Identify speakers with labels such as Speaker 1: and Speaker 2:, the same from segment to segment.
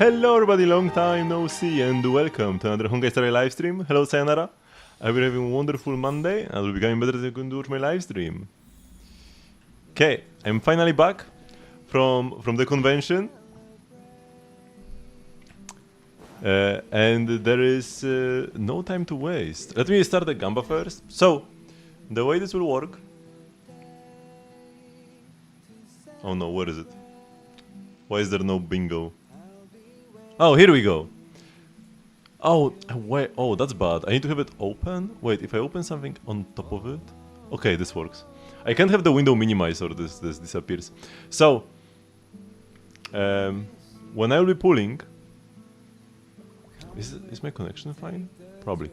Speaker 1: Hello everybody, long time no see and welcome to another Honkai story live stream. Hello Sayonara. I will have a wonderful Monday and I will be getting better as I can do my live stream. Okay, I'm finally back from the convention. And there is no time to waste. Let me start the Gamba first. So, the way this will work... Oh no, where is it? Why is there no bingo? Oh, here we go. Oh, wait. Oh, that's bad. I need to have it open. Wait, if I open something on top of it... Okay, this works. I can't have the window minimized or this disappears. So, when I will be pulling... Is my connection fine? Probably.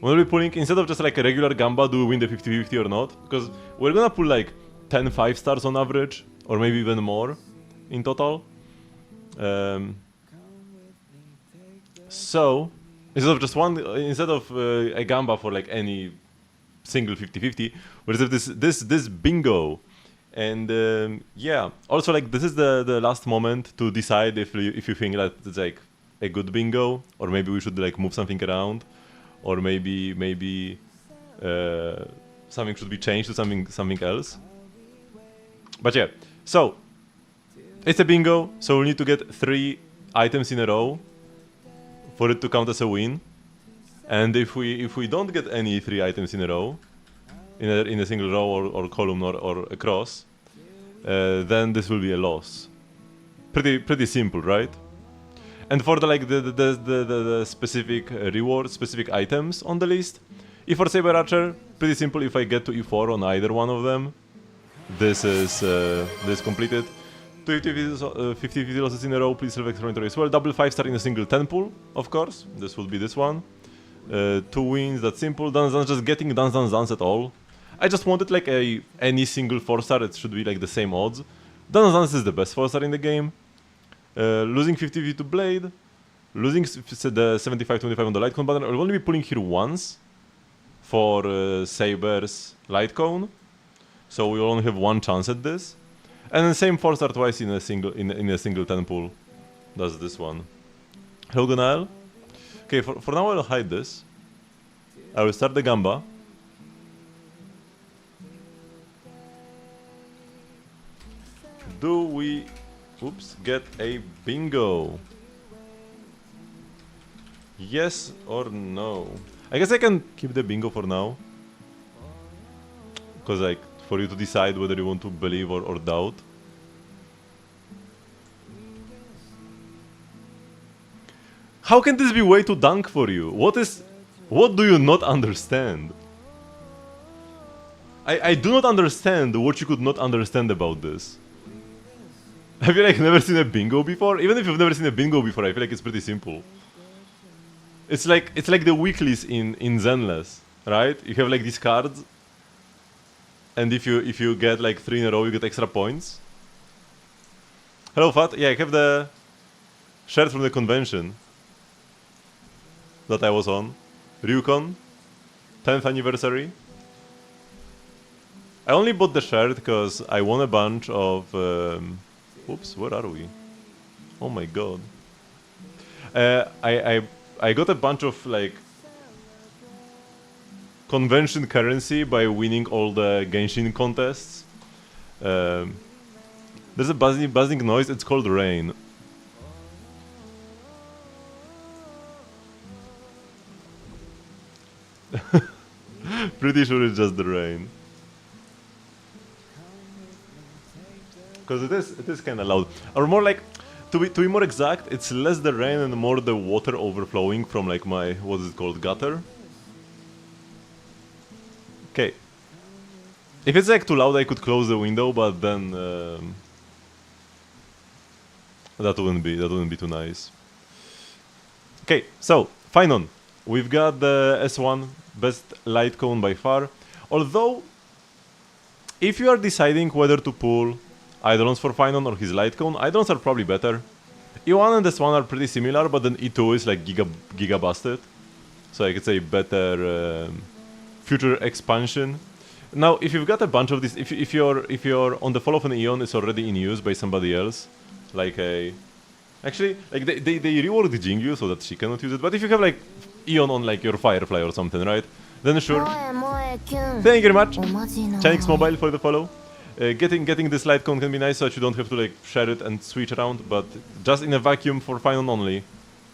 Speaker 1: When we'll be pulling, instead of just like a regular Gamba, do we win the 50-50 or not? Because we're gonna pull like 10 5 stars on average, or maybe even more in total. So, instead of a Gamba for like any single 50-50, we have this bingo. And yeah, also like this is the last moment to decide if you think that it's like a good bingo, or maybe we should like move something around, or maybe something should be changed to something else. But yeah, so it's a bingo, so we need to get 3 items in a row for it to count as a win. And if we don't get any 3 items in a row, in a single row or column or across, then this will be a loss. Pretty simple, right? And for the specific rewards, specific items on the list, if for Saber&Archer, pretty simple. If I get to E4 on either one of them, this is completed. 50 losses in a row, please select inventory as well. Double 5-star in a single 10 pull, of course. This would be this one. 2 wins, that's simple. Dance, just getting dance at all. I just wanted like any single 4-star, it should be like the same odds. Dance is the best 4-star in the game. Losing 50 to Blade. Losing the 75-25 on the light cone button. I'll only be pulling here once for Saber's light cone. So we only have 1 chance at this. And then same 4-star twice in a single 10 pull. That's this one. Hello Gonael. Okay, for now I'll hide this. I will start the Gamba. Do we get a bingo? Yes or no? I guess I can keep the bingo for now. Because like for you to decide whether you want to believe or doubt. How can this be way too dunk for you? What do you not understand? I do not understand what you could not understand about this. Have you like never seen a bingo before? Even if you've never seen a bingo before, I feel like it's pretty simple. It's like the weeklies in Zenless, right? You have like these cards. And if you get like 3 in a row, you get extra points. Hello, Fat. Yeah, I have the shirt from the convention that I was on. Ryukon, 10th anniversary. I only bought the shirt because I won a bunch of... oops, where are we? Oh my god. I got a bunch of like convention currency by winning all the Genshin contests. There's a buzzing noise, it's called rain. Pretty sure it's just the rain. Because it is kind of loud. Or more like, to be more exact, it's less the rain and more the water overflowing from like my, what is it called, gutter. Okay. If it's like too loud, I could close the window, but then that wouldn't be too nice. Okay, so Finon, we've got the S1 best light cone by far. Although, if you are deciding whether to pull Eidolons for Finon or his light cone, Eidolons are probably better. E1 and S1 are pretty similar, but then E2 is like giga busted. So like it's a better future expansion. Now, if you've got a bunch of these, if you're on the fall of an Eon is already in use by somebody else, like a Actually, like they reworked Jingyu so that she cannot use it. But if you have like Eon on like your Firefly or something, right? Then sure. Thank you very much, Chinix Mobile, for the follow. Getting this light cone can be nice so that you don't have to like share it and switch around, but just in a vacuum for Final only,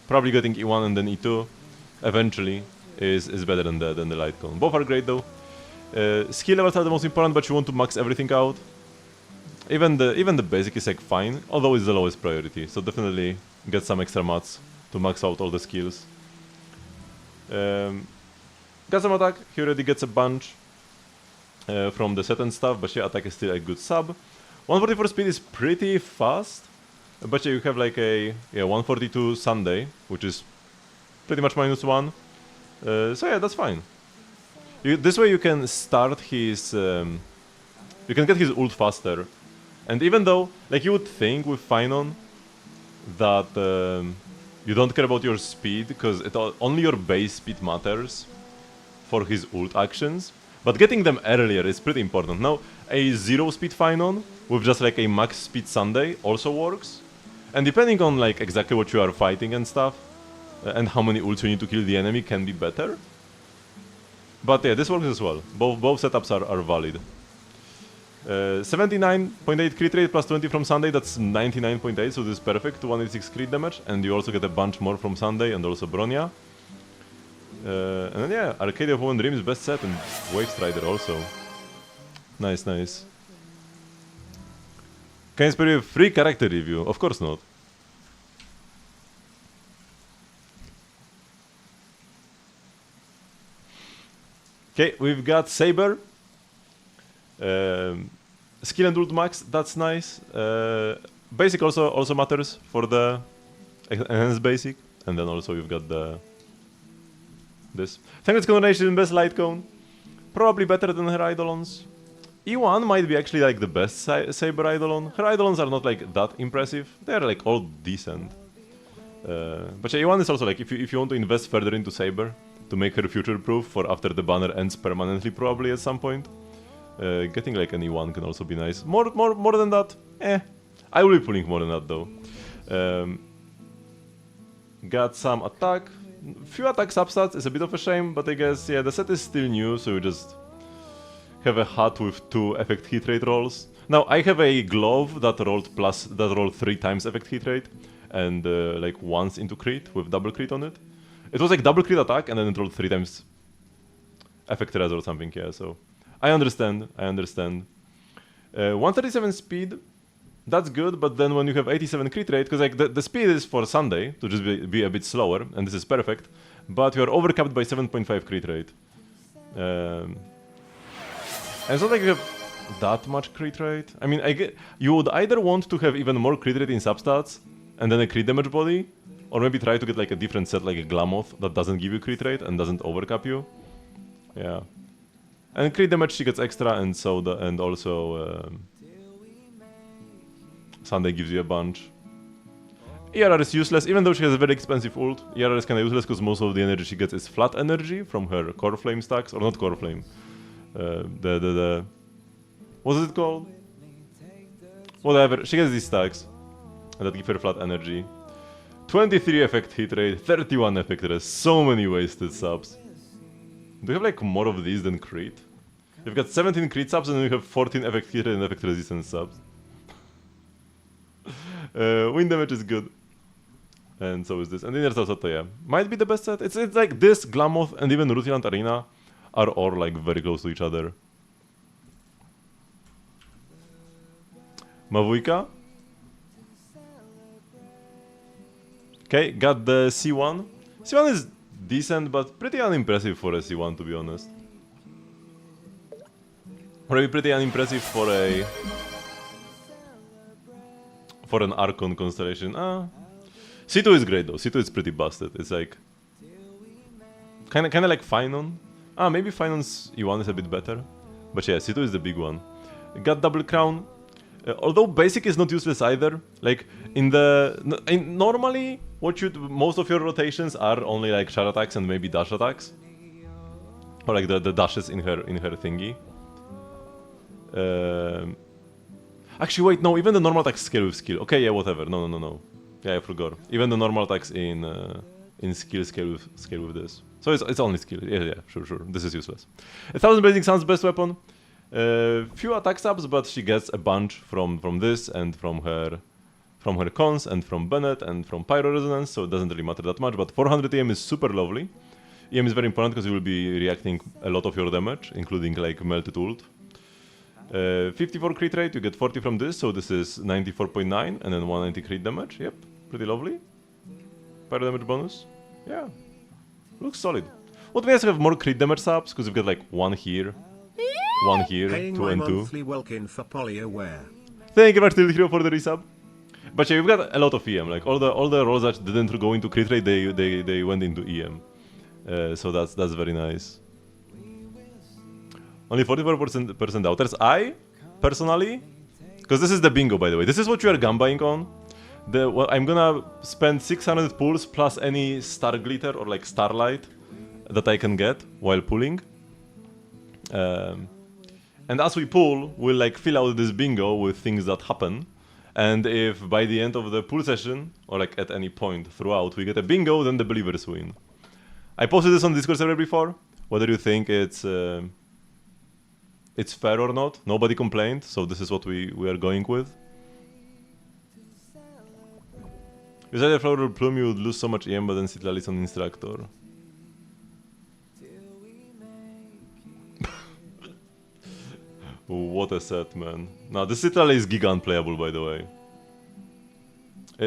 Speaker 1: probably getting E1 and then E2 eventually is better than the light cone. Both are great though. Skill levels are the most important, but you want to max everything out. Even the basic is like fine, although it's the lowest priority, so definitely get some extra mats to max out all the skills. Got some attack, he already gets a bunch from the set and stuff, but yeah, attack is still a good sub. 144 speed is pretty fast, but yeah, you have like a 142 Sunday, which is pretty much -1. So yeah, that's fine. This way you can start his... you can get his ult faster. And even though, like you would think with Finon that you don't care about your speed, because only your base speed matters for his ult actions, but getting them earlier is pretty important. Now, a 0 speed Finon with just like a max speed Sunday also works. And depending on like exactly what you are fighting and stuff, and how many ults you need to kill the enemy can be better. But yeah, this works as well. Both setups are valid. 79.8 crit rate plus 20 from Sunday, that's 99.8, so this is perfect to 186 crit damage, and you also get a bunch more from Sunday and also Bronya. And then yeah, Arcadia of Woven Dreams best set, and Wave Strider also. Nice, nice. Can I spare you a free character review? Of course not. Okay, we've got Saber. Skill and ult max, that's nice. Basic also matters for the enhanced basic, and then also you've got this. Thanks combination, best light cone, probably better than her Eidolons. E1 might be actually like the best Saber Eidolon. Her Eidolons are not like that impressive. They are like all decent. But yeah, E1 is also like if you want to invest further into Saber to make her future proof for after the banner ends permanently, probably at some point. Getting like an E1 can also be nice. More than that, I will be pulling more than that though. Got some attack. Few attack substats is a bit of a shame, but I guess yeah, the set is still new, so you just have a hat with 2 effect hit rate rolls. Now I have a glove that rolled 3 times effect hit rate, and like once into crit with double crit on it. It was like double crit attack, and then it rolled 3 times effect res or something. Yeah, so. I understand. 137 speed, that's good, but then when you have 87 crit rate, because like the speed is for Sunday to just be a bit slower, and this is perfect, but you are overcapped by 7.5 crit rate. And it's not like you have that much crit rate. I mean, you would either want to have even more crit rate in substats, and then a crit damage body, or maybe try to get like a different set like a Glamoth that doesn't give you crit rate and doesn't overcap you. Yeah. And crit damage she gets extra, and so also Sunday gives you a bunch. ERR is useless, even though she has a very expensive ult. ERR is kinda useless because most of the energy she gets is flat energy from her core flame stacks, or not core flame. What is it called? Whatever, she gets these stacks that give her flat energy. 23 effect hit rate, 31 effect rate, so many wasted subs. Do you have like more of these than crit? You've got 17 crit subs and you have 14 effect hit and effect resistance subs. Wind damage is good. And so is this. And Inner Sato, yeah. Might be the best set. It's like this, Glamoth, and even Rutilant Arena are all like very close to each other. Mavuika. Okay, got the C1. C1 is decent, but pretty unimpressive for a C1, to be honest. Probably pretty unimpressive for an Archon constellation. C2 is great though. C2 is pretty busted. It's like kinda like Finon. Maybe Finon's E1 is a bit better, but yeah, C2 is the big one. Got double crown. Although basic is not useless either. Like normally, most of your rotations are only like shard attacks and maybe dash attacks, or like the dashes in her thingy. Actually, wait, no. Even the normal attack scale with skill. Okay, yeah, whatever. No. Yeah, I forgot. Even the normal attacks in skill scale with this. So it's only skill. Yeah, sure. This is useless. 1000 Blazing Sun's best weapon. Few attack subs, but she gets a bunch from this and from her cons and from Bennett and from Pyro Resonance, so it doesn't really matter that much. But 400 EM is super lovely. EM is very important because you will be reacting a lot of your damage, including like melted ult. 54 crit rate, you get 40 from this, so this is 94.9 and then 190 crit damage. Yep, pretty lovely. Pyro damage bonus. Yeah, looks solid. Would be nice to have more crit damage subs because you've got like one here, 2 and 2.
Speaker 2: For
Speaker 1: Thank you, Martin Hero, for the resub. But yeah, we've got a lot of EM. Like all the rolls that didn't go into crit rate, they went into EM. So that's very nice. Only 44% doubters. I personally, because this is the bingo, by the way. This is what you are gambaying on. I'm gonna spend 600 pulls plus any star glitter or like starlight that I can get while pulling. And as we pull, we'll like fill out this bingo with things that happen. And if by the end of the pull session, or like at any point throughout, we get a bingo, then the believers win. I posted this on Discord server before. Whether you think it's fair or not, nobody complained, so this is what we are going with. If you said a flower plume, you would lose so much EM, but then Citlali is an instructor. What a set, man. Now, this Citlali is Giga unplayable, by the way.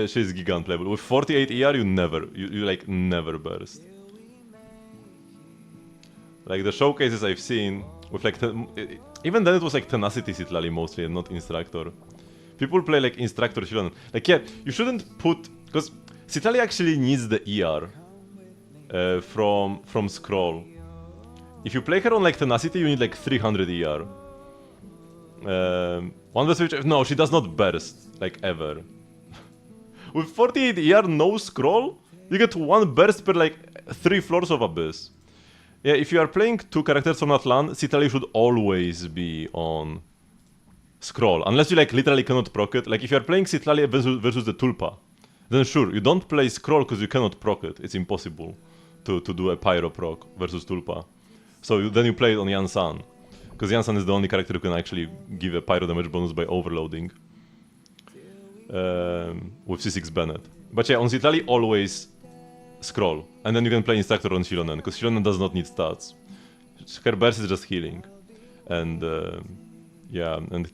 Speaker 1: She's Giga unplayable. With 48 ER, you like never burst. Like the showcases I've seen, with like, even then it was like Tenacity Citlali mostly and not Instructor. People play like Instructor Shilonen. Like yeah, you shouldn't put, because Citlali actually needs the ER from Scroll. If you play her on like Tenacity, you need like 300 ER. One best switch, no, she does not burst, like ever. With 48 ER, no Scroll, you get one burst per like 3 floors of Abyss. Yeah, if you are playing 2 characters from Atlan, Citlali should always be on Scroll, unless you like literally cannot proc it. Like if you are playing Citlali versus the Tulpa, then sure, you don't play Scroll because you cannot proc it. It's impossible to do a Pyro proc versus Tulpa. So then you play it on Yansan, because Yansan is the only character who can actually give a Pyro damage bonus by overloading with C6 Bennett. But yeah, on Citlali always Scroll, and then you can play Instructor on Shilonen, because Shilonen does not need stats. Her burst is just healing. And yeah, and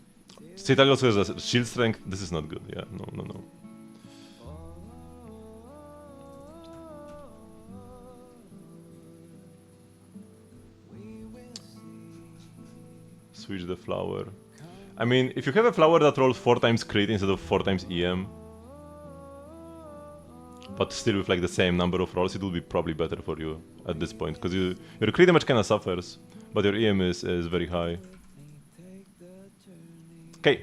Speaker 1: Citlali also has a shield strength. This is not good, yeah, no. Switch the flower. I mean, if you have a flower that rolls 4 times crit instead of 4 times EM, but still with like the same number of rolls, it will be probably better for you at this point, because your crit damage kinda suffers, but your EM is very high. Okay,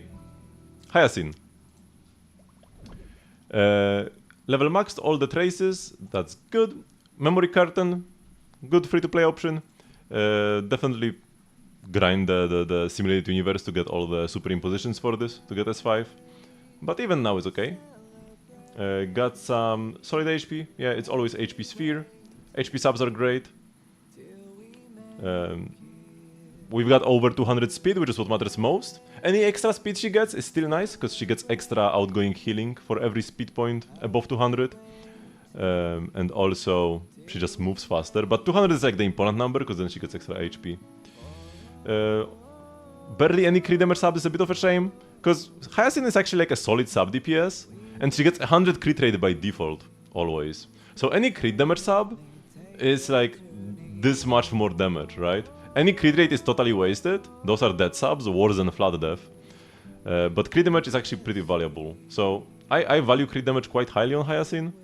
Speaker 1: Hyacinth. Level maxed all the traces, that's good. Memory Curtain, good free-to-play option. Definitely grind the simulated universe to get all the superimpositions for this, to get S5. But even now it's okay. Got some solid HP. Yeah, it's always HP sphere. HP subs are great. We've got over 200 speed, which is what matters most. Any extra speed she gets is still nice, because she gets extra outgoing healing for every speed point above 200. And also, she just moves faster. But 200 is like the important number, because then she gets extra HP. Barely any crit damage sub is a bit of a shame, because Hyacinth is actually like a solid sub DPS. And she gets 100 crit rate by default, always. So any crit damage sub is like this much more damage, right? Any crit rate is totally wasted. Those are dead subs, worse than Flood Death. But crit damage is actually pretty valuable. So I value crit damage quite highly on Hyacinth.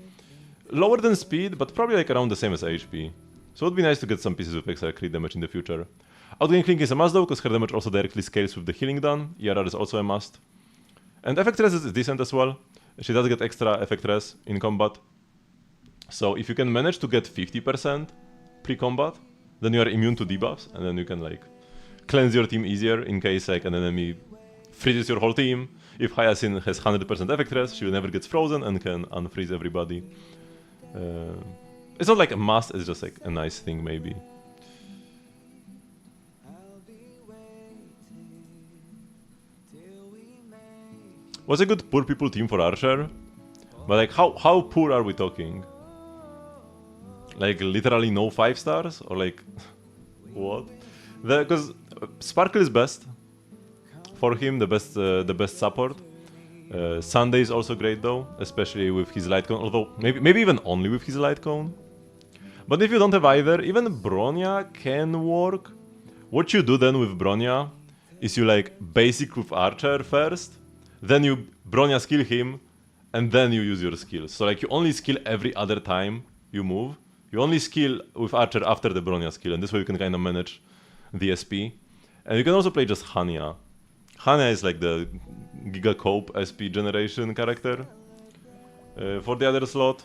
Speaker 1: Lower than speed, but probably like around the same as HP. So it would be nice to get some pieces with extra crit damage in the future. Outgoing healing is a must though, because her damage also directly scales with the healing done. ERR is also a must. And effect res is decent as well. She does get extra effect res in combat. So if you can manage to get 50% pre-combat, then you are immune to debuffs, and then you can like cleanse your team easier in case like an enemy freezes your whole team. If Hyacinth has 100% effect res, she never gets frozen and can unfreeze everybody. It's not like a must, it's just like a nice thing maybe. Was a good poor people team for Archer, but like how poor are we talking? Like literally no 5 stars or like what? Because Sparkle is best for him, the best support. Sunday is also great though, especially with his light cone. Although maybe even only with his light cone. But if you don't have either, even Bronya can work. What you do then with Bronya is you like basic with Archer first, then you Bronya skill him, and then you use your skills. So like you only skill every other time you move. You only skill with Archer after the Bronya skill, and this way you can kind of manage the SP. And you can also play just Hanya. Hanya is like the Giga Cope SP generation character. For the other slot,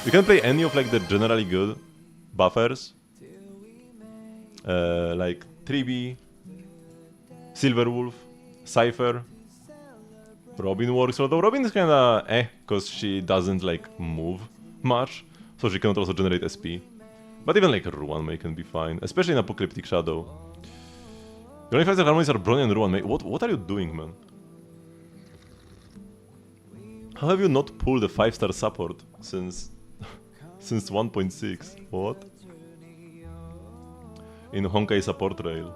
Speaker 1: you can play any of like the generally good buffers. Like 3B, Silverwolf, Cypher. Robin works, although Robin is kinda cause she doesn't like move much, so she cannot also generate SP. But even like Ruan May can be fine, especially in Apocalyptic Shadow. The only 5-star harmonies are Bronya and Ruan May. What are you doing, man? How have you not pulled a 5-star support since 1.6? What? In Honkai support rail.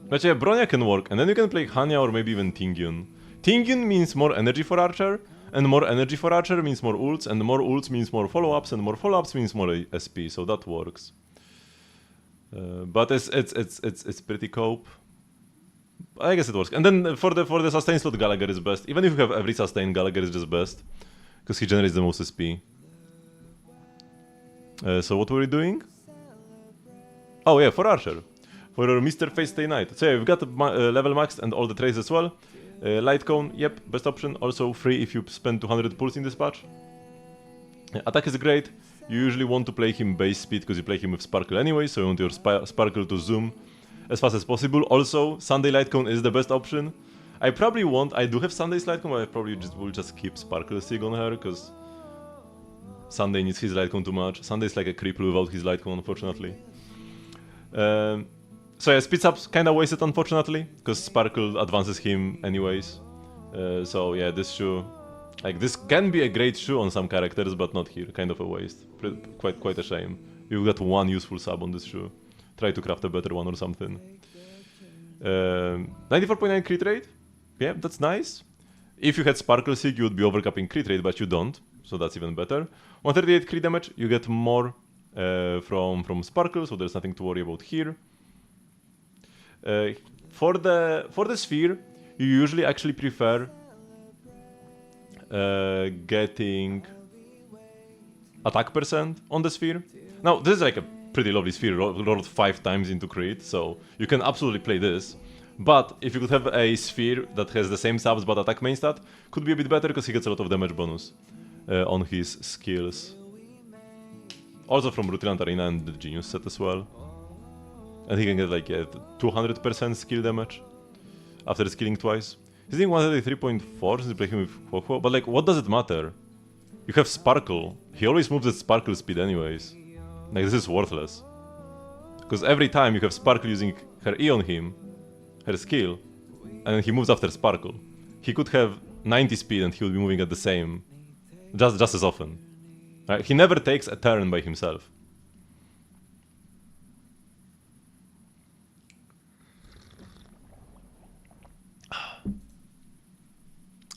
Speaker 1: But yeah, Bronya can work, and then you can play Hanya or maybe even Tingyun. Tingyun means more energy for Archer, and more energy for Archer means more ults, and more ults means more follow-ups, and more follow-ups means more SP, so that works. But it's pretty cope. I guess it works. And then for the sustain slot, Gallagher is best. Even if you have every sustain, Gallagher is just best, because he generates the most SP. So what were we doing? Oh yeah, for Archer. For Mr. Face Stay Night. So yeah, we've got level maxed and all the traits as well. Light Cone, yep, best option. Also free if you spend 200 pulse in this patch. Attack is great. You usually want to play him base speed because you play him with Sparkle anyway, so you want your Sparkle to zoom as fast as possible. Also, Sunday Light Cone is the best option. I do have Sunday's Light Cone, but I probably will just keep Sparkle Sig on her because Sunday needs his Light Cone too much. Sunday's like a cripple without his Light Cone, unfortunately. So yeah, speeds up's kinda wasted unfortunately, because Sparkle advances him anyways. So yeah, this shoe, like this can be a great shoe on some characters, but not here. Kind of a waste. Quite a shame. You've got one useful sub on this shoe. Try to craft a better one or something. 94.9 crit rate. Yeah, that's nice. If you had Sparkle Sig, you would be overcapping crit rate, but you don't, so that's even better. 138 crit damage. You get more from Sparkle, so there's nothing to worry about here. For the sphere, you usually actually prefer getting attack percent on the sphere. Now, this is like a pretty lovely sphere, rolled 5 times into crit, so you can absolutely play this. But if you could have a sphere that has the same subs but attack main stat, could be a bit better because he gets a lot of damage bonus on his skills. Also from Rutilant Arena and the Genius set as well. And he can get like 200% skill damage after skilling twice. He's doing 133.4 since playing with Huohuo, but like, what does it matter? You have Sparkle. He always moves at Sparkle speed anyways. Like, this is worthless. Because every time you have Sparkle using her E on him, her skill, and he moves after Sparkle. He could have 90 speed and he would be moving at the same, just as often. Right? He never takes a turn by himself.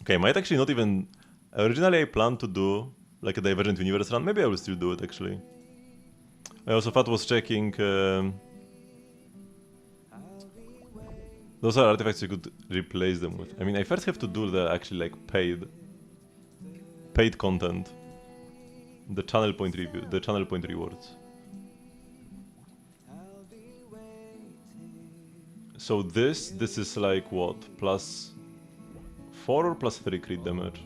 Speaker 1: Okay, might actually not even... Originally I planned to do like a Divergent Universe run. Maybe I will still do it actually. I also thought was checking... those are artifacts you could replace them with. I mean, I first have to do the actually like paid content. The channel point review, the channel point rewards. So this is like what? +4 or +3 crit damage?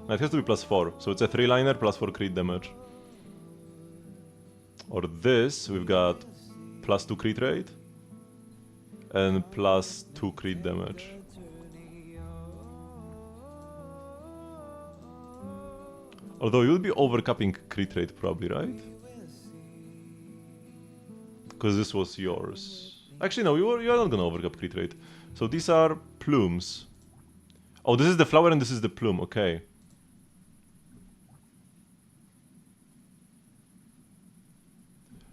Speaker 1: No, it has to be +4, so it's a 3-liner +4 crit damage. Or this, we've got +2 crit rate. and plus 2 crit damage. Although you'll be overcapping crit rate probably, right? Because this was yours. Actually, no, you're not gonna overcap crit rate. So these are plumes. Oh, this is the flower and this is the plume, okay.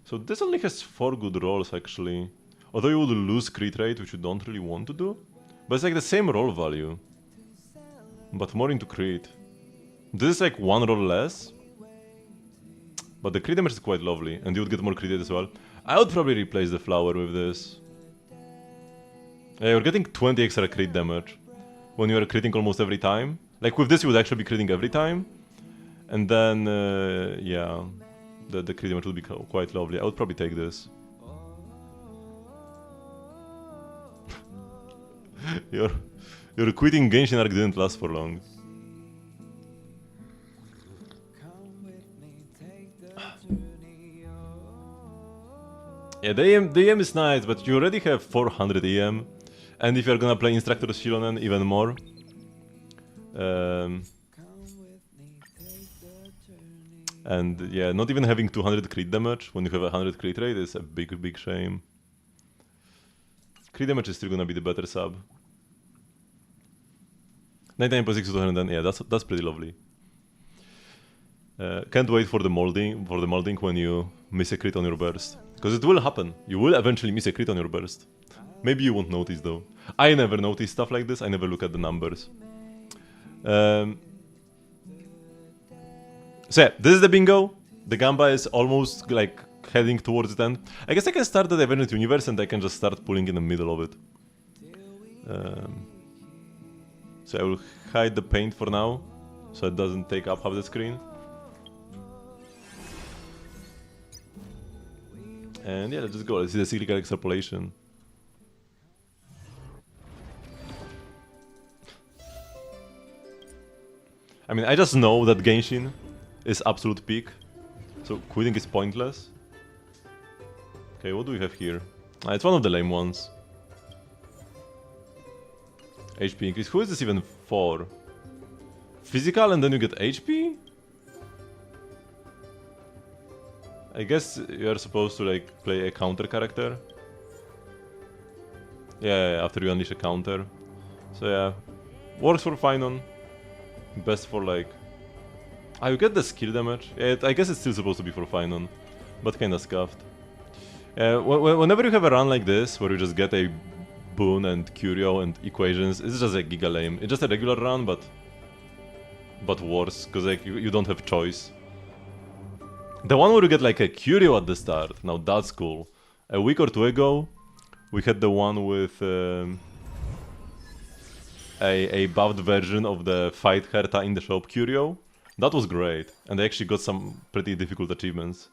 Speaker 1: So this only has 4 good rolls actually. Although you would lose crit rate, which you don't really want to do. But it's like the same roll value. But more into crit. This is like 1 roll less. But the crit damage is quite lovely, and you would get more crit rate as well. I would probably replace the flower with this. Yeah, you're getting 20 extra crit damage when you are critting almost every time. Like with this you would actually be critting every time. And then, yeah, the crit damage would be quite lovely. I would probably take this. your quitting Genshin arc didn't last for long. Yeah, the EM is nice, but you already have 400 EM. And if you're gonna play Instructor Shilonen, even more. And yeah, not even having 200 crit damage when you have 100 crit rate is a big shame. Crit damage is still gonna be the better sub. 99.6 to 210, yeah, that's pretty lovely. Can't wait for the molding when you miss a crit on your burst. Because it will happen. You will eventually miss a crit on your burst. Maybe you won't notice though. I never notice stuff like this, I never look at the numbers. So yeah, this is the bingo. The Gamba is almost like heading towards the end. I guess I can start the Divergent Universe and I can just start pulling in the middle of it. So I will hide the paint for now, so it doesn't take up half the screen. And yeah, let's just go. Let's see the cyclical extrapolation. I mean, I just know that Genshin is absolute peak, so quitting is pointless. Okay, what do we have here? It's one of the lame ones. HP increase. Who is this even for? Physical and then you get HP? I guess you're supposed to like play a counter character. Yeah, after you unleash a counter. So yeah, works for Finon. Best for like... Ah, you get the skill damage. Yeah, I guess it's still supposed to be for Finon, but kinda scuffed. Whenever you have a run like this, where you just get a boon and curio and equations, it's just a giga lame. It's just a regular run, but worse, because like you don't have choice. The one where you get like a curio at the start, now that's cool. A week or two ago, we had the one with a buffed version of the Fight Herta in the shop curio. That was great, and I actually got some pretty difficult achievements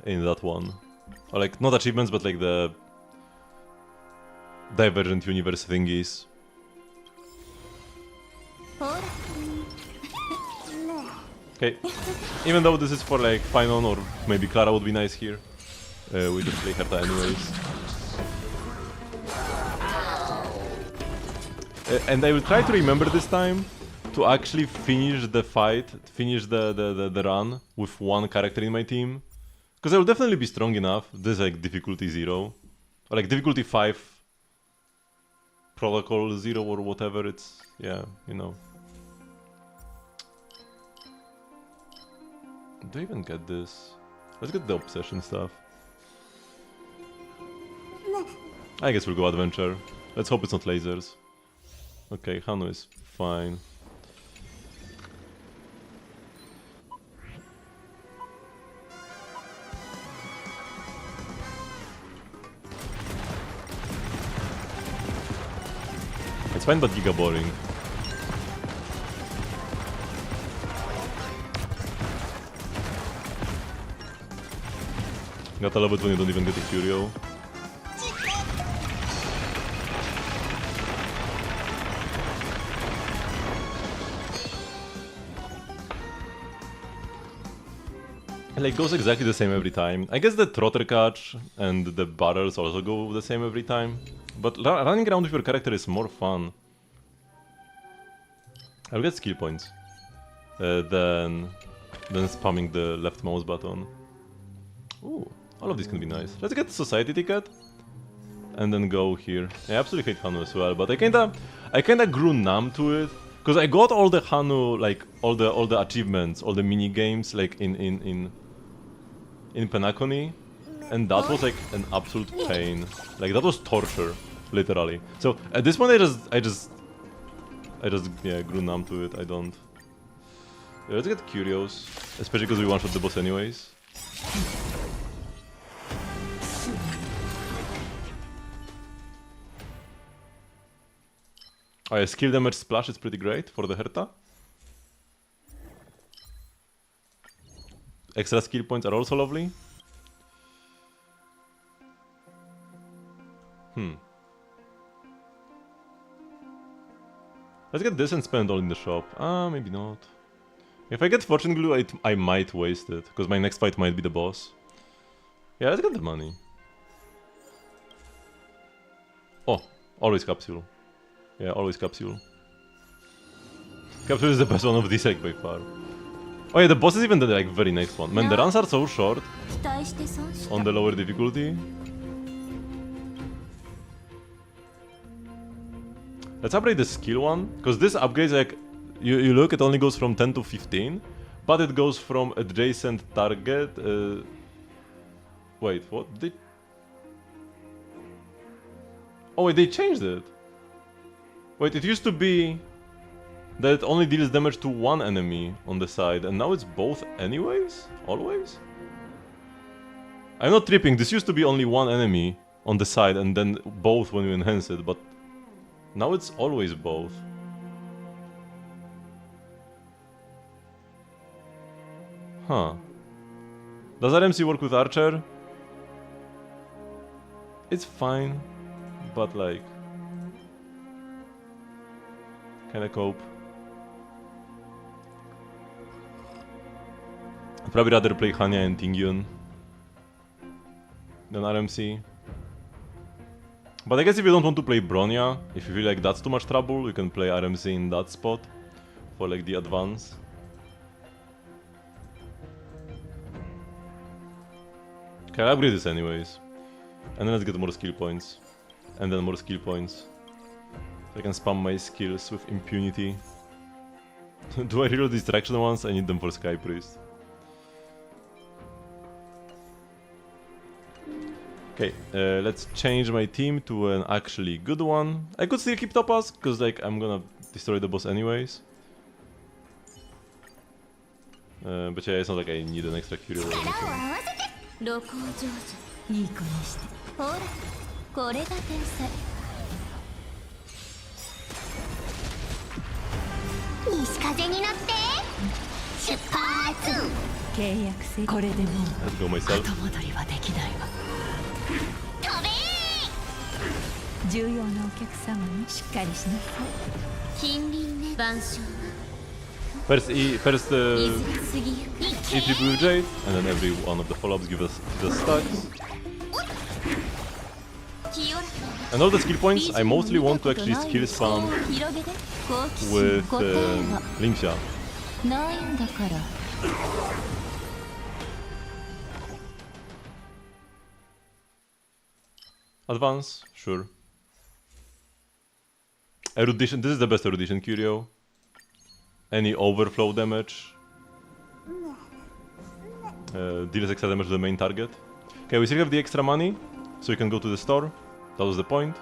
Speaker 1: in that one. Or like, not achievements, but like the Divergent Universe thingies. Okay, even though this is for like Finon or maybe Clara would be nice here, we just play Herta anyways. And I will try to remember this time to actually finish the fight, finish the run with one character in my team. Because I will definitely be strong enough. This is like difficulty 0. Or like difficulty 5. Protocol 0 or whatever it's... Yeah, you know. Do I even get this? Let's get the obsession stuff. I guess we'll go adventure. Let's hope it's not lasers. Okay, Hano is fine. It's fine, but giga boring. Gotta love it when you don't even get a curio. like goes exactly the same every time. I guess the trotter catch and the barrels also go the same every time. But running around with your character is more fun. I'll get skill points than spamming the left mouse button. Ooh, all of these can be nice. Let's get society ticket and then go here. I absolutely hate Hanu as well, but I kinda grew numb to it because I got all the Hanu, like all the achievements, all the mini games, like in Penacony, and that was like an absolute pain. Like that was torture, literally. So at this point, I just yeah, grew numb to it. I don't. Yeah, let's get curious, especially because we one-shot the boss anyways. Oh yeah, skill damage splash is pretty great for the Herta. Extra skill points are also lovely. Let's get this and spend all in the shop. Maybe not. If I get Fortune Glue, I might waste it, because my next fight might be the boss. Yeah, let's get the money. Oh, always capsule. Yeah, always capsule. Capsule is the best one of these, like, by far. Oh yeah, the boss is even the like very next one. Man, the runs are so short on the lower difficulty. Let's upgrade the skill one, because this upgrades like you look, it only goes from 10 to 15, but it goes from adjacent target. Wait, what? Oh wait, they changed it. Wait, it used to be that it only deals damage to one enemy on the side, and now it's both anyways? Always? I'm not tripping, this used to be only one enemy on the side and then both when you enhance it, but now it's always both. Huh. Does RMC work with Archer? It's fine, but like... Can I cope? I'd probably rather play Hanya and Tingyun than RMC. But I guess if you don't want to play Bronya, if you feel like that's too much trouble, you can play RMC in that spot for like the advance. Okay, I'll upgrade this anyways. And then let's get more skill points. And then more skill points. So I can spam my skills with impunity. Do I reload distraction ones? I need them for Sky Priest. Okay, let's change my team to an actually good one. I could still keep Topaz, because like I'm gonna destroy the boss anyways. But yeah, it's not like I need an extra curio or anything. Let's go myself. First E triple with Jade, and then every one of the follow-ups give us the stacks. And all the skill points, I mostly want to actually skill spam with Linxia. Advance, sure. Erudition, this is the best erudition curio. Any overflow damage deals extra damage to the main target. Okay, we still have the extra money, so we can go to the store. That was the point.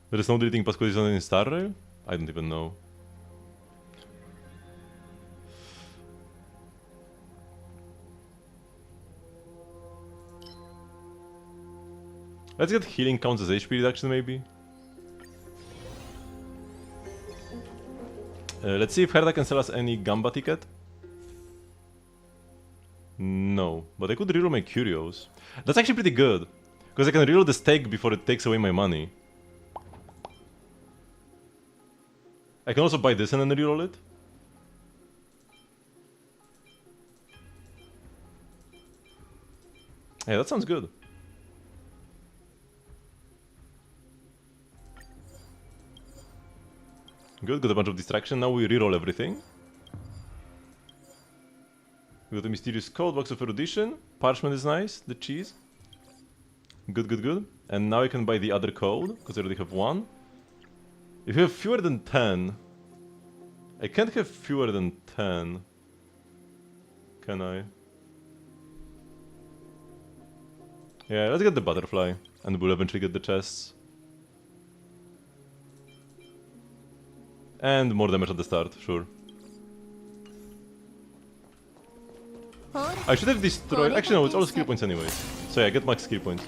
Speaker 1: There is no deleting past collision in Star Rail? I don't even know. Let's get healing counts as HP reduction, maybe. Let's see if Herta can sell us any Gamba ticket. No, but I could reroll my curios. That's actually pretty good, because I can reroll the stake before it takes away my money. I can also buy this and then reroll it. Yeah, that sounds good. Good, got a bunch of distraction. Now we reroll everything. We got a mysterious code, box of erudition. Parchment is nice, the cheese. Good, good, good. And now I can buy the other code, because I already have one. If you have fewer than 10... I can't have fewer than 10. Can I? Yeah, let's get the butterfly. And we'll eventually get the chests. And more damage at the start, sure. I should have destroyed... Actually no, it's all skill points anyways. So yeah, I get max skill points.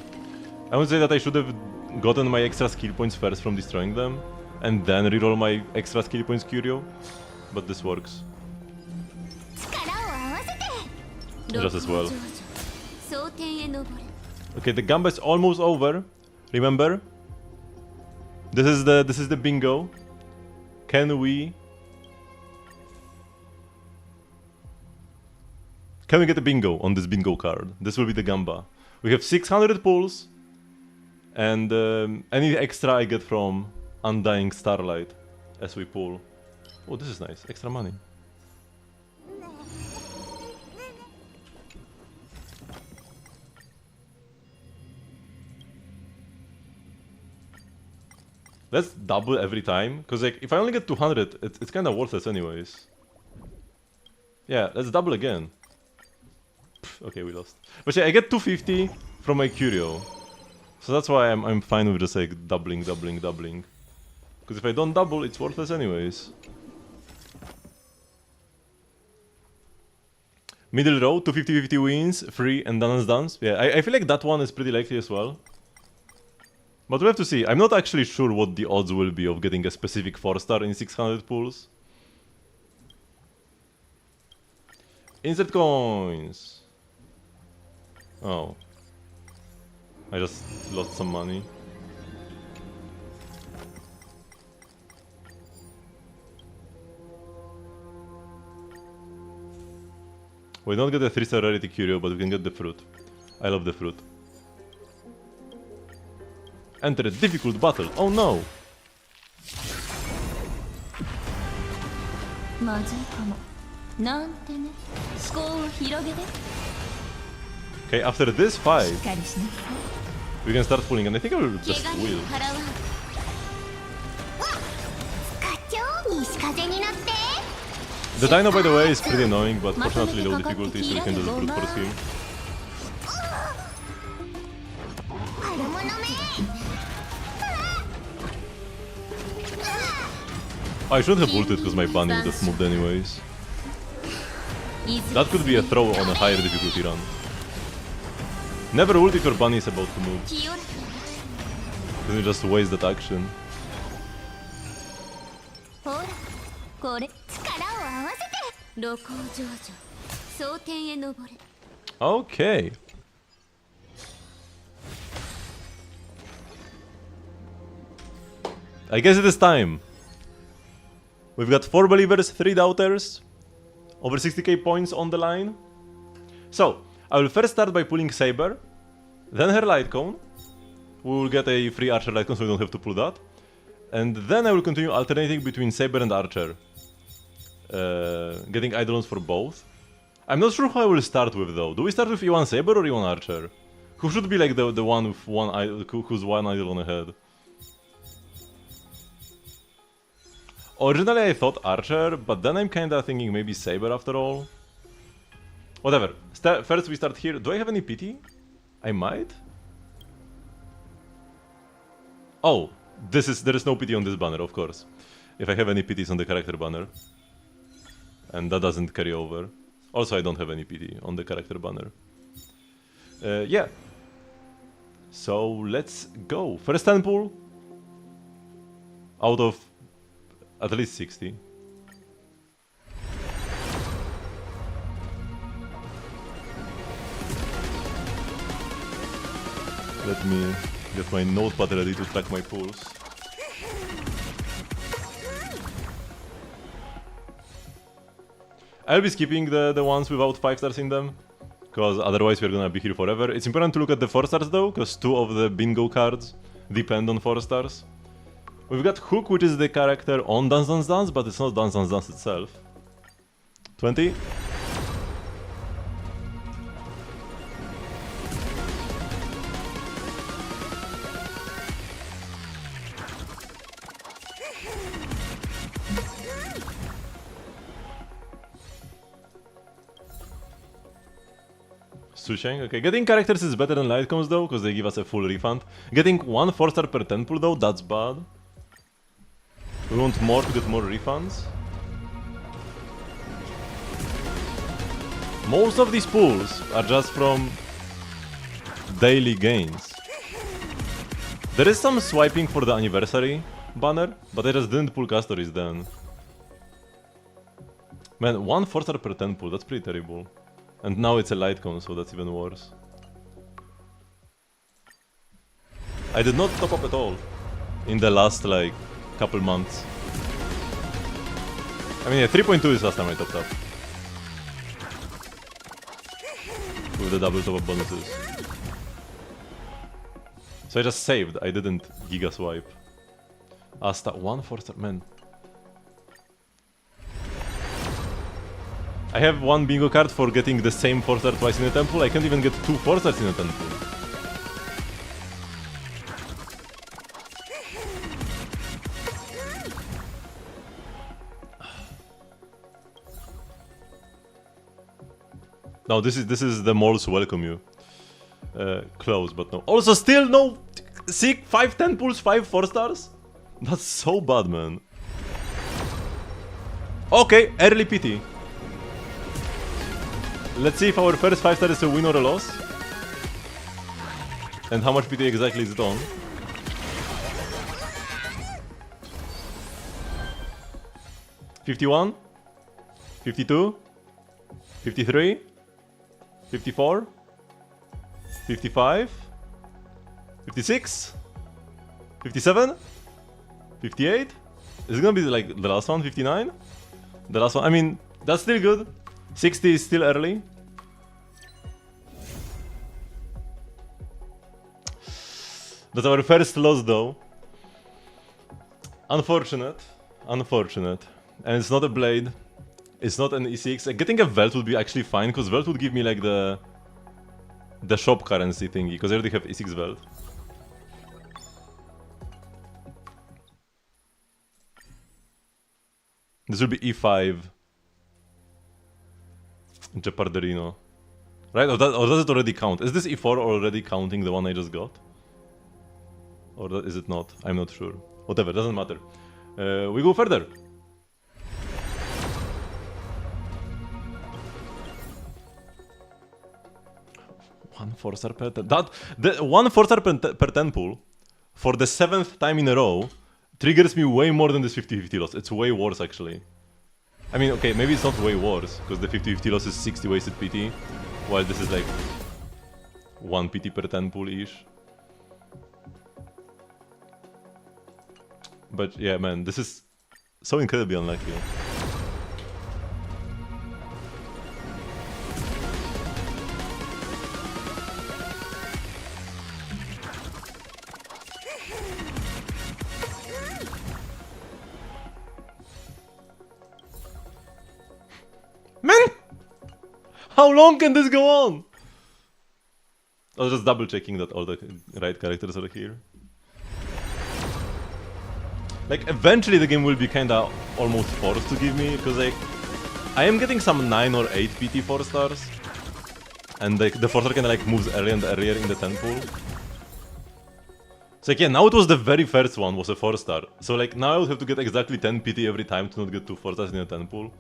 Speaker 1: I would say that I should have gotten my extra skill points first from destroying them. And then reroll my extra skill points curio. But this works. Just as well. Okay, the gamba is almost over. Remember? This is the bingo. Can we get a bingo on this bingo card? This will be the gamba. We have 600 pulls, and any extra I get from Undying Starlight as we pull. Oh, this is nice. Extra money. Let's double every time, because like, if I only get 200, it's kind of worthless anyways. Yeah, let's double again. Pff, okay, we lost. But yeah, I get 250 from my curio. So that's why I'm fine with just like doubling. Because if I don't double, it's worthless anyways. Middle row, 250-50 wins, free and dance. Yeah, I feel like that one is pretty likely as well. But we have to see. I'm not actually sure what the odds will be of getting a specific 4-star in 600 pulls. Insert coins. Oh. I just lost some money. We don't get a 3-star rarity curio, but we can get the fruit. I love the fruit. Enter a difficult battle. Oh no! Okay, after this fight, we can start pulling, and I think I will just wheel. The dino, by the way, is pretty annoying, but fortunately low difficulty, so we can just brute force him. I shouldn't have ulted because my bunny would have moved anyways. That could be a throw on a higher difficulty run. Never ult if your bunny is about to move. Then you just waste that action. Okay. I guess it is time. We've got 4 believers, 3 doubters, over 60k points on the line. So, I will first start by pulling Saber, then her light cone. We will get a free Archer light cone so we don't have to pull that. And then I will continue alternating between Saber and Archer. Getting Eidolons for both. I'm not sure who I will start with though. Do we start with E1 Saber or E1 Archer? Who should be like the one with who's one Eidolon ahead? Originally I thought Archer, but then I'm kinda thinking maybe Saber after all. Whatever. First we start here. Do I have any pity? I might? Oh, there is no pity on this banner, of course. If I have any pities on the character banner. And that doesn't carry over. Also, I don't have any pity on the character banner. Yeah. So, let's go. First 10 pull. Out of at least 60. Let me get my notepad ready to track my pulls. I'll be skipping the ones without 5 stars in them, because otherwise we're gonna be here forever. It's important to look at the 4 stars though, because 2 of the bingo cards depend on 4 stars. We've got Hook, which is the character on Dance Dance Dance, but it's not Dance Dance Dance itself. 20. Susheng, okay. Getting characters is better than light cones though, because they give us a full refund. Getting 1 4 star per 10 pool though, that's bad. We want more to get more refunds. Most of these pools are just from daily gains. There is some swiping for the anniversary banner, but I just didn't pull Castories then. Man, 1 4 star per 10 pool, that's pretty terrible. And now it's a light cone, so that's even worse. I did not top up at all in the last like couple months. I mean, yeah, 3.2 is last time I topped up. With the double top up bonuses. So I just saved, I didn't giga swipe. Asta, 1 4 star, man. I have 1 bingo card for getting the same 4 star twice in a temple. I can't even get 2 4 stars in a temple. No, this is the malls welcome you. Close, but no. Also, still no 6, 5 10 pools, 5 4 stars. That's so bad, man. Okay, early pity. Let's see if our first 5 star is a win or a loss. And how much PT exactly is it on. $51, $52, $53, $54, $55, $56, $57, $58. Is it gonna be like the last one? $59? The last one, I mean, that's still good. 60 is still early. That's our first loss though. Unfortunate. Unfortunate. And it's not a blade. It's not an E6. Getting a Velt would be actually fine, because Velt would give me like the shop currency thingy, because I already have E6 Velt. This will be E5. Jeoparderino. Right? Or does it already count? Is this E4 already counting the one I just got? Or is it not? I'm not sure. Whatever, doesn't matter. We go further. One 4 star per 10. The 1 4 star per 10 pool for the 7th time in a row triggers me way more than this 50-50 loss. It's way worse actually. I mean, okay, maybe it's not way worse, because the 50-50 loss is 60 wasted PT, while this is like 1 PT per 10 pool-ish. But yeah, man, this is so incredibly unlucky. Man! How long can this go on? I was just double checking that all the right characters are here. Like, eventually the game will be kinda almost forced to give me, because like, I am getting some 9 or 8 PT 4 stars. And like, the 4 star kinda like moves earlier and earlier in the 10 pool. So like, yeah, now it was the very first one was a 4 star. So like, now I would have to get exactly 10 PT every time to not get 2 4 stars in a 10 pool.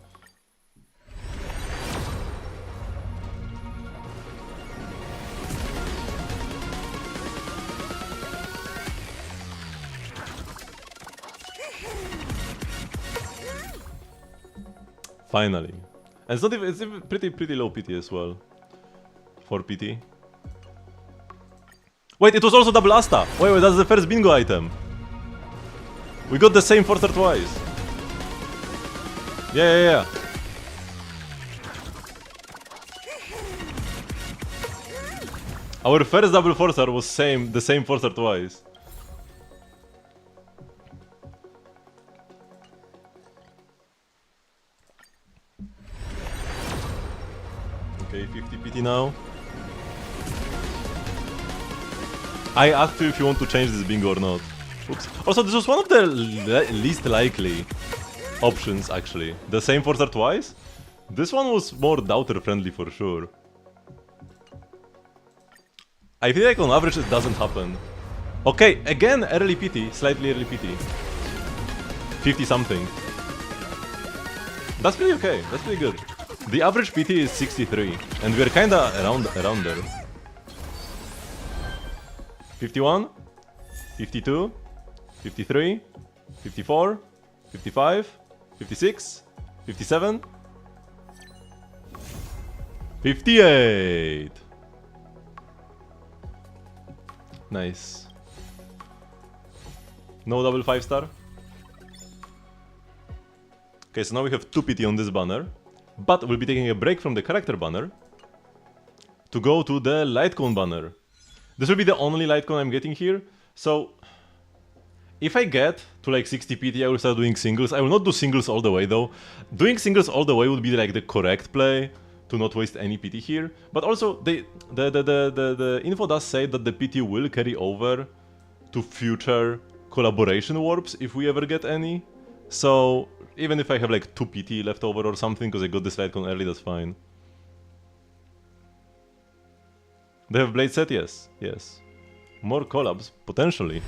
Speaker 1: Finally. And it's not even, it's even pretty low PT as well. For PT. Wait, it was also double Asta! Wait, that's the first bingo item. We got the same 4 star twice. Yeah. Our first double 4-star was the same 4-star twice. Okay, 50 PT now. I asked you if you want to change this bingo or not. Oops. Also, this was one of the least likely options, actually. The same 4-star twice? This one was more doubter-friendly for sure. I feel like on average it doesn't happen. Okay, again early PT, slightly early PT. 50 something. That's pretty okay, that's pretty good. The average PT is 63, and we're kinda around there. 51, 52, 53, 54, 55, 56, 57, 58. Nice. No double 5-star. Okay, so now we have 2 PT on this banner, but we'll be taking a break from the character banner to go to the light cone banner. This will be the only light cone I'm getting here, so if I get to like 60 PT, I will start doing singles. I will not do singles all the way though. Doing singles all the way would be like the correct play to not waste any PT here. But also, the info does say that the PT will carry over to future collaboration warps if we ever get any. So even if I have like 2 PT left over or something because I got this light cone early, that's fine. They have blade set? Yes, yes. More collabs, potentially.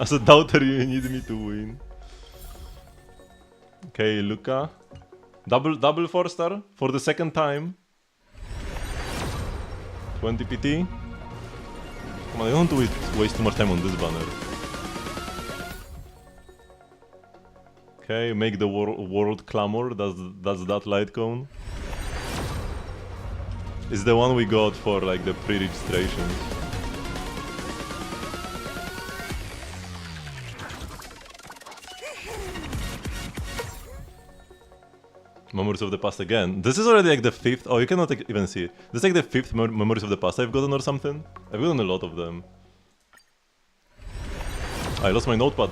Speaker 1: As a doubter, you need me to win. Okay, Luca. Double 4-star for the second time. 20 PT. Come on, I don't want to waste too much time on this banner. Okay, make the world clamor. That's that light cone. It's the one we got for like the pre-registration. Memories of the past again. This is already like the 5th. Oh, you cannot even see it. This is like the 5th Memories of the past I've gotten or something. I've gotten a lot of them. I lost my notepad.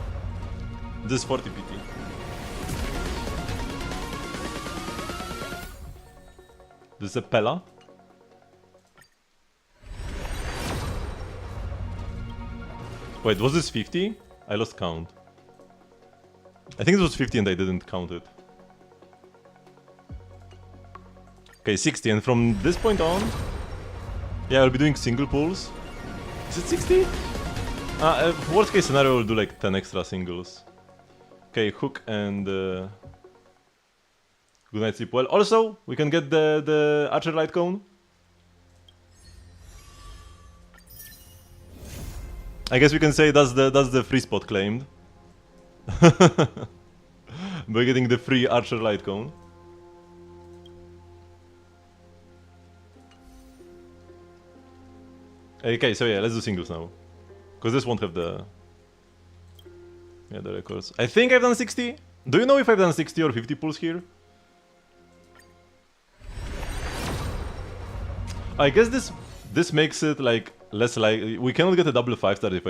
Speaker 1: This is 40 PT. This is a Pella. Wait, was this 50? I lost count. I think it was 50 and I didn't count it. Okay, 60, and from this point on, yeah, I'll be doing single pulls. Is it 60? Worst case scenario, we'll do like 10 extra singles. Okay, hook and good night, sleep well. Also, we can get the Archer light cone. I guess we can say that's the free spot claimed. By getting the free Archer light cone. Okay, so yeah, let's do singles now. Because this won't have the records. I think I've done 60. Do you know if I've done 60 or 50 pulls here? I guess this makes it like less likely. We cannot get a double 5-star if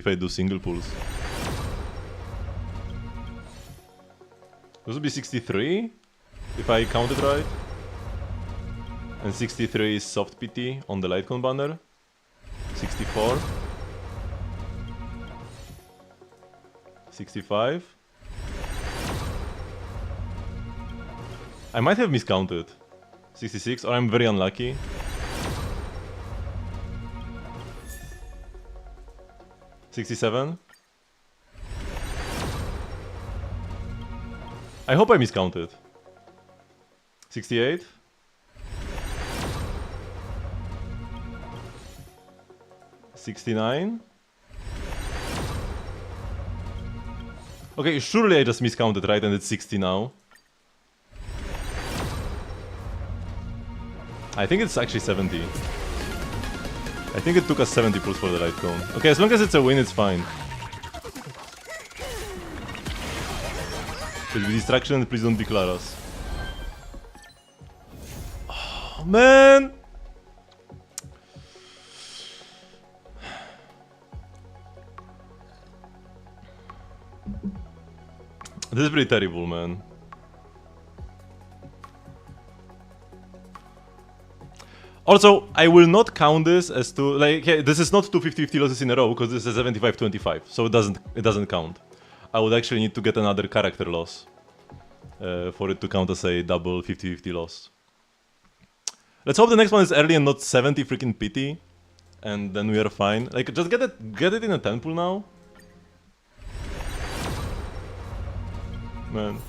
Speaker 1: I do single pulls. This would be 63 if I count it right. And 63 is soft PT on the Lightcon banner. 64. 65. I might have miscounted. 66, or I'm very unlucky. $67. I hope I miscounted. 68. $69. Okay, surely I just miscounted, right? And it's 60 now. I think it's actually 70. I I think it took us 70 pulls for the light cone. Okay, as long as it's a win, it's fine. Please be distraction, please don't declare us. Oh, man! This is pretty terrible, man. Also, I will not count this as two, like, okay, this is not two 50-50 losses in a row, because this is 75-25, so it doesn't count. I would actually need to get another character loss for it to count as a double 50-50 loss. Let's hope the next one is early and not 70 freaking pity, and then we are fine. Like, just get it in a 10 pool now. Man.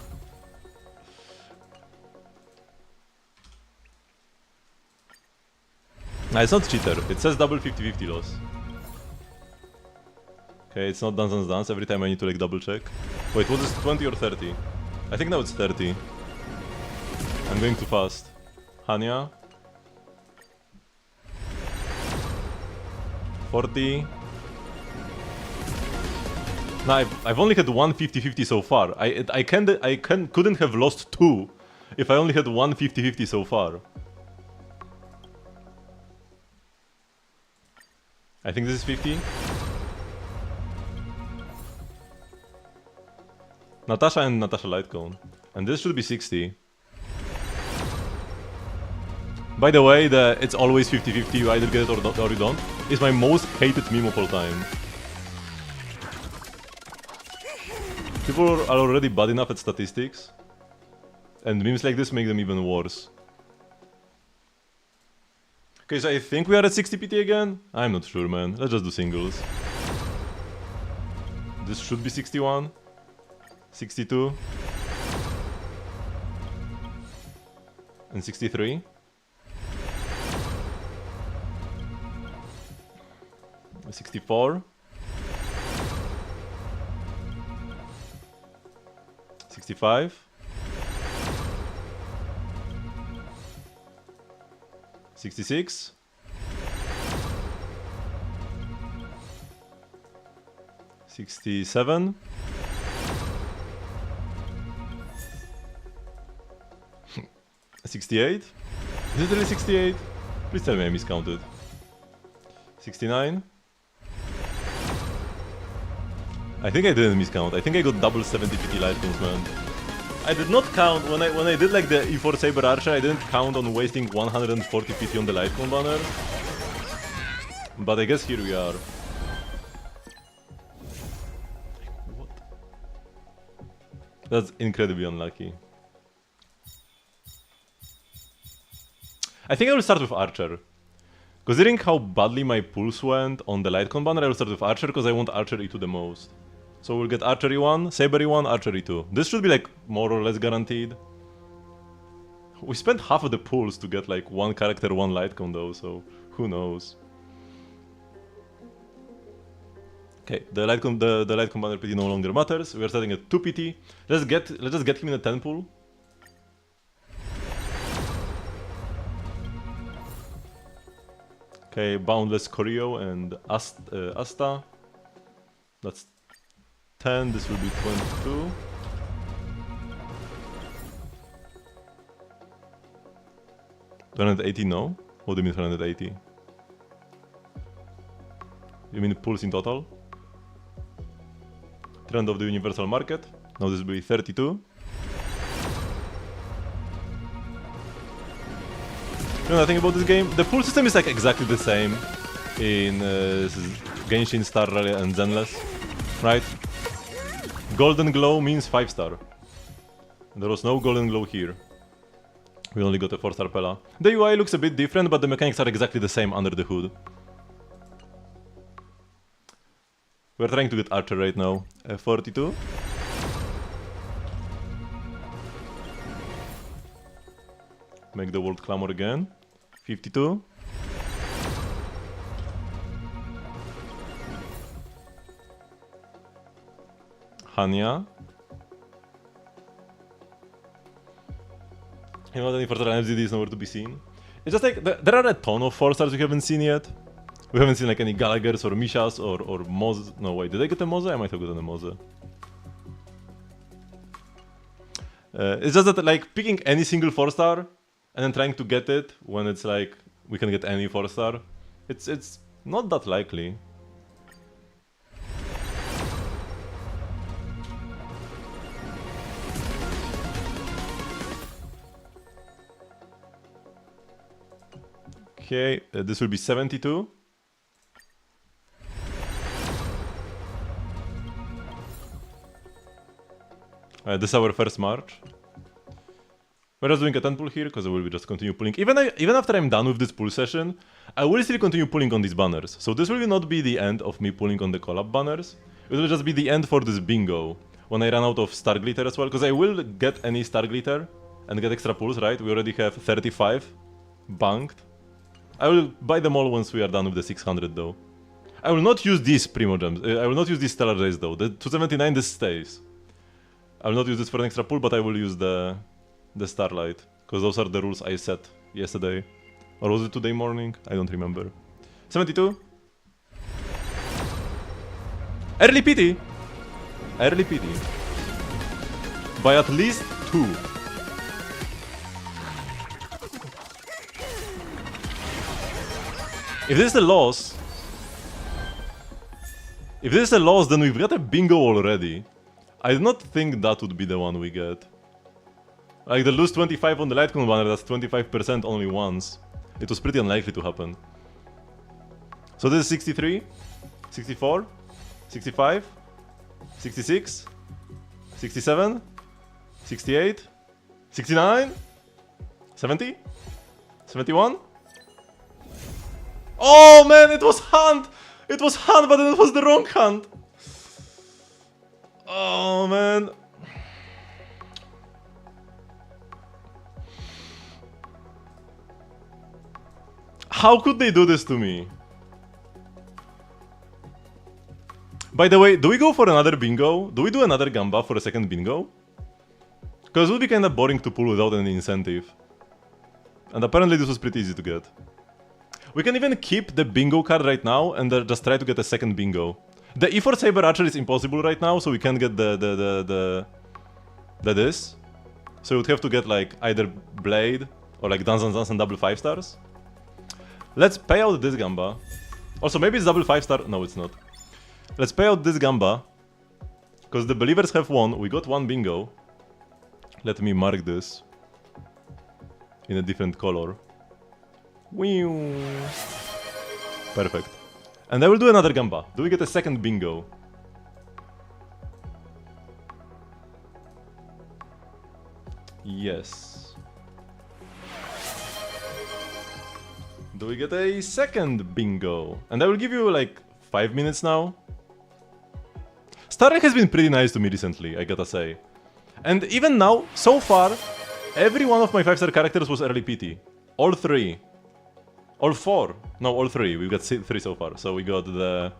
Speaker 1: Nah, it's not cheater. It says double 50-50 loss. Okay, it's not dance. Every time I need to like double check. Wait, was this 20 or 30? I think now it's 30. I'm going too fast. Hanya. 40. Nah, I've only had one 50-50 so far. I couldn't have lost two if I only had one 50-50 so far. I think this is 50. Natasha and Natasha Lightcone. And this should be 60. By the way, the it's always 50-50, you either get it or you don't, is my most hated meme of all time. People are already bad enough at statistics, and memes like this make them even worse. Okay, so I think we are at 60 PT again? I'm not sure, man. Let's just do singles. This should be 61. 62. And 63. And 64. 65. 66. 67. 68. Is it really 68? Please tell me I miscounted. 69. I think I didn't miscount. I think I got double 70 PT light cones, man. I did not count when I did like the E4 Saber&Archer. I didn't count on wasting 140 PT on the light cone banner. But I guess here we are. What? That's incredibly unlucky. I think I will start with Archer. Considering how badly my pulls went on the Lightcon banner, I will start with Archer because I want Archer E2 the most. So we'll get Archer E1, Saber E1, Archer E2. This should be like more or less guaranteed. We spent half of the pulls to get like one character, one Lightcon though, so who knows. Okay, the Lightcon banner PT no longer matters. We are starting at 2 PT. Let's just get him in a 10 pool. Okay, Boundless Choreo and Asta. That's 10, this will be 22. $280, no? What do you mean 280? You mean pulls in total? Trend of the universal market. Now this will be 32. You know nothing about this game? The pull system is like exactly the same in Genshin, Star Rally and Zenless, right? Golden Glow means 5-star. There was no Golden Glow here. We only got a 4-star Pella. The UI looks a bit different, but the mechanics are exactly the same under the hood. We're trying to get Archer right now. 42. Make the world clamor again. 52. Hanya. You know, any 4-star MZD is nowhere to be seen. It's just like, there are a ton of 4-stars we haven't seen yet. We haven't seen like any Gallaghers or Mishas or Moz. No, wait, did I get a Moze? I might have gotten a Moze. It's just that like picking any single 4-star and then trying to get it when it's like we can get any 4-star, it's not that likely. Okay, this will be 72. This is our first march. We're just doing a 10 pull here, because I will just continue pulling. Even after I'm done with this pull session, I will still continue pulling on these banners. So this will not be the end of me pulling on the collab banners. It will just be the end for this bingo. When I run out of Star Glitter as well, because I will get any Star Glitter and get extra pulls, right? We already have 35 banked. I will buy them all once we are done with the 600 though. I will not use these Primo Gems. I will not use these Stellar Rays though. The 279, this stays. I will not use this for an extra pull, but I will use the Starlight. Because those are the rules I set yesterday. Or was it today morning? I don't remember. 72. Early PT. Early PT. By at least 2. If this is a loss... If this is a loss, then we've got a bingo already. I do not think that would be the one we get. Like the lose 25 on the Lightcon banner, that's 25% only once. It was pretty unlikely to happen. So this is 63, 64, 65, 66, 67, 68, 69, 70, 71. Oh man, it was hand! It was hand, but it was the wrong hand. Oh man. How could they do this to me? By the way, do we go for another bingo? Do we do another gamba for a second bingo? Because it would be kinda boring to pull without any incentive. And apparently this was pretty easy to get. We can even keep the bingo card right now and just try to get a second bingo. The E4 Saber&Archer is impossible right now, so we can't get the this. So we would have to get like either Blade or like Dance Dance Dance and double 5-stars. Let's pay out this gamba. Also, maybe it's double 5-star. No, it's not. Let's pay out this gamba. Because the believers have won. We got one bingo. Let me mark this in a different color. Perfect. And I will do another gamba. Do we get a second bingo? Yes. Do we get a second bingo? And I will give you like 5 minutes now. Starlight has been pretty nice to me recently, I gotta say. And even now, so far, every one of my 5-star characters was early PT. All 3. All 4. No, all 3. We've got 3 so far. So we got the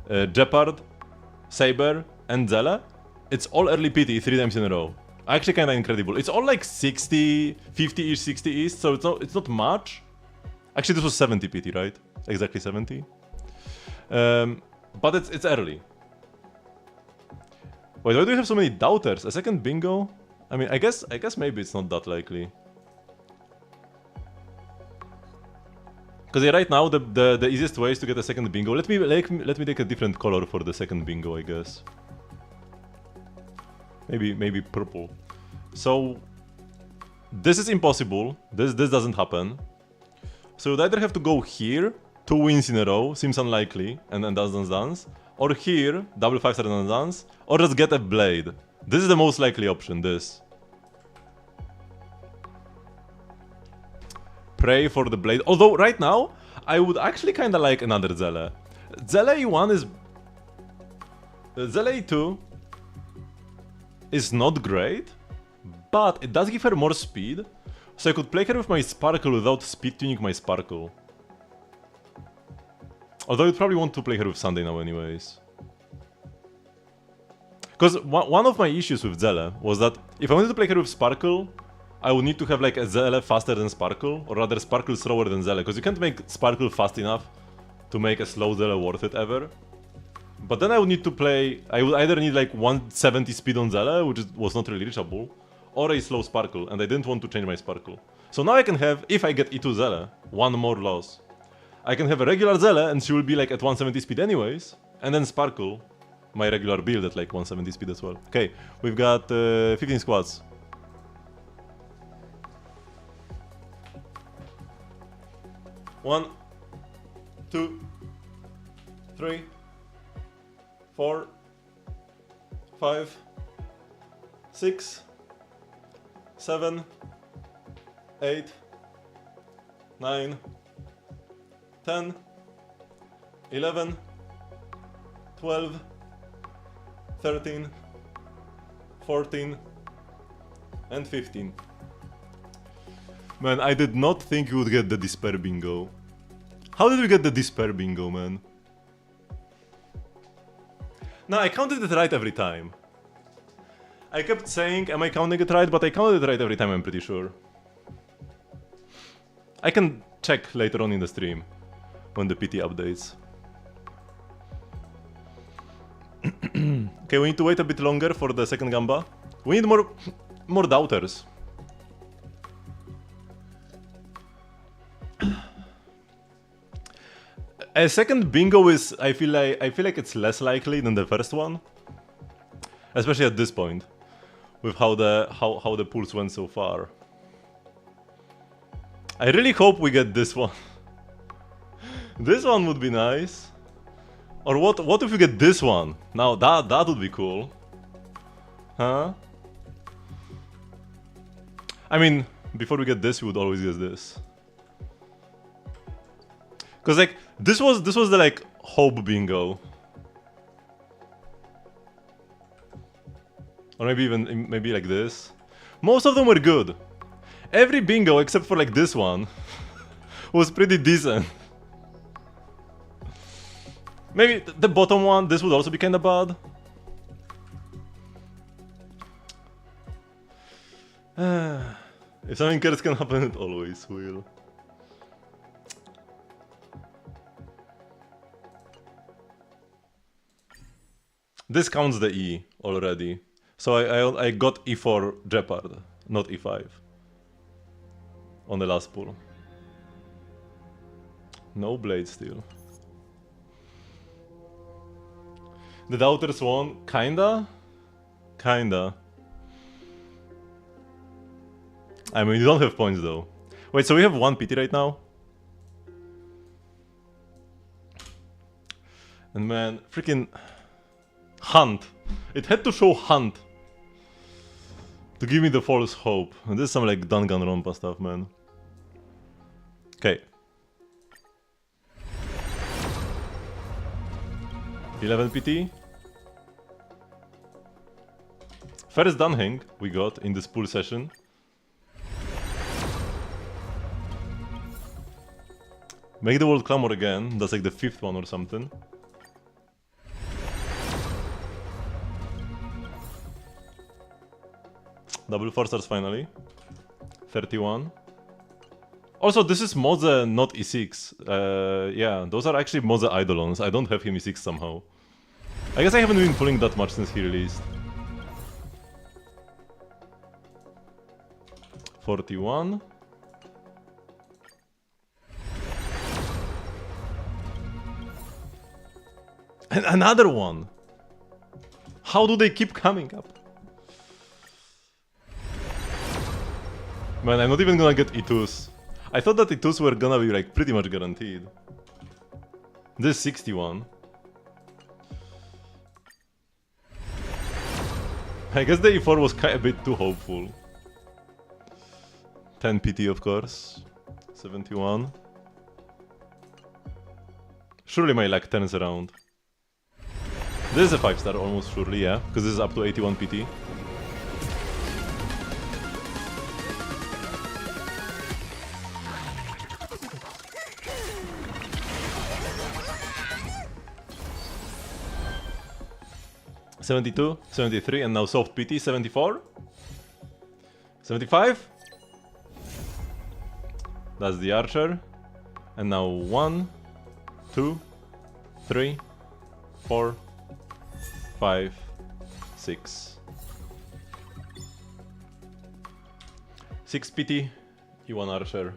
Speaker 1: Jeopard, Saber, and Zella. It's all early PT 3 times in a row. Actually kinda incredible. It's all like 60, 50-ish, 60-ish, so it's not much. Actually this was 70 PT, right? Exactly 70. But it's early. Wait, why do we have so many doubters? A second bingo? I mean, I guess maybe it's not that likely. Because yeah, right now the easiest way is to get a second bingo. Let me take a different color for the second bingo, I guess. Maybe purple. So this is impossible. This doesn't happen. So you'd either have to go here, 2 wins in a row, seems unlikely, and then dance, or here, double 5-star dance, or just get a blade. This is the most likely option. This. Pray for the blade. Although right now, I would actually kinda like another Zelle. Zelle E1 is... Zelle E2 is not great, but it does give her more speed, so I could play her with my Sparkle without speed tuning my Sparkle. Although you'd probably want to play her with Sunday now anyways. Because one of my issues with Zelle was that if I wanted to play her with Sparkle, I would need to have like a Zelle faster than Sparkle, or rather Sparkle slower than Zelle, because you can't make Sparkle fast enough to make a slow Zella worth it ever. But then I would need to play... I would either need like 170 speed on Zella, which was not really reachable, or a slow Sparkle, and I didn't want to change my Sparkle. So now I can have, if I get E2 Zella, one more loss. I can have a regular Zella, and she will be like at 170 speed anyways, and then Sparkle my regular build at like 170 speed as well. Okay, we've got 15 squads. One, 2, 3, 4, 5, 6, 7, 8, 9, 10, 11, 12, 13, 14, and 15. Man, I did not think you would get the Despair Bingo. How did we get the Despair Bingo, man? No, I counted it right every time. I kept saying, am I counting it right? But I counted it right every time, I'm pretty sure. I can check later on in the stream, when the PT updates. Okay, we need to wait a bit longer for the second Gamba. We need more doubters. A second bingo is, I feel like it's less likely than the first one, especially at this point, with how the pools went so far. I really hope we get this one. This one would be nice. Or what if we get this one? Now that would be cool. Huh? I mean, before we get this, we would always get this. Cause like this was the like hope bingo. Or maybe like this. Most of them were good. Every bingo except for like this one was pretty decent. Maybe the bottom one, this would also be kinda bad. If something else can happen, it always will. This counts the E already. So I got E4 Jeopard, not E5. On the last pull. No blade still. The doubters won? Kinda? Kinda. I mean, you don't have points though. Wait, so we have one PT right now? And man, freaking Hunt. It had to show Hunt to give me the false hope. And this is some like Danganronpa stuff, man. Okay. 11 PT. First Dunhang we got in this pool session. Make the world clamor again. That's like the 5th one or something. Double 4 stars finally. 31. Also, this is Moze, not E6. Yeah, those are actually Moze Eidolons. I don't have him E6 somehow. I guess I haven't been pulling that much since he released. 41. And another one! How do they keep coming up? Man, I'm not even gonna get E2s. I thought that E2s were gonna be like pretty much guaranteed. This is 61. I guess the E4 was a bit too hopeful. 10 PT of course. 71. Surely my luck turns around. This is a 5-star almost surely, yeah, because this is up to 81 PT. $72, 73, and now soft PT, 74? 75? That's the Archer. And now 1, 2, 2, 3, 4, 5, 6. 6 PT, E1 Archer.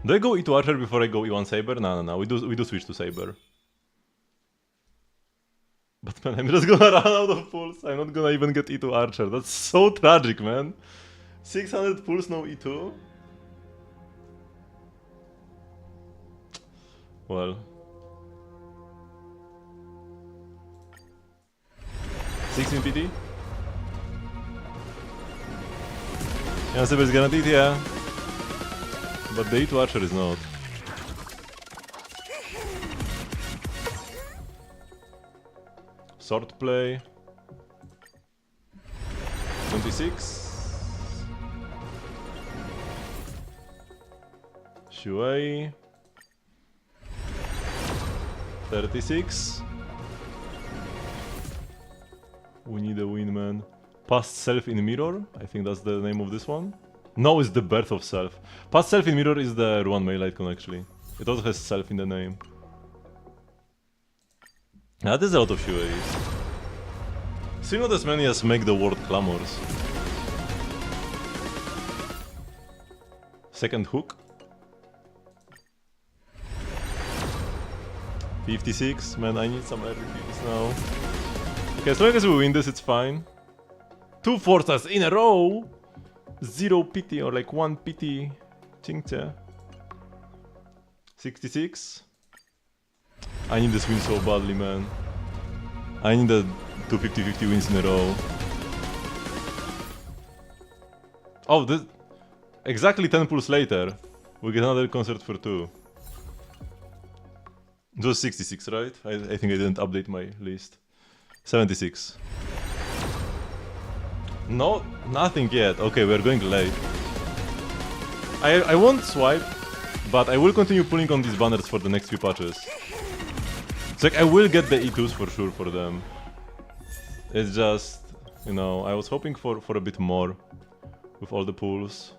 Speaker 1: Do I go E2 Archer before I go E1 Saber? No. We do switch to Saber. But man, I'm just gonna run out of pulls. I'm not gonna even get E2 Archer. That's so tragic, man. 600 pulls, no E2. Well. 16 PT? Yeah, Saber is guaranteed, yeah. But the E2 Archer is not. Sword play. 26. Shuei. 36. We need a win, man. Past self in mirror? I think that's the name of this one. No, it's the birth of self. Past self in mirror is the Ruan Melee icon actually. It also has self in the name. That is a lot of Shueis. Still not as many as make the world clamors. Second hook. 56, man, I need some early PVs now. Okay, as long as we win this, it's fine. 2 4-stars in a row! 0 PT or like 1 PT. Cinkcie. 66. I need this win so badly, man. I need the 2 50-50 wins in a row. Oh, this... Exactly 10 pulls later, we get another concert for 2. It was 66, right? I think I didn't update my list. 76. No, nothing yet. Okay, we're going late. I won't swipe, but I will continue pulling on these banners for the next few patches. It's like I will get the E2s for sure for them. It's just, you know, I was hoping for a bit more with all the pulls.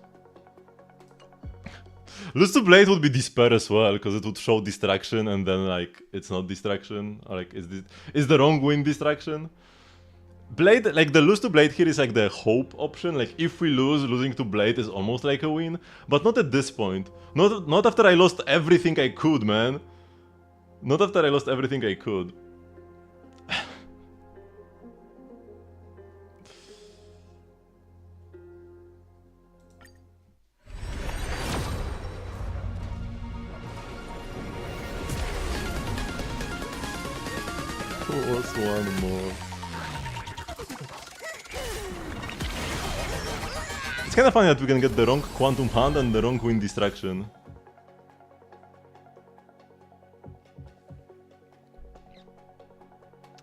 Speaker 1: Lose to Blade would be despair as well, because it would show distraction and then like it's not distraction, or like is the wrong win distraction. Blade, like the lose to Blade here is like the hope option, like if we lose, losing to Blade is almost like a win, but not at this point. Not after I lost everything I could, man. Not after I lost everything I could. What's one more? It's kinda funny that we can get the wrong Quantum Hand and the wrong Wind Distraction.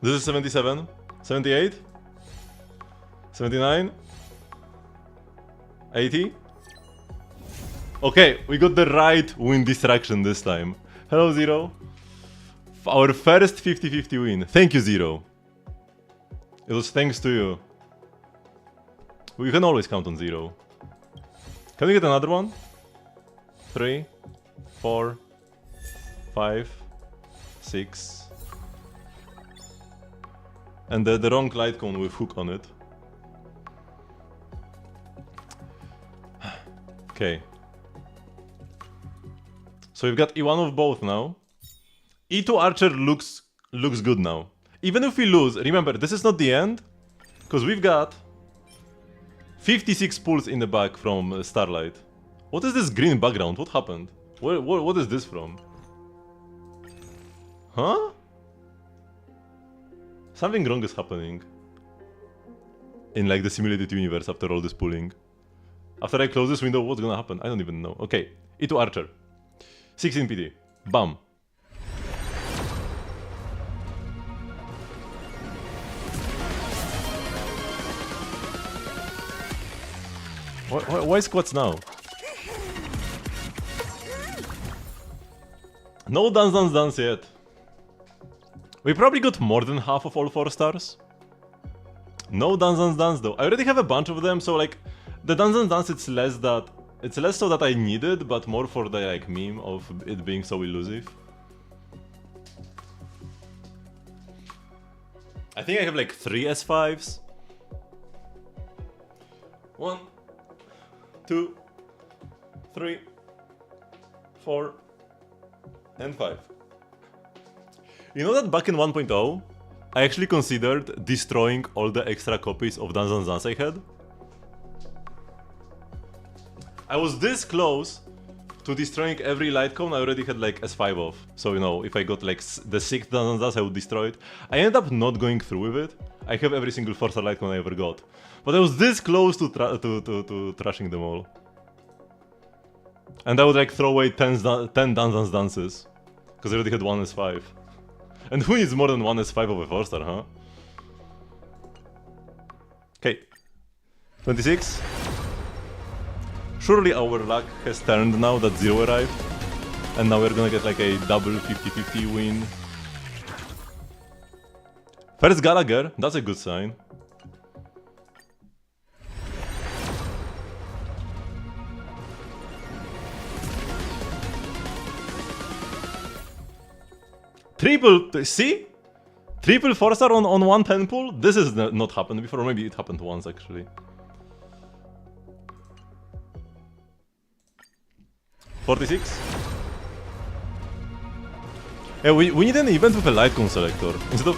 Speaker 1: This is 77, 78, 79, 80. Okay, we got the right Wind Distraction this time. Hello, Zero. Our first 50-50 win. Thank you, Zero. It was thanks to you. We can always count on Zero. Can we get another one? 3, 4, 5, 6. And the wrong light cone with hook on it. Okay. So we've got E1 of both now. E2 Archer looks good now. Even if we lose, remember, this is not the end. Because we've got 56 pulls in the back from Starlight. What is this green background? What happened? What is this from? Huh? Something wrong is happening. In like the simulated universe after all this pulling. After I close this window, what's gonna happen? I don't even know. Okay, E2 Archer. 16 PT. Bam. Why squats now? No dance yet. We probably got more than half of all 4 stars. No dance though. I already have a bunch of them, so like the dance it's less so that I need it, but more for the like meme of it being so elusive. I think I have like 3 S5s. 1, 2, 3, 4, and 5. You know that back in 1.0, I actually considered destroying all the extra copies of Dance Dance Dance I had. I was this close to destroying every light cone. I already had like S5 off. So, you know, if I got like the 6th Dance Dance Dance, I would destroy it. I ended up not going through with it. I have every single 4-star light cone I ever got. But I was this close to trashing them all. And I would like throw away 10 Dance Dance Dances. Because I already had 1 S5. And who needs more than 1 S5 of a 4-star, huh? Okay. 26. Surely our luck has turned now that 0 arrived. And now we're gonna get like a double 50-50 win. First Gallagher, that's a good sign. Triple, see? Triple 4-star on one 10 pull? This has not happened before, or maybe it happened once actually. 46. Yeah, we need an event with a light cone selector. Instead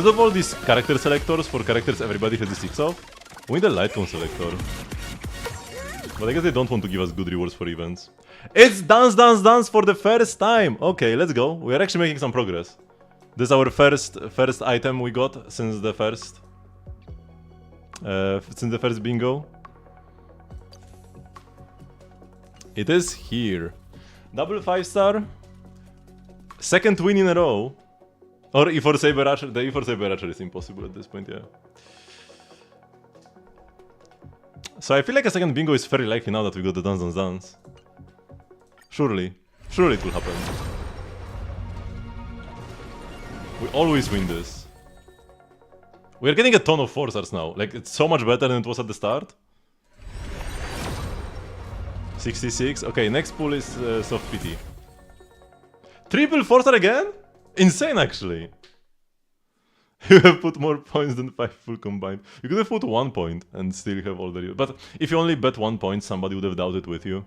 Speaker 1: of all these character selectors for characters everybody has the 6 of, we need a light cone selector. But I guess they don't want to give us good rewards for events. It's Dance Dance Dance for the first time! Okay, let's go. We are actually making some progress. This is our first item we got since the first bingo. It is here. Double 5-star. Second win in a row. Or E for Saber&Archer. The E for Saber&Archer is impossible at this point, yeah. So I feel like a second bingo is very likely now that we got the Dance Dance Dance. Surely. Surely it will happen. We always win this. We're getting a ton of 4-stars now. Like, it's so much better than it was at the start. 66. Okay, next pool is soft PT. Triple 4-star again? Insane, actually. You have put more points than 5 full combined. You could have put 1 point and still have all the... But if you only bet 1 point, somebody would have doubted with you.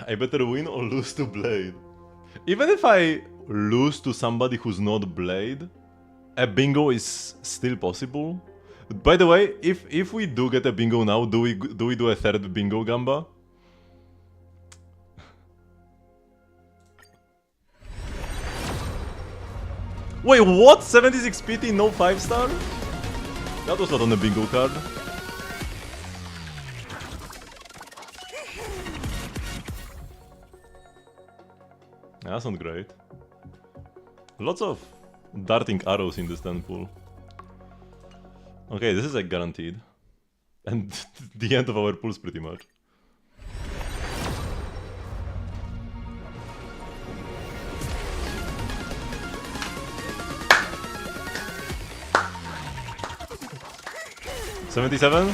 Speaker 1: I better win or lose to Blade. Even if I lose to somebody who's not Blade, a bingo is still possible. By the way, if we do get a bingo now, do we do a third bingo gamba? Wait, what? 76 PT, no 5-star? That was not on the bingo card. That's not great. Lots of darting arrows in this 10 pool. Okay, this is like guaranteed. And the end of our pools pretty much. $77?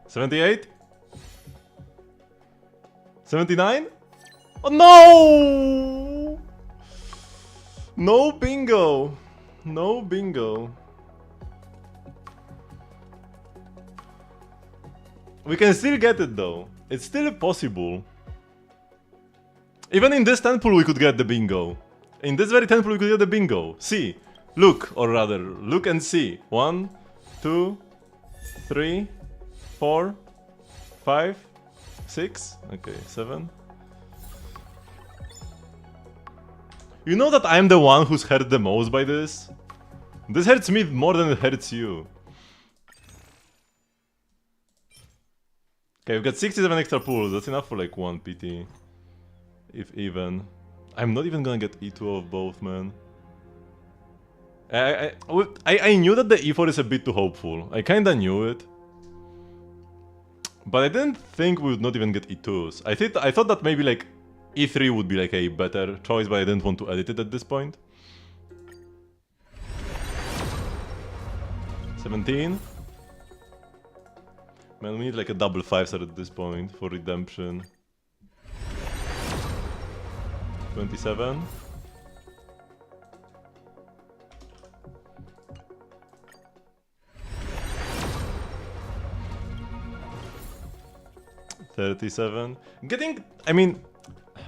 Speaker 1: $78? $79? Oh no! No bingo! No bingo. We can still get it though. It's still possible. Even in this 10 pool we could get the bingo. In this very 10 pool we could get the bingo. See. Look, or rather, look and see. 1, 2, 3, 4, 5, 6. Okay, 7. You know that I'm the one who's hurt the most by this? This hurts me more than it hurts you. Okay, we've got 67 extra pools. That's enough for like 1 PT. If even. I'm not even gonna get E2 of both, man. I knew that the E4 is a bit too hopeful. I kinda knew it. But I didn't think we would not even get E2s. I thought that maybe like E3 would be like a better choice, but I didn't want to edit it at this point. 17. Man, we need like a double 5-star at this point for redemption. 27. $37. Getting, I mean,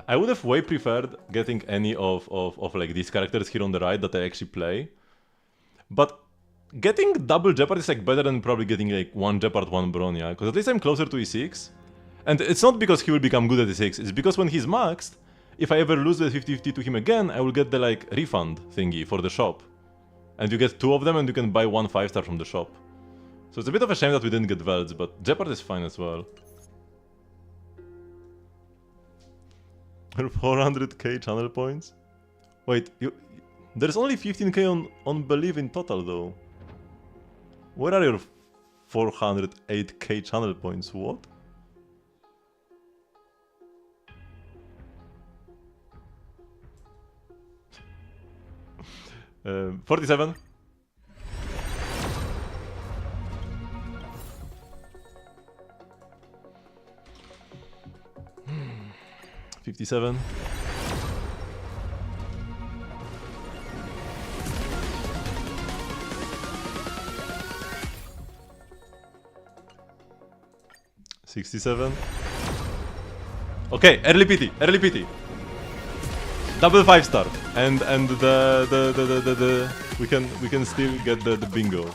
Speaker 1: I would have way preferred getting any of like these characters here on the right that I actually play. But getting double Jeopard is like better than probably getting like one Jeopard, one Bronya, because at least I'm closer to E6. And it's not because he will become good at E6, it's because when he's maxed, if I ever lose the 50-50 to him again, I will get the like refund thingy for the shop. And you get 2 of them and you can buy 1 5-star from the shop. So it's a bit of a shame that we didn't get Velds, but Jeopard is fine as well. 400k channel points? Wait, there's only 15k on Believe in total though. Where are your 408k channel points? What? Uh, 47. $57. $67. Okay, early PT, early PT. Double 5-star, and the we can still get the bingo.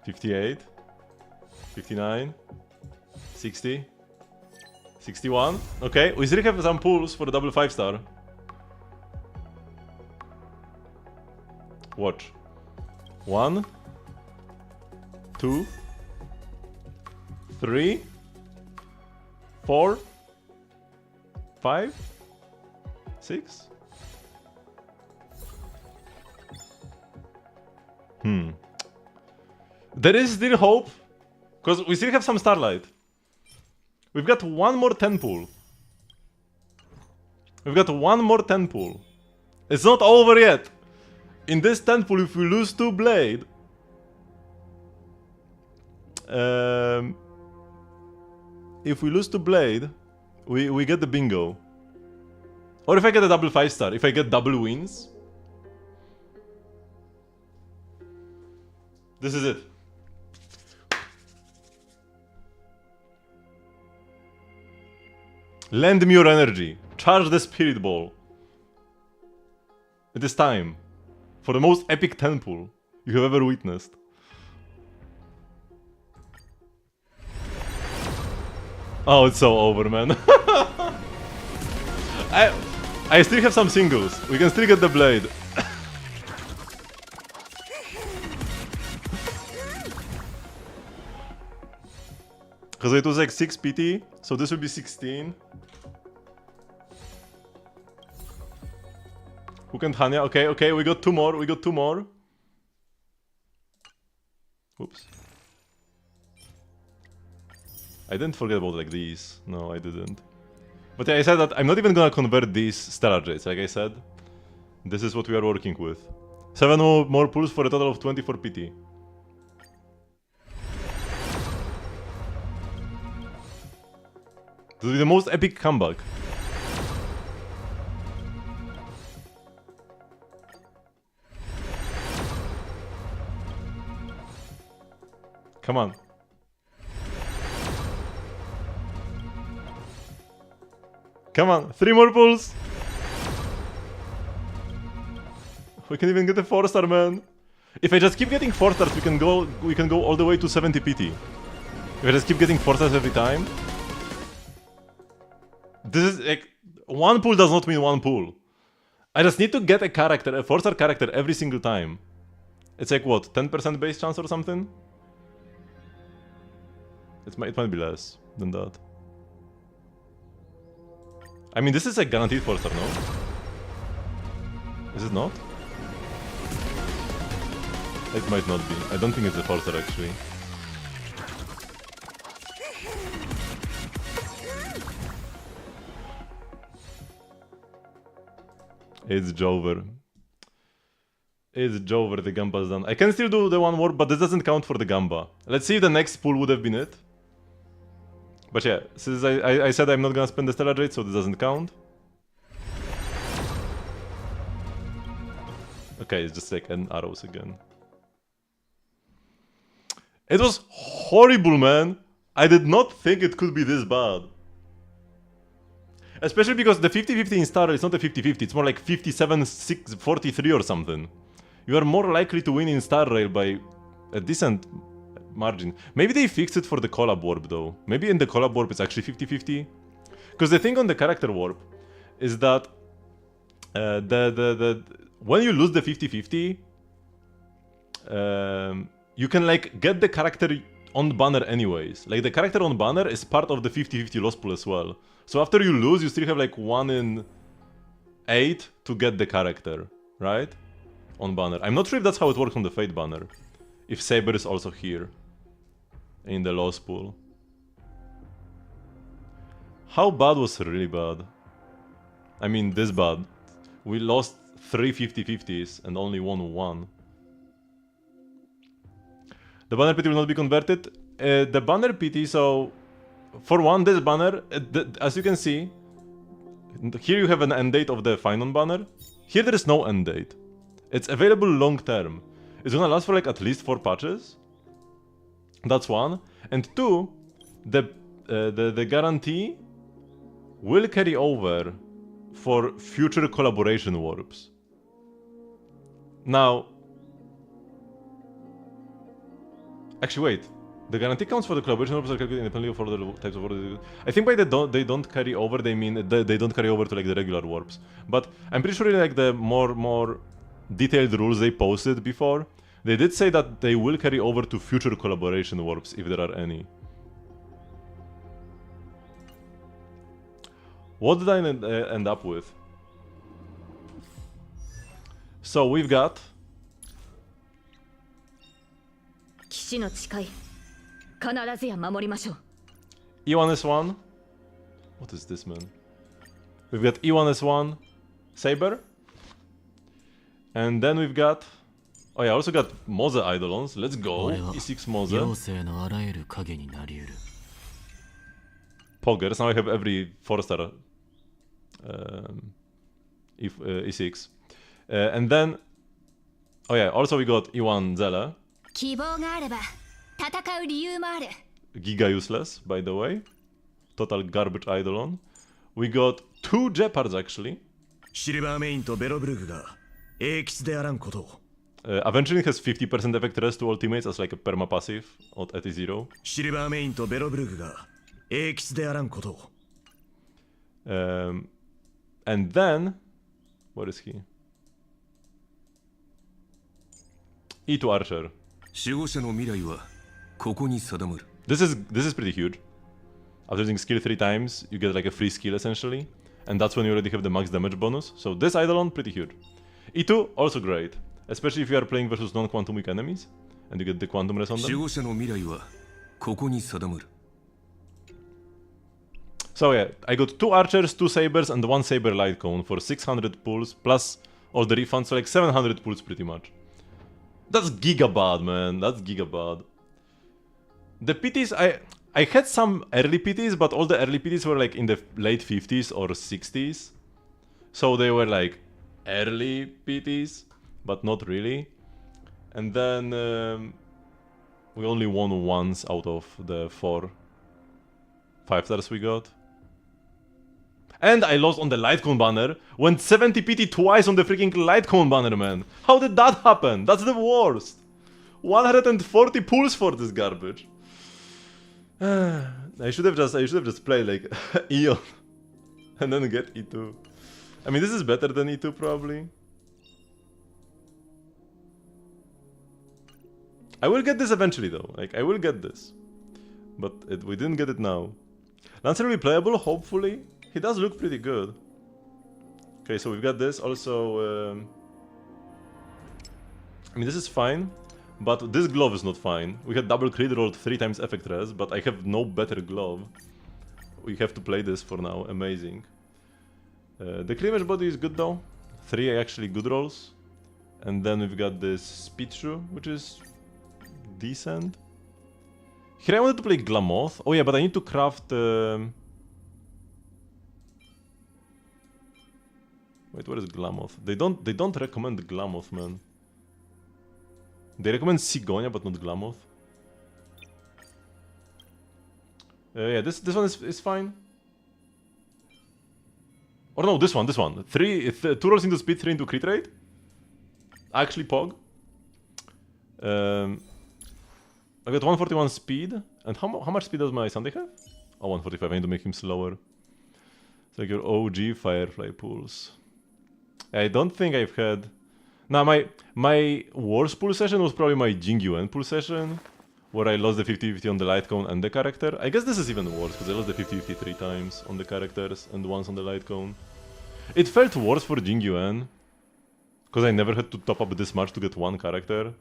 Speaker 1: $58, $59, $60, $61. Okay, we still have some pulls for the double 5-star. Watch. 1, 2, 3, 4, 5, 6. There is still hope, because we still have some Starlight. We've got one more 10 pull. We've got one more 10 pull. It's not over yet. In this 10 pull, if we lose 2 Blade, if we lose to Blade, we get the bingo. Or if I get a double 5-star, if I get double wins. This is it. Lend me your energy. Charge the Spirit Ball. It is time for the most epic 10 pull you have ever witnessed. Oh, it's so over, man. I still have some singles. We can still get the Blade. Because it was like 6 PT, so this will be 16. Hook and Hanya. Okay, okay, we got 2 more. We got 2 more. Oops. I didn't forget about like these. No, I didn't. But yeah, I said that I'm not even gonna convert these Stellar Jades, like I said. This is what we are working with. 7 more pulls for a total of 24 PT. This will be the most epic comeback. Come on. Come on, 3 more pulls. We can even get a 4-star, man. If I just keep getting 4-stars, we can go all the way to 70 PT. If I just keep getting 4-stars every time. This is like 1 pull does not mean 1 pull. I just need to get a character, a 4-star character every single time. It's like what, 10% base chance or something? It might be less than that. I mean, this is a guaranteed 4-star, no? Is it not? It might not be. I don't think it's a 4-star actually. It's Jover. It's Joe where the Gamba is done. I can still do the one warp, but this doesn't count for the Gamba. Let's see if the next pull would have been it. But yeah, since I said I'm not gonna spend the Stellar Jade, so this doesn't count. Okay, it's just like an arrows again. It was horrible, man. I did not think it could be this bad. Especially because the 50-50 in Star Rail is not a 50-50, it's more like 57-43 or something. You are more likely to win in Star Rail by a decent margin. Maybe they fixed it for the collab warp though. Maybe in the collab warp it's actually 50-50. Because the thing on the character warp is that when you lose the 50-50, you can like get the character on banner anyways. Like the character on banner is part of the 50-50 loss pool as well. So after you lose, you still have like 1 in 8 to get the character, right? On banner. I'm not sure if that's how it works on the Fate banner. If Saber is also here in the loss pool. How bad was really bad? I mean, this bad. We lost 3 50-50s and only won 1. The banner PT will not be converted. The banner PT, so for one, this banner, as you can see, here you have an end date of the Finon banner. Here there is no end date. It's available long term. It's gonna last for like at least 4 patches. That's one. And two, the guarantee will carry over for future collaboration warps. Now, actually wait, the guarantee counts for the collaboration warps are calculated independently for the types of warps. I think by they don't carry over, they mean they don't carry over to like the regular warps. But I'm pretty sure like the more detailed rules they posted before, they did say that they will carry over to future collaboration warps if there are any. What did I end up with? So we've got E1S1. What is this, man? We've got E1S1 Saber. And then we've got... Oh yeah, I also got Moze Eidolons. Let's go. E6 Moze. Poggers. Now I have every 4-star E6. And then... Oh yeah, also we got E1 Zele. Giga useless, by the way. Total garbage Eidolon. We got 2 Jeopards actually. Avenging has 50% effect rest to all teammates as like a perma passive at E0. And then, where is he? E2 Archer. This is pretty huge. After using skill 3 times, you get like a free skill essentially. And that's when you already have the max damage bonus. So this Eidolon, pretty huge. E2, also great. Especially if you are playing versus non-quantum weak enemies. And you get the quantum res on them. So yeah, I got 2 archers, 2 sabers, and 1 saber light cone for 600 pulls, plus all the refunds, so like 700 pulls pretty much. That's gigabad, man. That's gigabad. The PTs, I had some early PTs, but all the early PTs were like in the late 50s or 60s. So they were like early PTs, but not really. And then we only won once out of the 4 5-stars we got. And I lost on the Lightcone banner. Went 70 PT twice on the freaking Lightcone banner, man. How did that happen? That's the worst. 140 pulls for this garbage. I should have just played like Eon and then get E2. I mean, this is better than E2 probably. I will get this eventually though. Like I will get this, but we didn't get it now. Lancer will be playable, hopefully. He does look pretty good. Okay, so we've got this. Also, I mean, this is fine, but this glove is not fine. We had double crit rolled 3 times effect res, but I have no better glove. We have to play this for now. Amazing. The cleavage body is good though. 3 actually good rolls. And then we've got this speed shoe, which is decent. Here I wanted to play Glamoth. Oh yeah, but I need to craft... Wait, where is Glamoth? They don't recommend Glamoth, man. They recommend Sigonia, but not Glamoth. Yeah, this one is fine. Or no, this one. 2 rolls into speed, 3 into crit rate. Actually, Pog. I got 141 speed. And how much speed does my Sunday have? Oh, 145. I need to make him slower. It's like your OG Firefly pulls. I don't think I've had... Now, my worst pull session was probably my Jingyuan pull session, where I lost the 50-50 on the light cone and the character. I guess this is even worse, because I lost the 50-50 3 times on the characters and once on the light cone. It felt worse for Jingyuan, because I never had to top up this much to get one character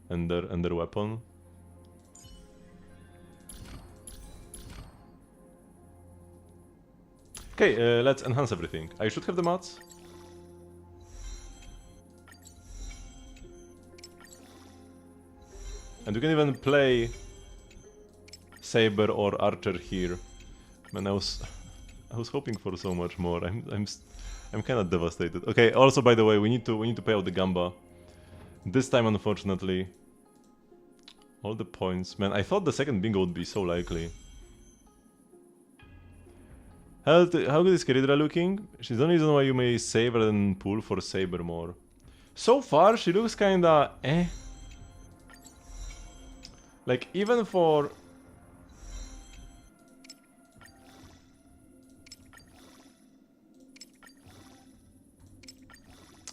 Speaker 1: and their weapon. Okay, let's enhance everything. I should have the mats. And we can even play Saber or Archer here. Man, I was hoping for so much more. I'm kind of devastated. Okay. Also, by the way, we need to pay out the Gamba. This time, unfortunately, all the points. Man, I thought the second bingo would be so likely. How good is Keridra looking? She's the only reason why you may save rather than pull for Saber more. So far, she looks kinda eh. Like, even for...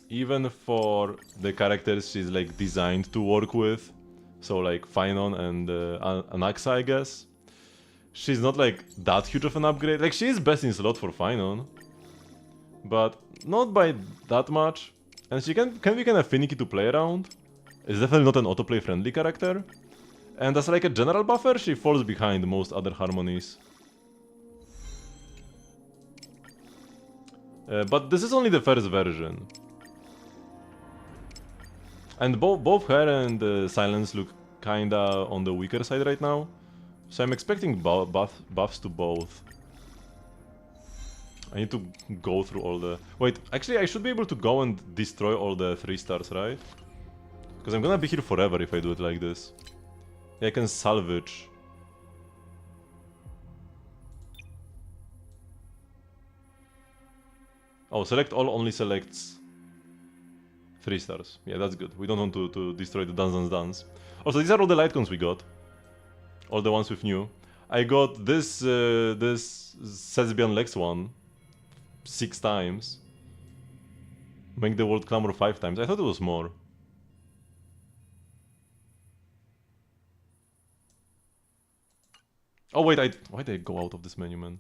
Speaker 1: Even for the characters she's like designed to work with, so like Finon and Anaxa, I guess. She's not like that huge of an upgrade. Like, she is best in slot for Finon, but not by that much. And she can be kind of finicky to play around. It's definitely not an autoplay friendly character. And as like a general buffer, she falls behind most other harmonies. But this is only the first version. And both her and Silence look kinda on the weaker side right now. So I'm expecting buffs to both. I need to go through all the... Wait, actually I should be able to go and destroy all the 3 stars, right? Because I'm gonna be here forever if I do it like this. Yeah, I can salvage. Oh, select all only selects 3 stars. Yeah, that's good. We don't want to destroy the Dance. Also, these are all the light cones we got. All the ones with new. I got this Sesbian Lex one 6 times. Make the world clamor 5 times. I thought it was more. Oh wait, why did I go out of this menu, man?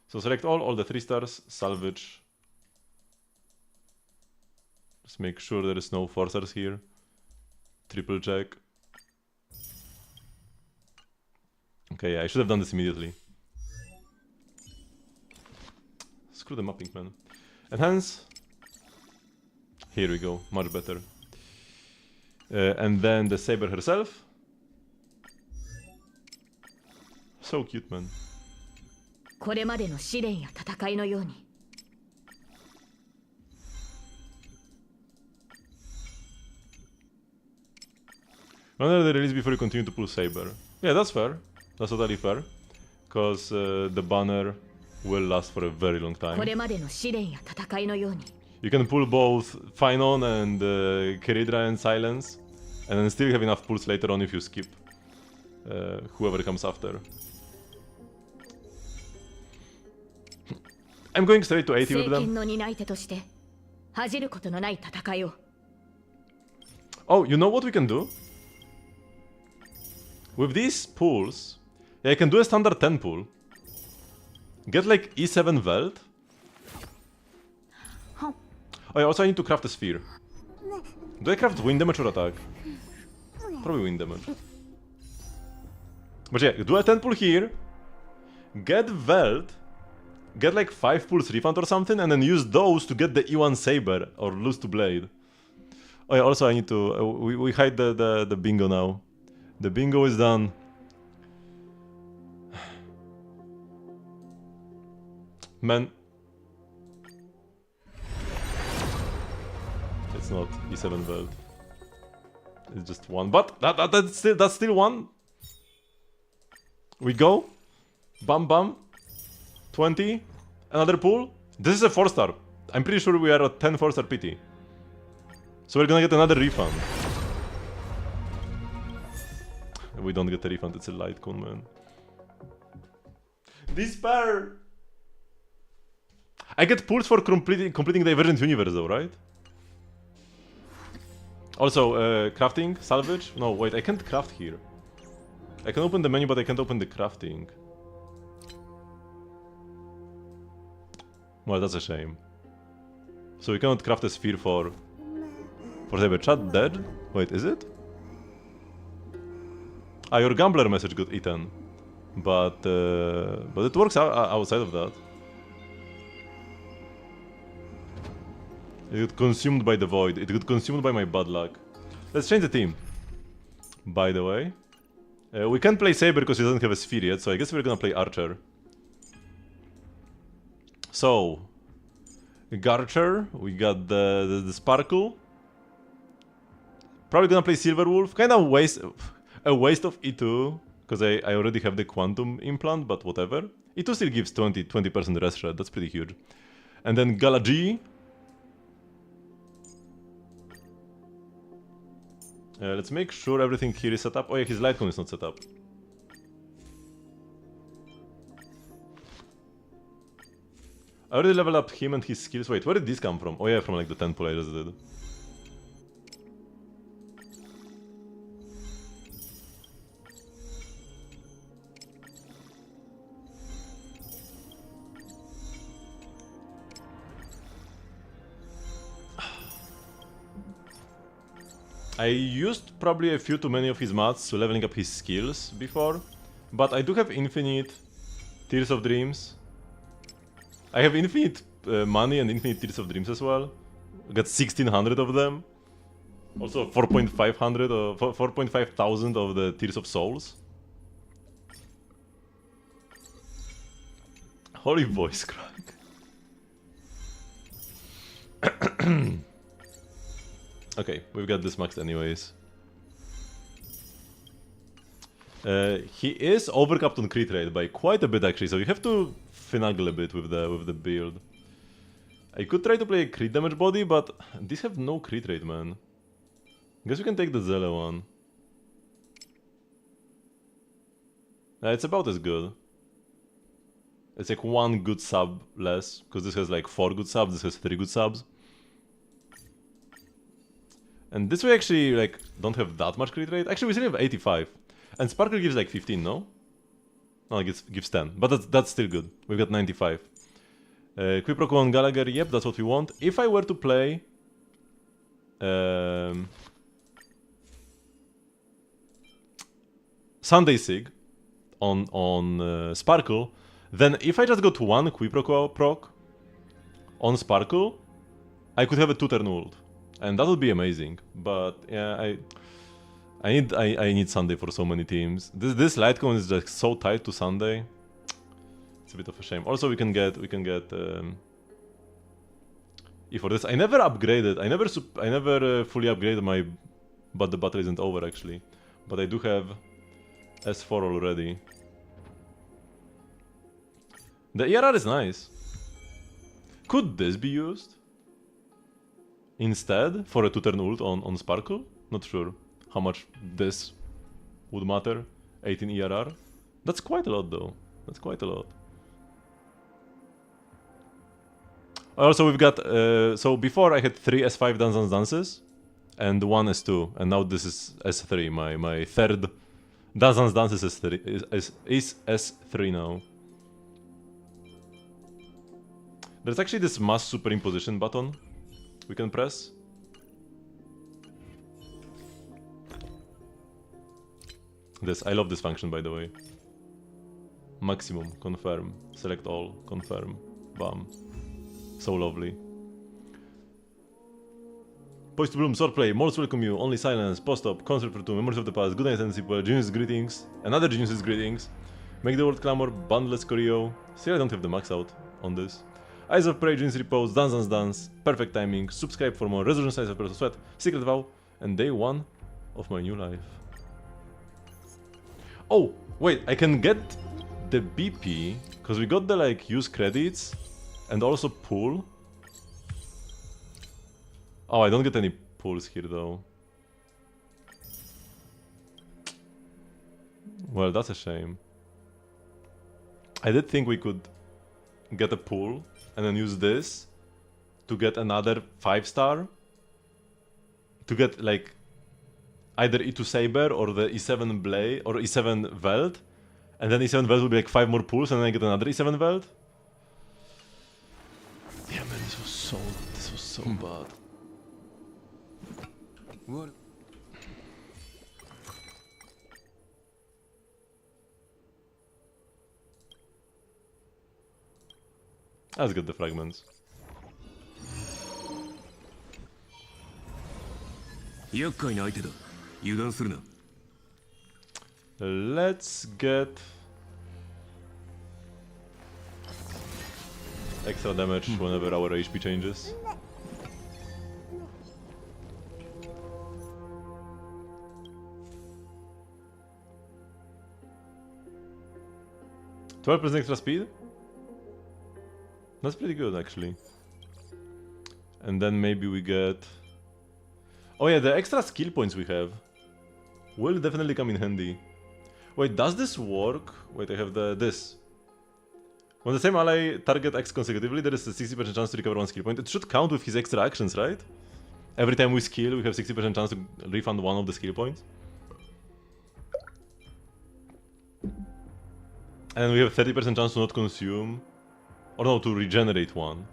Speaker 1: So select all the 3 stars, salvage. Just make sure there is no forcers here. Triple check. Okay, yeah, I should have done this immediately. Screw the mapping, man. Enhance. Here we go, much better. And then the Saber herself. So cute, man.
Speaker 2: これまでの試練や戦いのように
Speaker 1: Run the release before you continue to pull Saber. Yeah, that's fair. That's totally fair. Because the banner will last for a very long time.
Speaker 2: これまでの試練や戦いのように
Speaker 1: You can pull both Finon and Keridra and Silence, and then still have enough pulls later on if you skip whoever comes after. I'm going straight to 80 with
Speaker 2: 政権
Speaker 1: them.
Speaker 2: の担い手として恥じることのない戦いを
Speaker 1: Oh, you know what we can do? With these pulls, yeah, I can do a standard 10 pull. Get like E7 Welt. Oh yeah, also I need to craft a sphere. Do I craft wind damage or attack? Probably wind damage. But yeah, do a 10 pull here. Get Welt. Get like 5 pulls refund or something, and then use those to get the E1 Saber or lose to Blade. Oh yeah, also I need to... we hide the bingo now. The bingo is done. Man. It's not E7 belt. It's just one. But that's still one. We go. Bam bam. 20. Another pull. This is a 4-star. I'm pretty sure we are at 10 4-star PT. So we're gonna get another refund. We don't get a refund, it's a light cone, man. Despair! I get pulls for completing Divergent Universe though, right? Also, crafting, salvage? No, wait, I can't craft here. I can open the menu, but I can't open the crafting. Well, that's a shame. So we cannot craft a sphere for Saber. Chat dead? Wait, is it? Ah, your gambler message got eaten. But it works outside of that. It got consumed by the void. It got consumed by my bad luck. Let's change the team. By the way. We can't play Saber because he doesn't have a sphere yet, so I guess we're gonna play Archer. So... Garcher, we got the Sparkle. Probably gonna play Silver Wolf. Kinda a waste of E2. Because I already have the Quantum implant, but whatever. E2 still gives 20% rest shred, that's pretty huge. And then Galaji. Let's make sure everything here is set up. Oh yeah, his Lightcone is not set up. I already leveled up him and his skills. Wait, where did this come from? Oh yeah, from like the 10 pull I just did. I used probably a few too many of his mats to leveling up his skills before, but I do have infinite Tears of Dreams. I have infinite money and infinite Tears of Dreams as well. I got 1600 of them. Also 4,500 or 4.5 thousand of the Tears of Souls. Holy voice crack. Okay, we've got this maxed anyways. He is overcapped on crit rate by quite a bit actually, so you have to finagle a bit with the build. I could try to play a crit damage body, but these have no crit rate, man. Guess we can take the Zele one. It's about as good. It's like one good sub less, because this has like 4 good subs, this has 3 good subs. And this way actually like don't have that much crit rate. Actually we still have 85. And Sparkle gives like 15, no? No, it gives 10. But that's still good. We've got 95. Quiproquo on Gallagher, yep, that's what we want. If I were to play... Sunday Sig on Sparkle, then if I just got one Quiproquo proc on Sparkle, I could have a 2-turn ult. And that would be amazing. But yeah, I need Sunday for so many teams. This Lightcone is just so tied to Sunday. It's a bit of a shame. Also, we can get E for this. I never upgraded. I never fully upgraded my. But the battle isn't over actually. But I do have S4 already. The ERR is nice. Could this be used instead for a 2-turn ult on Sparkle? Not sure how much this would matter. 18 ERR. That's quite a lot though. That's quite a lot. Also we've got, so before I had 3 S5 Dance Dances and 1 S2, and now this is S3, my third Dance Dance is S3, is S3 now. There's actually this mass superimposition button we can press. I love this function by the way. Maximum, confirm, select all, confirm, bam. So lovely. Poised to bloom, swordplay, most welcome you, only silence, post-op, concert for two, memories of the past, good night and simple, genius greetings, another genius's greetings, make the world clamor, bandless choreo, still I don't have the max out on this. Eyes of Prey, genius repose, dance dance dance, perfect timing, subscribe for more, resolution size of Pearls of Sweat, secret vow, and day 1 of my new life. Oh, wait, I can get the BP, because we got the like use credits, and also pull. Oh, I don't get any pulls here though. Well, that's a shame. I did think we could get a pull and then use this to get another 5-star. To get like either E2 Saber or the E7 Blade or E7 Welt. And then E7 Welt will be like 5 more pulls and then I get another E7 Welt. Yeah man, this was so bad.
Speaker 3: What?
Speaker 1: Let's get the fragments. Let's get extra damage whenever our HP changes. %12% extra speed? That's pretty good actually. And then maybe we get... Oh yeah, the extra skill points we have will definitely come in handy. Wait, does this work? Wait, I have this. When the same ally target X consecutively, there is a 60% chance to recover 1 skill point. It should count with his extra actions, right? Every time we skill, we have 60% chance to refund 1 of the skill points. And we have 30% chance to not consume, or no, to regenerate 1.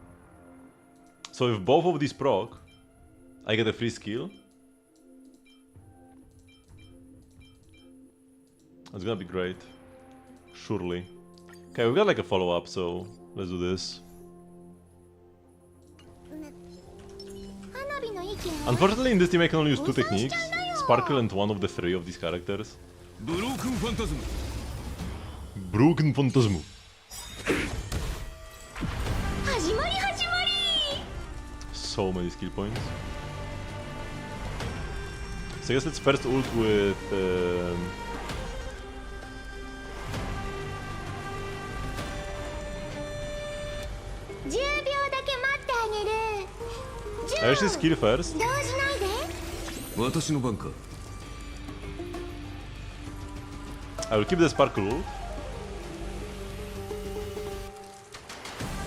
Speaker 1: So if both of these proc, I get a free skill. That's gonna be great. Surely. Okay, we've got like a follow-up, so let's do this. Unfortunately, in this team I can only use 2 techniques. Sparkle and 1 of the 3 of these characters. Broken Phantasm. So many skill points. So I guess let's first ult with... I actually skill first. I will keep the sparkle ult.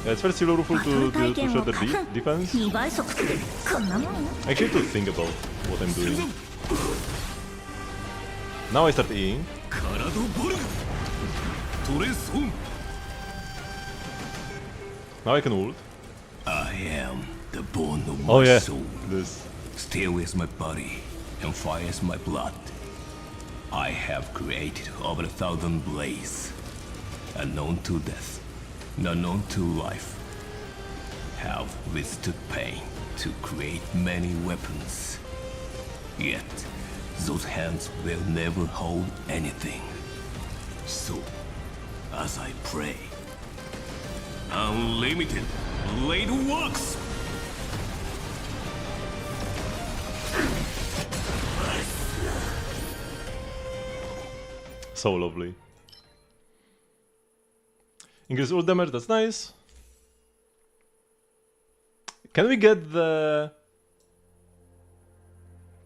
Speaker 1: Yeah, it's very silverful to show the defense. Actually, to think about what I'm doing. Now I start Eing. Now I can ult.
Speaker 3: I am the bone of my soul.
Speaker 1: This.
Speaker 3: Steel is my body, and fire is my blood. I have created over 1,000 blades, unknown to death, unknown to life. Have withstood pain to create many weapons. Yet, those hands will never hold anything. So, as I pray, unlimited blade works!
Speaker 1: So lovely. Increase ult damage, that's nice. Can we get the...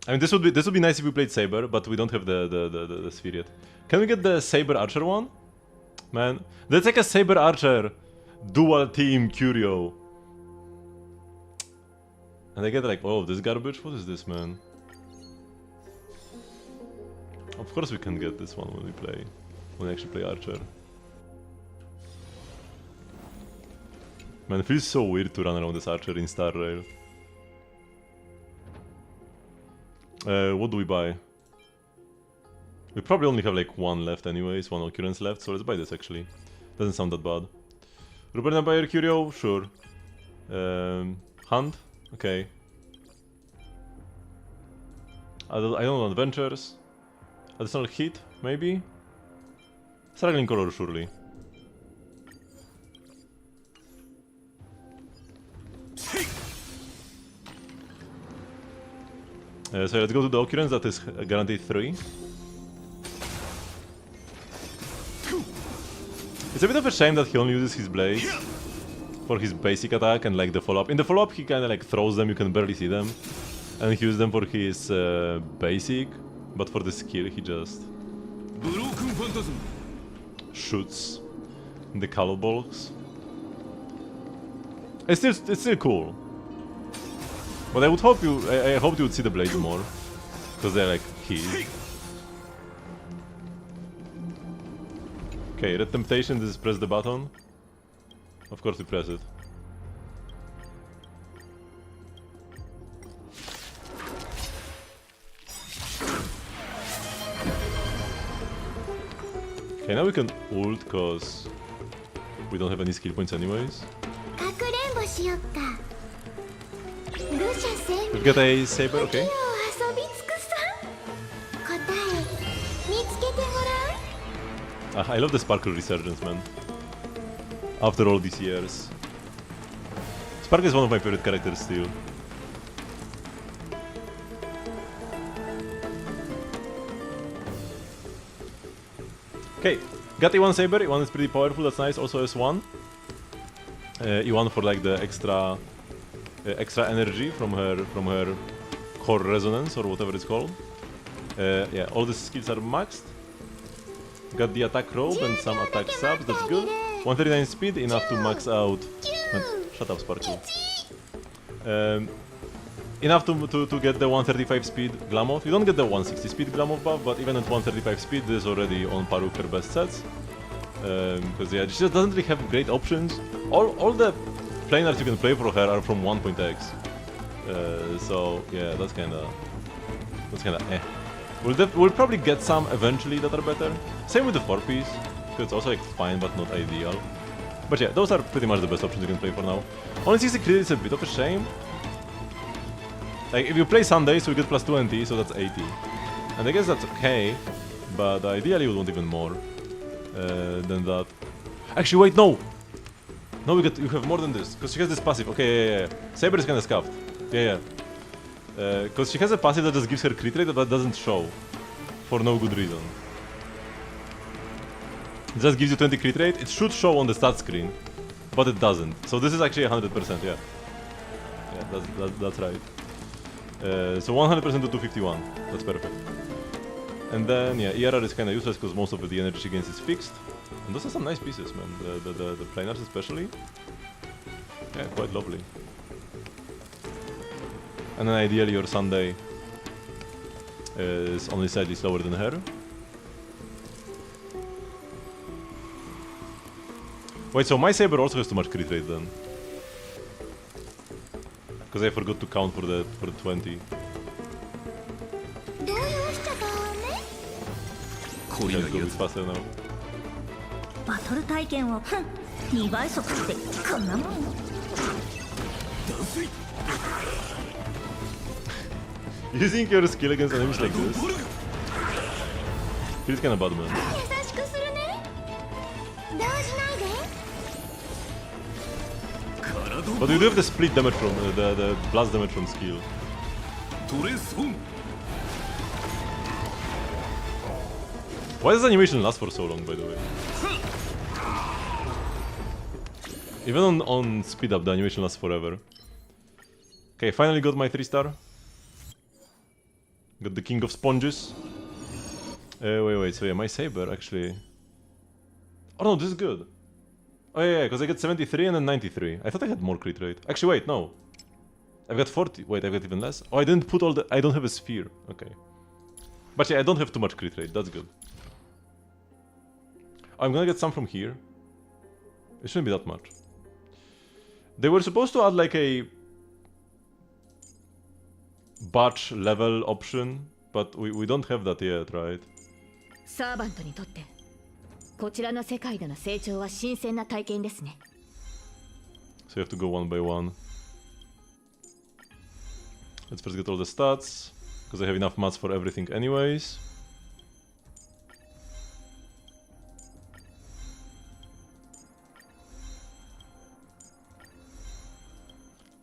Speaker 1: I mean, this would be nice if we played Saber, but we don't have the sphere yet. Can we get the Saber&Archer one? Man, that's like a Saber&Archer dual team curio. And I get like all of this garbage? What is this, man? Of course we can get this one when we actually play Archer. Man, it feels so weird to run around this Archer in Star Rail. What do we buy? We probably only have like 1 left anyways, 1 occurrence left, so let's buy this actually. Doesn't sound that bad. Ruperna Bayer Curio? Sure. Hunt? Okay. I don't know, adventures. Additional hit, maybe? Struggling color, surely. So let's go to the occurrence, that is guaranteed 3. It's a bit of a shame that he only uses his blades for his basic attack and like the follow-up. In the follow-up he kinda like throws them, you can barely see them. And he uses them for his basic, but for the skill he just shoots the color balls. It's still cool. But I would hope I hoped you would see the blades more, because they're like keys. Okay, red temptation. This is press the button. Of course we press it. Okay, now we can ult, cause we don't have any skill points anyways. We've got a saber, okay. I love the sparkle resurgence, man. After all these years. Sparkle is one of my favorite characters still. Okay, got E1 saber. E1 is pretty powerful, that's nice. Also S1. E1 for like the extra energy from her core resonance or whatever it's called. Yeah, all the skills are maxed. Got the attack rope and some attack subs, that's good. 139 speed, enough to max out. Shut up, Sparkle. Enough to get the 135 speed Glamoth. You don't get the 160 speed Glamoth buff, but even at 135 speed, this is already on par with her best sets. Because yeah, she just doesn't really have great options. All the planers you can play for her are from 1.x. So yeah, that's kinda eh. We'll probably get some eventually that are better. Same with the 4-piece, because it's also like fine but not ideal. But yeah, those are pretty much the best options you can play for now. Only 60 crit is a bit of a shame. Like if you play Sunday, so you get plus 20, so that's 80. And I guess that's okay, but ideally you want even more than that. Actually, wait, no! No, you have more than this, because she has this passive. Okay, yeah. Saber is kinda scuffed. Yeah. Because she has a passive that just gives her crit rate, but doesn't show. For no good reason. It just gives you 20 crit rate. It should show on the stat screen, but it doesn't. So this is actually 100%, yeah. Yeah, that's right. So 100% to 251. That's perfect. And then, yeah, ERR is kinda useless because most of the energy she gains is fixed. And those are some nice pieces, man. The planars especially. Yeah, quite lovely. And then ideally your Sunday is only slightly slower than her. Wait, so my Saber also has too much crit rate then? Because I forgot to count for the 20. Okay, let's go a bit faster now.
Speaker 4: バトル体験を2倍速ってこんなもん
Speaker 1: Using your skill against enemies like this feels kinda bad, man. But you do have the split damage from the blast damage from skill. Why does animation last for so long, by the way? Even on speed up, the animation lasts forever. Okay, finally got my 3-star. Got the King of Sponges. Wait, so yeah, my Saber actually... Oh no, this is good. Oh yeah, because I get 73 and then 93. I thought I had more crit rate. Actually, wait, no. I've got 40. Wait, I've got even less. Oh, I didn't put all the... I don't have a sphere. Okay. But yeah, I don't have too much crit rate. That's good. I'm gonna get some from here. It shouldn't be that much. They were supposed to add like a... batch level option, but we don't have that yet, right?
Speaker 2: サーバントにとってこちらの世界での成長は新鮮な体験ですね。
Speaker 1: So you have to go one by one. Let's first get all the stats, because I have enough mats for everything anyways.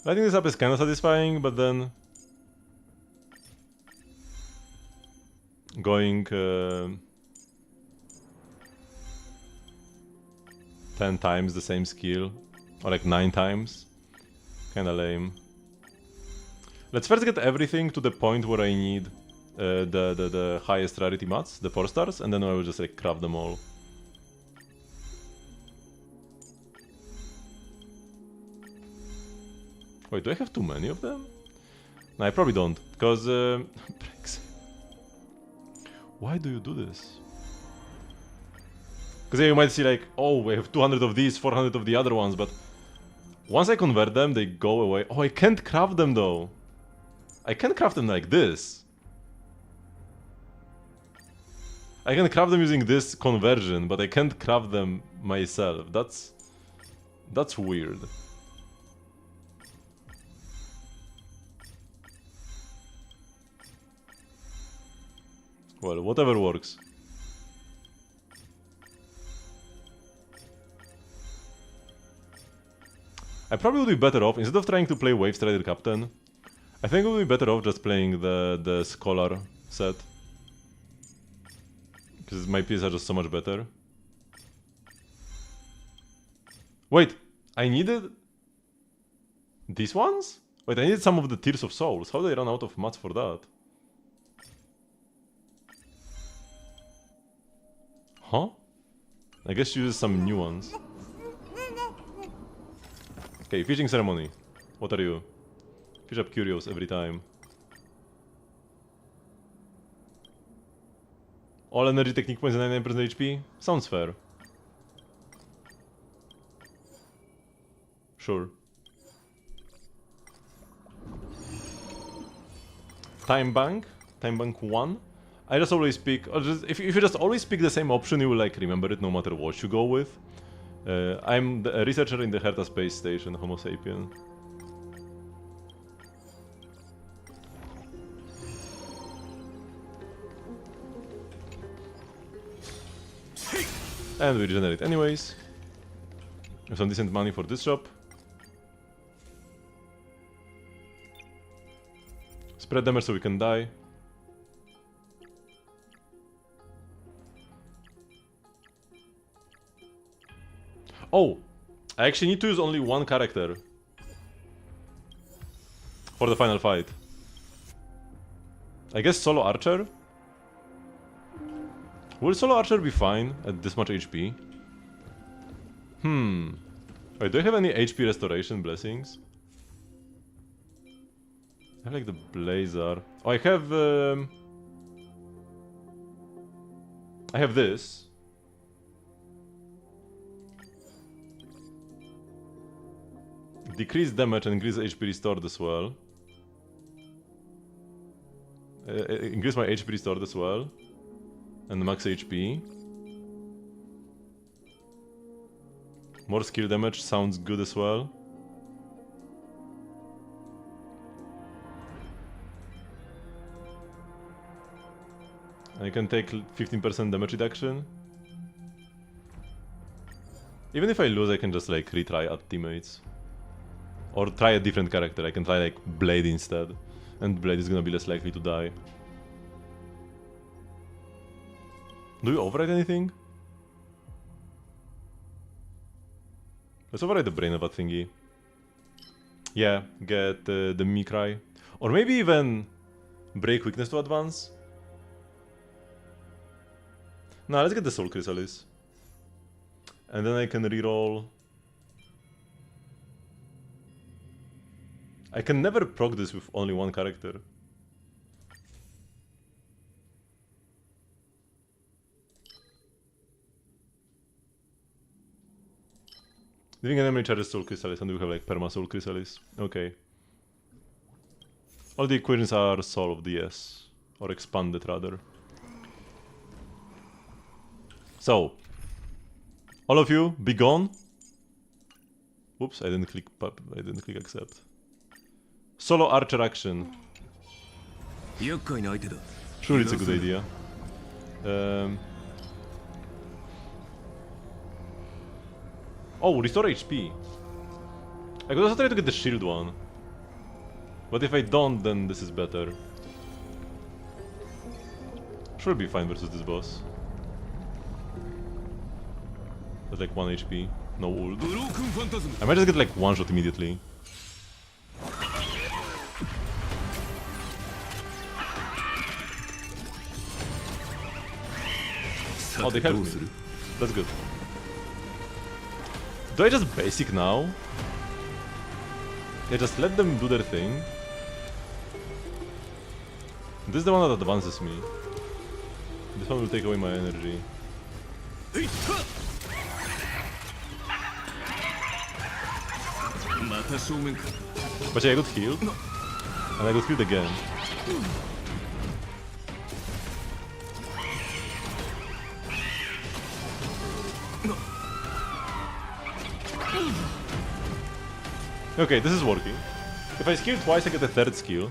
Speaker 1: Lighting this up is kinda satisfying, but then going 10 times the same skill, or like 9 times, kinda lame. Let's first get everything to the point where I need the highest rarity mats, the 4 stars, and then I will just like craft them all. Wait, do I have too many of them? No, I probably don't, because... Why do you do this? Because you might see like, oh, we have 200 of these, 400 of the other ones, but... Once I convert them, they go away. Oh, I can't craft them though. I can craft them like this. I can craft them using this conversion, but I can't craft them myself. That's weird. Well, whatever works. I probably would be better off, instead of trying to play Wave Strider Captain, I think I would be better off just playing the Scholar set. Because my pieces are just so much better. Wait, I needed... these ones? Wait, I needed some of the Tears of Souls. How did I run out of mats for that? Huh? I guess use some new ones. Okay, Fishing Ceremony. What are you? Fish up Curios every time. All energy technique points and 99% HP? Sounds fair. Sure. Time Bank 1. I just always pick, or just, if you just always pick the same option, you will like remember it no matter what you go with. I'm a researcher in the Herta space station, Homo sapien. And we regenerate anyways. Have some decent money for this shop. Spread damage so we can die. Oh! I actually need to use only one character for the final fight. I guess Solo Archer? Will Solo Archer be fine at this much HP? Wait, do I have any HP restoration blessings? I have like the Blazer. Oh, I have this. Decrease damage and increase HP restored as well. Increase my HP restored as well. And max HP. More skill damage sounds good as well. I can take 15% damage reduction. Even if I lose, I can just like retry at teammates. Or try a different character. I can try like Blade instead. And Blade is gonna be less likely to die. Do you override anything? Let's override the Brain of that thingy. Yeah, get the Mikrai. Or maybe even break weakness to advance. Nah, let's get the Soul Chrysalis. And then I can reroll. I can never proc this with only one character. Living enemy charges Soul Chrysalis and we have like perma Soul Chrysalis. Okay. All the equations are solved, yes. Or expanded rather. So, all of you, be gone. Whoops, I didn't click accept. Solo Archer action.
Speaker 3: 厄介な相手だ。
Speaker 1: Sure, it's a good idea. Oh, restore HP. I could also try to get the shield one. But if I don't, then this is better. Should be fine versus this boss. That's like 1 HP, no ult. I might just get like one shot immediately. Oh, they helped me. That's good. Do I just basic now? Yeah, just let them do their thing. This is the one that advances me. This one will take away my energy. But yeah, I got healed. And I got healed again. Okay, this is working. If I skill twice, I get a third skill.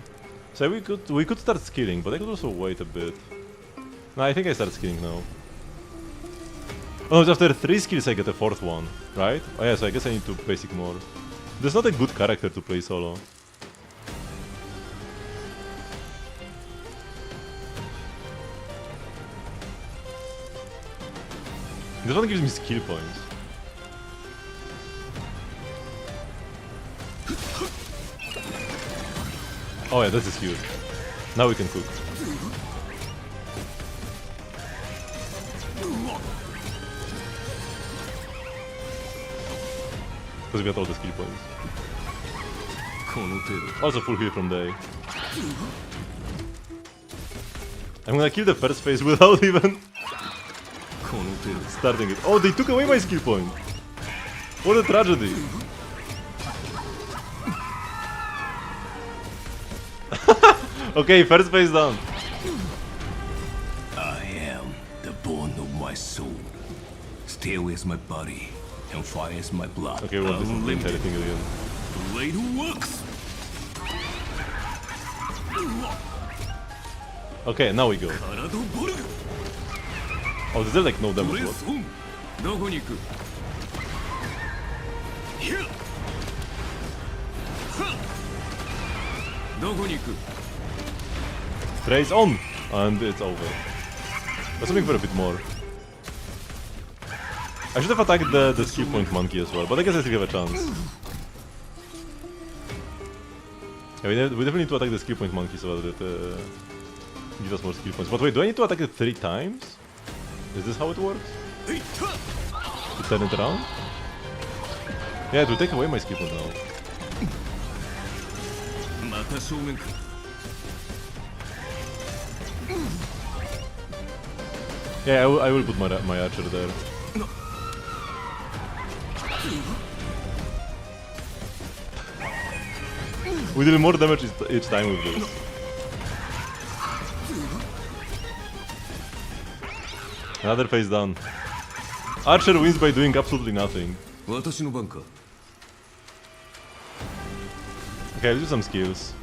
Speaker 1: So we could start skilling, but I could also wait a bit. No, I think I start skilling now. Oh, just after 3 skills I get a 4th one, right? Oh yeah, so I guess I need to basic more. This is not a good character to play solo. This one gives me skill points. Oh yeah, this is huge. Now we can cook. Because we got all the skill points. Also full heal from Day. I'm gonna kill the first phase without even starting it. Oh, they took away my skill point! What a tragedy! Okay, first phase done.
Speaker 3: I am the bone of my soul. Steel is my body, and fire is my blood.
Speaker 1: Okay, well, this is the entire thing again.
Speaker 3: Blade works.
Speaker 1: Okay, now we go. Oh, is there like no damage? What? Trace on! And it's over. Let's make for a bit more. I should have attacked the skill point monkey as well, but I guess I still have a chance. Yeah, we definitely need to attack the skill point monkey so that it gives us more skill points. But wait, do I need to attack it 3 times? Is this how it works? To turn it around? Yeah, it will take away my skill point now. Yeah, I will put my archer there. We deal more damage each time with this. Another phase done. Archer wins by doing absolutely nothing. Okay, I'll do some skills.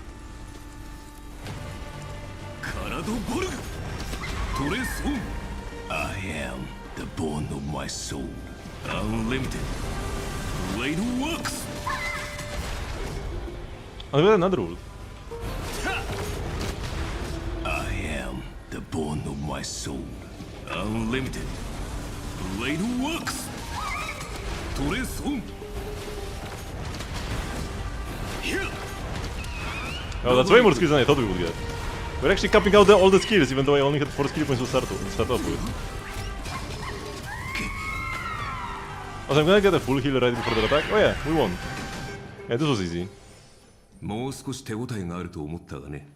Speaker 3: I am the bone of my soul. Unlimited. Blade works.
Speaker 1: I'll get another ult.
Speaker 3: I am the bone of my soul. Unlimited. Blade works.
Speaker 1: Oh, that's way more skills than I thought we would get. We're actually capping out all the skills, even though I only had 4 skill points to start off with. Also, I'm gonna get a full heal right before the attack. Oh yeah, we won. Yeah, this was easy.
Speaker 3: もう少し手応えがあると思ったがね。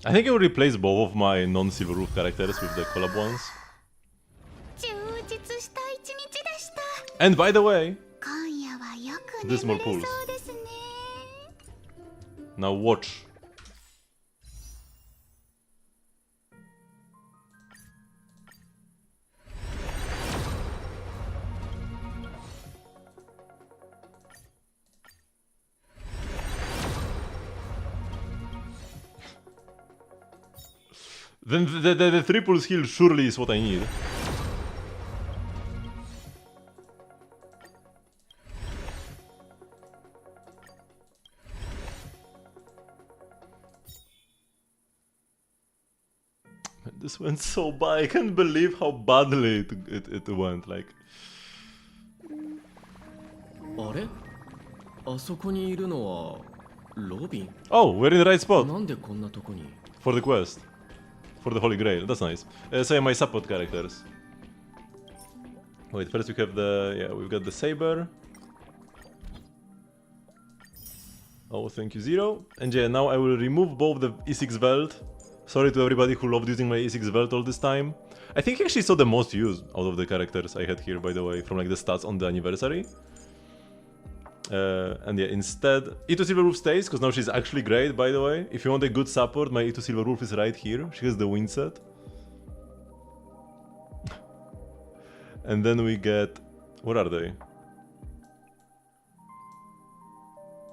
Speaker 1: I think I will replace both of my non-Silver Roof characters with the collab ones.
Speaker 2: 充実した一日でした。
Speaker 1: And by the way,
Speaker 2: 今夜はよく
Speaker 1: This
Speaker 2: 眠
Speaker 1: more
Speaker 2: れ
Speaker 1: pools.
Speaker 2: そうですね。
Speaker 1: now watch. Then the triple skill surely is what I need. This went so bad. I can't believe how badly it went. Like,
Speaker 5: あれあそこにいるのはロビン
Speaker 1: oh, we're in the right spot
Speaker 5: なんでこんなとこに
Speaker 1: for the quest, for the Holy Grail. That's nice. So yeah, my support characters. Wait, first we have we've got the Saber. Oh, thank you, Zero. And yeah, now I will remove both the E6 belt. Sorry to everybody who loved using my E6 belt all this time. I think I actually saw the most use out of the characters I had here, by the way, from like the stats on the anniversary. And yeah, instead, E2 Silverwolf stays, because now she's actually great, by the way. If you want a good support, my E2 Silverwolf is right here. She has the wind set. And then we get... Where are they?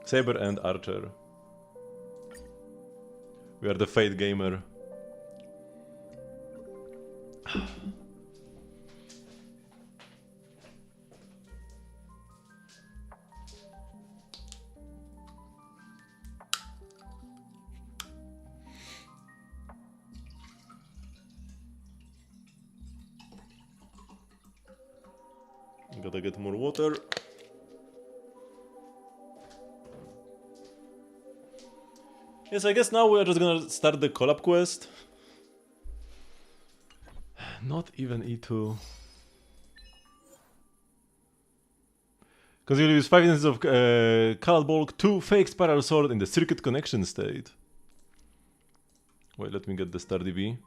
Speaker 1: Saber and Archer. We are the Fate Gamer. Gotta get more water. Yes, I guess now we're just gonna start the collab quest. Not even E2. Because you'll use 5 instances of Called Bulk, 2 fake Spiral Sword in the circuit connection state. Wait, let me get the star DB.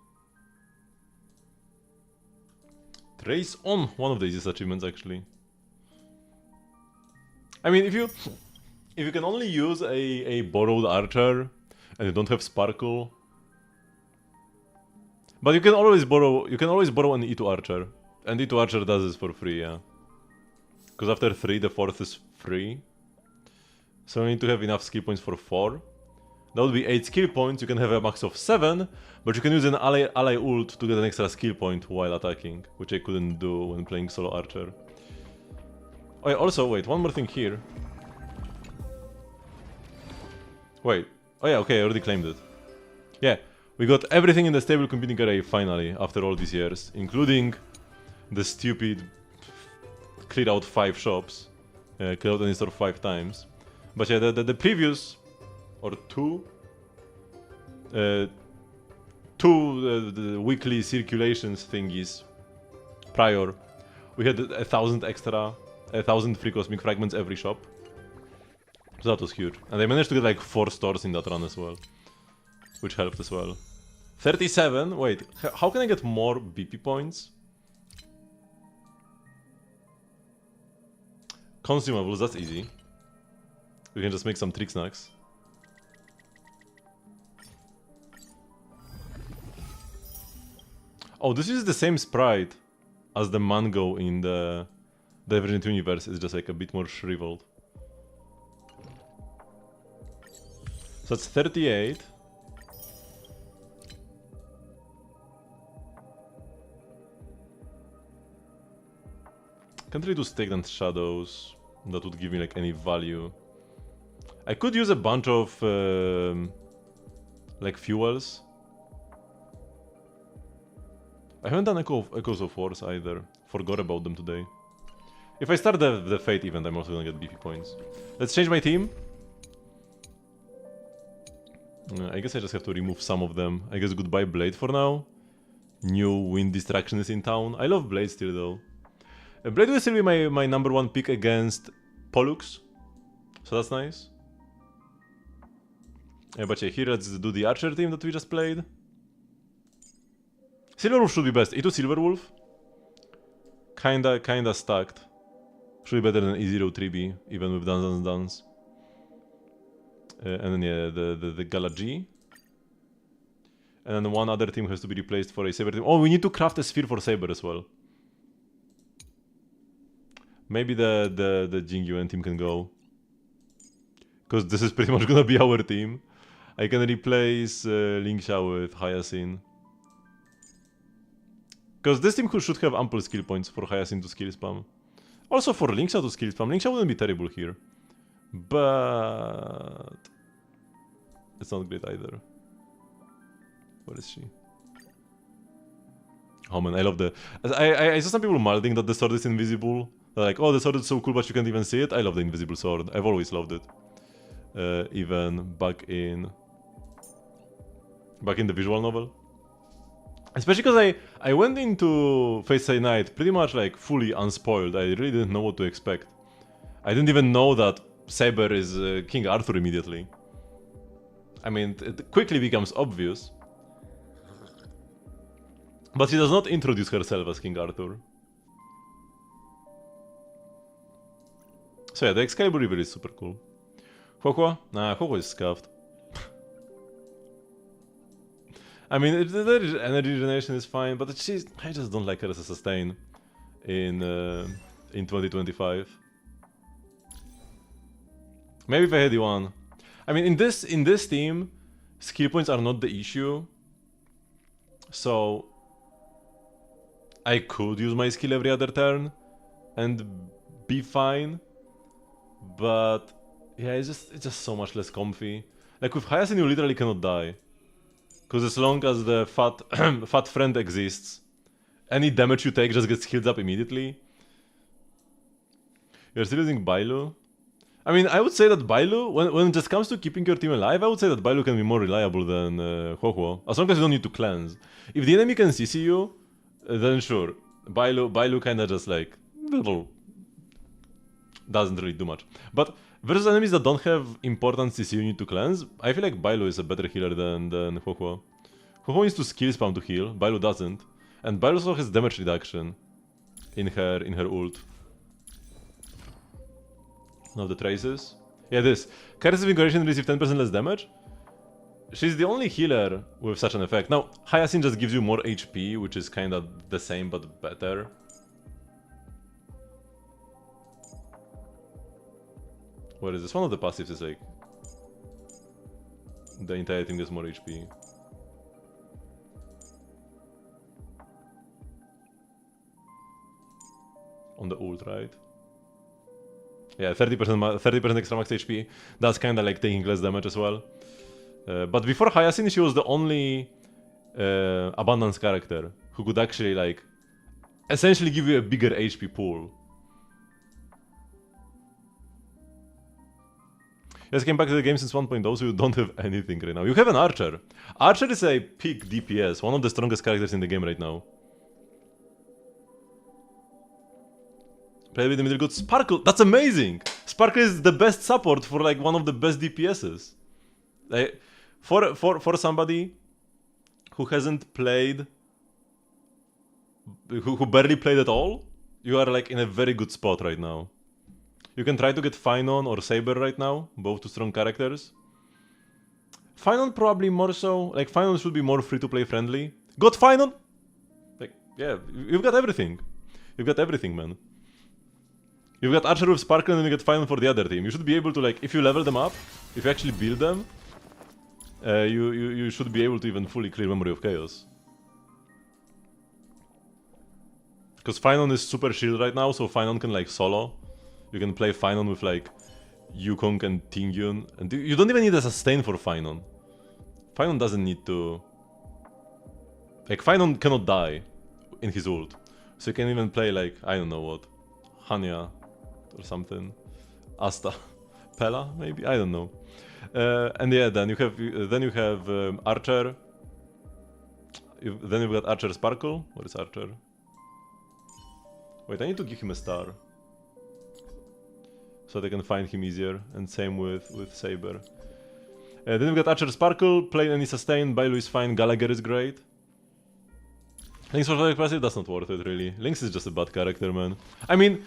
Speaker 1: Trace on one of the easiest achievements, actually. I mean, if you can only use a borrowed archer and you don't have sparkle, but you can always borrow an E2 archer, and E2 archer does this for free, yeah. Because after 3, the 4th is free, so you need to have enough skill points for 4. That would be 8 skill points. You can have a max of 7, but you can use an ally ult to get an extra skill point while attacking, which I couldn't do when playing solo archer. Oh yeah, also, wait, one more thing here. Wait, oh yeah, okay, I already claimed it. Yeah, we got everything in the stable computing array finally, after all these years, including the stupid clear out 5 shops, clear out any store 5 times. But yeah, the previous... or two the weekly circulations thingies prior, we had 1,000 free cosmic fragments every shop, so that was huge. And I managed to get like 4 stores in that run as well, which helped as well. 37, wait, how can I get more BP points? Consumables, that's easy. We can just make some trick snacks. Oh, this is the same sprite as the mango in the Divergent Universe. It's just like a bit more shriveled. So that's 38. Can't really do Stake and Shadows. That would give me like any value. I could use a bunch of like fuels. I haven't done Echoes of Wars either. Forgot about them today. If I start the Fate event, I'm also gonna get BP points. Let's change my team. I guess I just have to remove some of them. I guess goodbye Blade for now. New Wind Distraction is in town. I love Blade still though. Blade will still be my number 1 pick against Pollux. So that's nice. But yeah, here let's do the Archer team that we just played. Silverwolf should be best. E2 Silverwolf. Kinda stacked. Should be better than E0 3B, even with Dance Dance Dance. And then yeah, the Gala G. And then one other team has to be replaced for a Saber team. Oh, we need to craft a sphere for Saber as well. Maybe the Jingyuan team can go. Because this is pretty much gonna be our team. I can replace Lingsha with Hyacinth. Because this team should have ample skill points for Hyacinth to skill spam. Also for Linksa to skill spam. Linksa wouldn't be terrible here. But... it's not great either. Where is she? Oh man, I love the... I saw some people mouthing that the sword is invisible. They're like, oh, the sword is so cool, but you can't even see it. I love the invisible sword. I've always loved it. Even back in the visual novel. Especially because I went into Fate Stay Night pretty much like fully unspoiled. I really didn't know what to expect. I didn't even know that Saber is King Arthur immediately. I mean, it quickly becomes obvious. But she does not introduce herself as King Arthur. So yeah, the Excalibur reveal is super cool. Huohuo? Nah, Huohuo is scuffed. I mean, the energy regeneration is fine, but I just don't like her as a sustain in 2025. Maybe if I had one. I mean, in this team, skill points are not the issue. So I could use my skill every other turn and be fine. But yeah, it's just so much less comfy. Like with Hyacinth, you literally cannot die. Because as long as the fat friend exists, any damage you take just gets healed up immediately. You're still using Bailu? I mean, I would say that Bailu, when it just comes to keeping your team alive, I would say that Bailu can be more reliable than Huohuo. As long as you don't need to cleanse. If the enemy can CC you, then sure. Bailu kinda just like... doesn't really do much. But versus enemies that don't have important CC you need to cleanse, I feel like Bailu is a better healer than Huohuo. Huohuo needs to skill spam to heal, Bailu doesn't. And Bailu also has damage reduction in her ult. Now the traces. Yeah, this. Carries of Incarnation receive 10% less damage. She's the only healer with such an effect. Now, Hyacinth just gives you more HP, which is kinda the same but better. Where is this? One of the passives is like... the entire team gets more HP. On the ult, right? Yeah, 30% extra max HP. That's kinda like taking less damage as well. But before Hyacinth, she was the only Abundance character who could actually like... essentially give you a bigger HP pool. You guys came back to the game since 1.0, so you don't have anything right now. You have an Archer. Archer is a peak DPS, one of the strongest characters in the game right now. Play with the middle good Sparkle. That's amazing! Sparkle is the best support for like one of the best DPSs. Like, for somebody who hasn't played, who barely played at all, you are like in a very good spot right now. You can try to get Finon or Saber right now, both two strong characters. Finon probably more so, like Finon should be more free-to-play friendly. Got Finon? Like, yeah, you've got everything. You've got everything, man. You've got Archer with Sparkle and then you get Finon for the other team. You should be able to, like, if you level them up, if you actually build them, you should be able to even fully clear Memory of Chaos. Because Finon is super shield right now, so Finon can, like, solo. You can play Finon with like Yukong and Tingyun, and you don't even need a sustain for Finon. Finon doesn't need to... like, Finon cannot die in his ult. So you can even play like, I don't know what, Hanya or something. Asta. Pella, maybe? I don't know. And yeah, then you have Archer. Then you've got Archer Sparkle. What is Archer? Wait, I need to give him a star. So they can find him easier, and same with Saber. Then we've got Archer Sparkle, play any sustain, Bailu is fine, Gallagher is great. Lynx for passive, that's not worth it really. Lynx is just a bad character, man. I mean,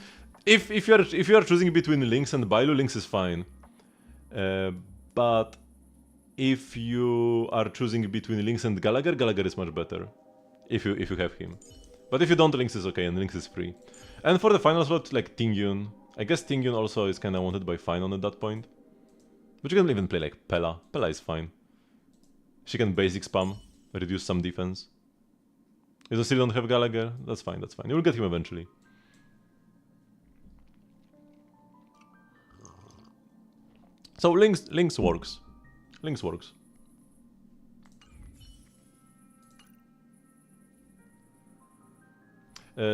Speaker 1: if you are choosing between Lynx and Bailu, Lynx is fine. But if you are choosing between Lynx and Gallagher, Gallagher is much better. If you have him. But if you don't, Lynx is okay, and Lynx is free. And for the final slot, like Tingyun. I guess Tingyun also is kinda wanted by Finon at that point. But you can even play like Pella. Pella is fine. She can basic spam, reduce some defense. You still don't have Gallagher? That's fine, that's fine. You'll get him eventually. So Lynx works. Lynx works.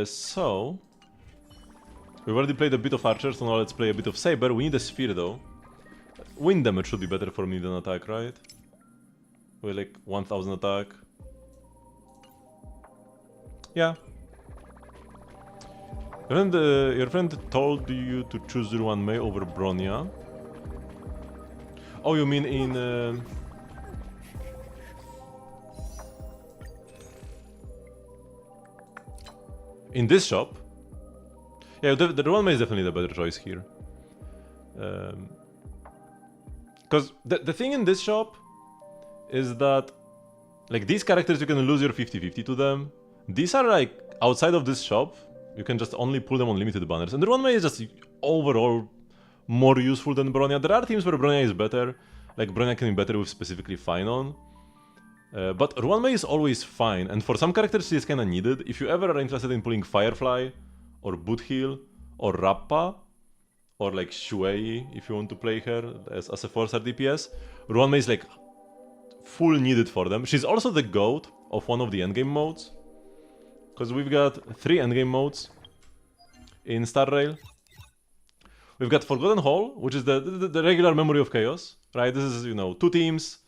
Speaker 1: So we've already played a bit of Archer, so now let's play a bit of Saber. We need a Sphere though. Wind damage should be better for me than attack, right? With like 1000 attack. Yeah. Your friend told you to choose Ruan Mei over Bronya. Oh, you mean in... in this shop? Yeah, the Ruan Mei is definitely the better choice here. Because the thing in this shop is that, like, these characters, you can lose your 50-50 to them. These are, like, outside of this shop, you can just only pull them on limited banners. And the Ruan Mei is just overall more useful than Bronya. There are teams where Bronya is better, like Bronya can be better with specifically Finon. But Ruan Mei is always fine, and for some characters she is kinda needed. If you ever are interested in pulling Firefly, or Boothill, or Rappa, or like Shuei, if you want to play her as a 4-star DPS, Ruan Mei is like full needed for them. She's also the GOAT of one of the endgame modes, because we've got 3 endgame modes in Star Rail. We've got Forgotten Hall, which is the regular Memory of Chaos, right? This is, you know, 2 teams,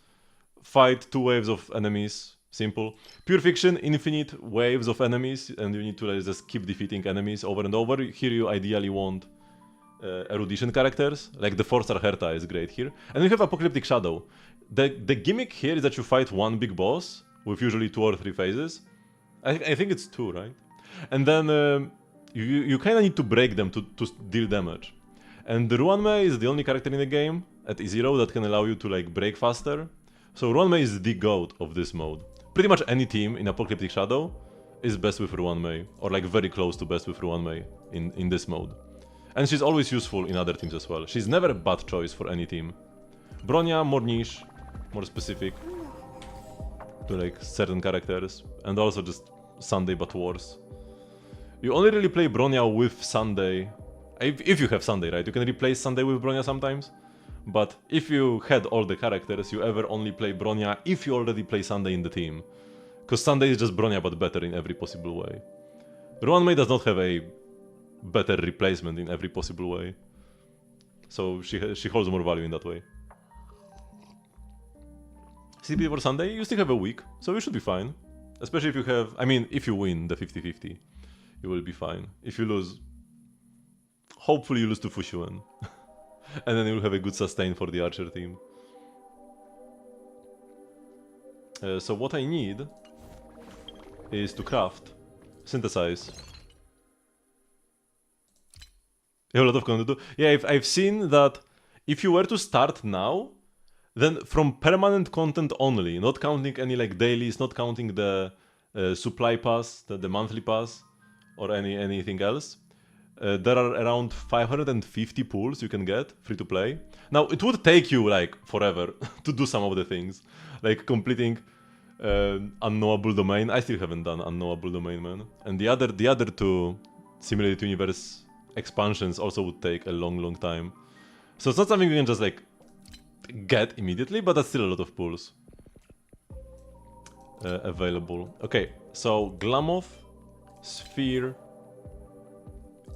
Speaker 1: fight 2 waves of enemies, simple. Pure Fiction, infinite waves of enemies, and you need to like, just keep defeating enemies over and over. Here you ideally want erudition characters, like the 4-star Herta is great here. And we have Apocalyptic Shadow. The gimmick here is that you fight one big boss, with usually 2 or 3 phases. I think it's 2, right? And then you kinda need to break them to deal damage. And the Ruan Mei is the only character in the game at E0 that can allow you to like break faster. So Ruan Mei is the GOAT of this mode. Pretty much any team in Apocalyptic Shadow is best with Ruan Mei, or like very close to best with Ruan Mei in this mode. And she's always useful in other teams as well. She's never a bad choice for any team. Bronya, more niche, more specific to like certain characters, and also just Sunday but worse. You only really play Bronya with Sunday. If you have Sunday, right? You can replace Sunday with Bronya sometimes. But if you had all the characters, you ever only play Bronya if you already play Sunday in the team. Because Sunday is just Bronya but better in every possible way. Ruan Mei does not have a better replacement in every possible way. So she holds more value in that way. CP for Sunday, you still have a week, so you should be fine. Especially if you have, I mean, if you win the 50-50, you will be fine. If you lose, hopefully you lose to Fushuen. And then you'll have a good sustain for the Archer team. So what I need is to craft, synthesize. You have a lot of content to do. Yeah, I've seen that if you were to start now, then from permanent content only, not counting any like dailies, not counting the supply pass, the monthly pass, or anything else, there are around 550 pools you can get free to play. Now it would take you like forever to do some of the things, like completing Unknowable Domain. I still haven't done Unknowable Domain, man. And the other 2 Simulated Universe expansions also would take a long time. So it's not something you can just like get immediately, but that's still a lot of pools available. Okay, so Glamoth, Sphere,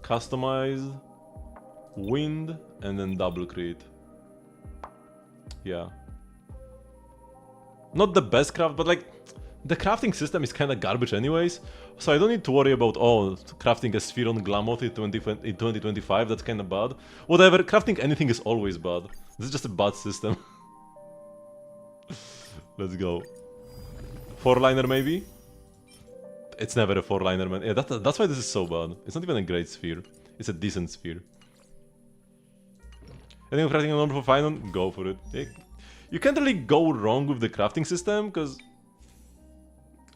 Speaker 1: Customized, Wind, and then Double Crit. Yeah. Not the best craft, but like the crafting system is kinda garbage anyways, so I don't need to worry about, oh, crafting a Sphere on Glamoth in 2025, that's kinda bad. Whatever, crafting anything is always bad. This is just a bad system. Let's go. 4-liner maybe? It's never a 4-liner, man. Yeah, that's why this is so bad. It's not even a great Sphere. It's a decent Sphere. I think crafting a normal for Finon, go for it. Yeah. You can't really go wrong with the crafting system, because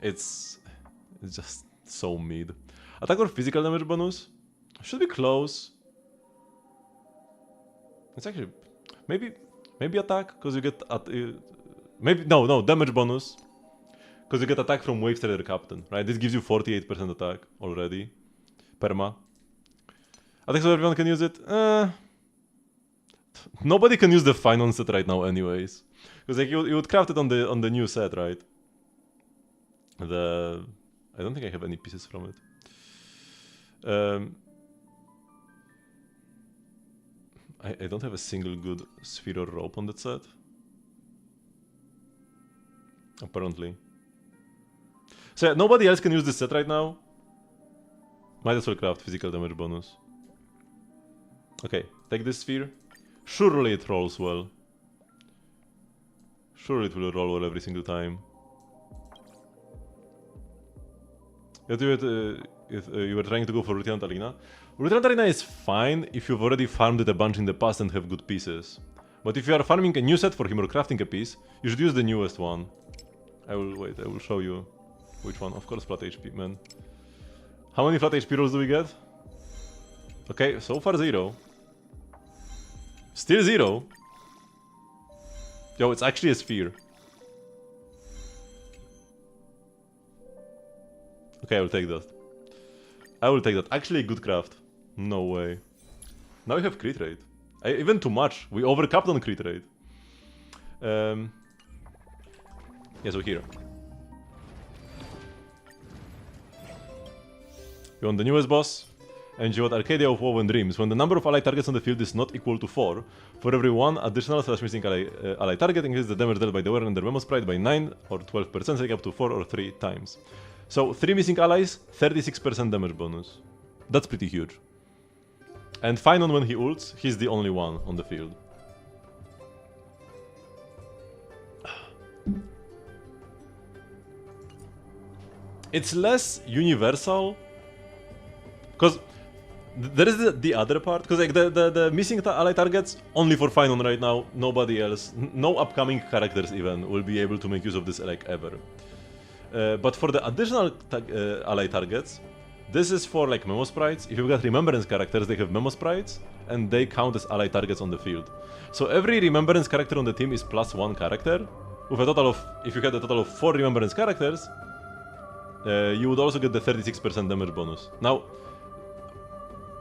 Speaker 1: it's just so mid. Attack or physical damage bonus? Should be close. It's actually... Maybe attack, because you get... maybe... No, damage bonus. Because you get attack from Wave Strider Captain, right? This gives you 48% attack already. Perma. I think so everyone can use it. Nobody can use the Finon set right now anyways. Because like you would craft it on the new set, right? I don't think I have any pieces from it. I don't have a single good sphere or rope on that set. Apparently. So yeah, nobody else can use this set right now. Might as well craft physical damage bonus. Okay, take this sphere. Surely it rolls well. Surely it will roll well every single time. You were trying to go for Lieutenant Arena. Lieutenant Arena is fine if you've already farmed it a bunch in the past and have good pieces. But if you are farming a new set for him or crafting a piece, you should use the newest one. I will show you which one. Of course, flat HP, man. How many flat HP rolls do we get? Okay, so far 0. Still 0. Yo, it's actually a sphere. Okay, I will take that. I will take that. Actually, a good craft. No way. Now we have crit rate. Even too much. We overcapped on crit rate. Yeah, so here. You want the newest boss? And you want Arcadia of Woven Dreams. When the number of allied targets on the field is not equal to 4, for every one additional / missing ally target, increase the damage dealt by the wearer and their Memo Sprite by 9 or 12%, take up to 4 or 3 times. So 3 missing allies, 36% damage bonus. That's pretty huge. And Finon, when he ults, he's the only one on the field. It's less universal, because there is the other part, because like the missing ally targets only for Finon right now, nobody else, no upcoming characters even will be able to make use of this like ever. But for the additional ally targets, this is for like Memo Sprites. If you've got Remembrance characters, they have Memo Sprites, and they count as ally targets on the field. So every Remembrance character on the team is +1 character, with a total of, if you had a total of 4 Remembrance characters, you would also get the 36% damage bonus. Now,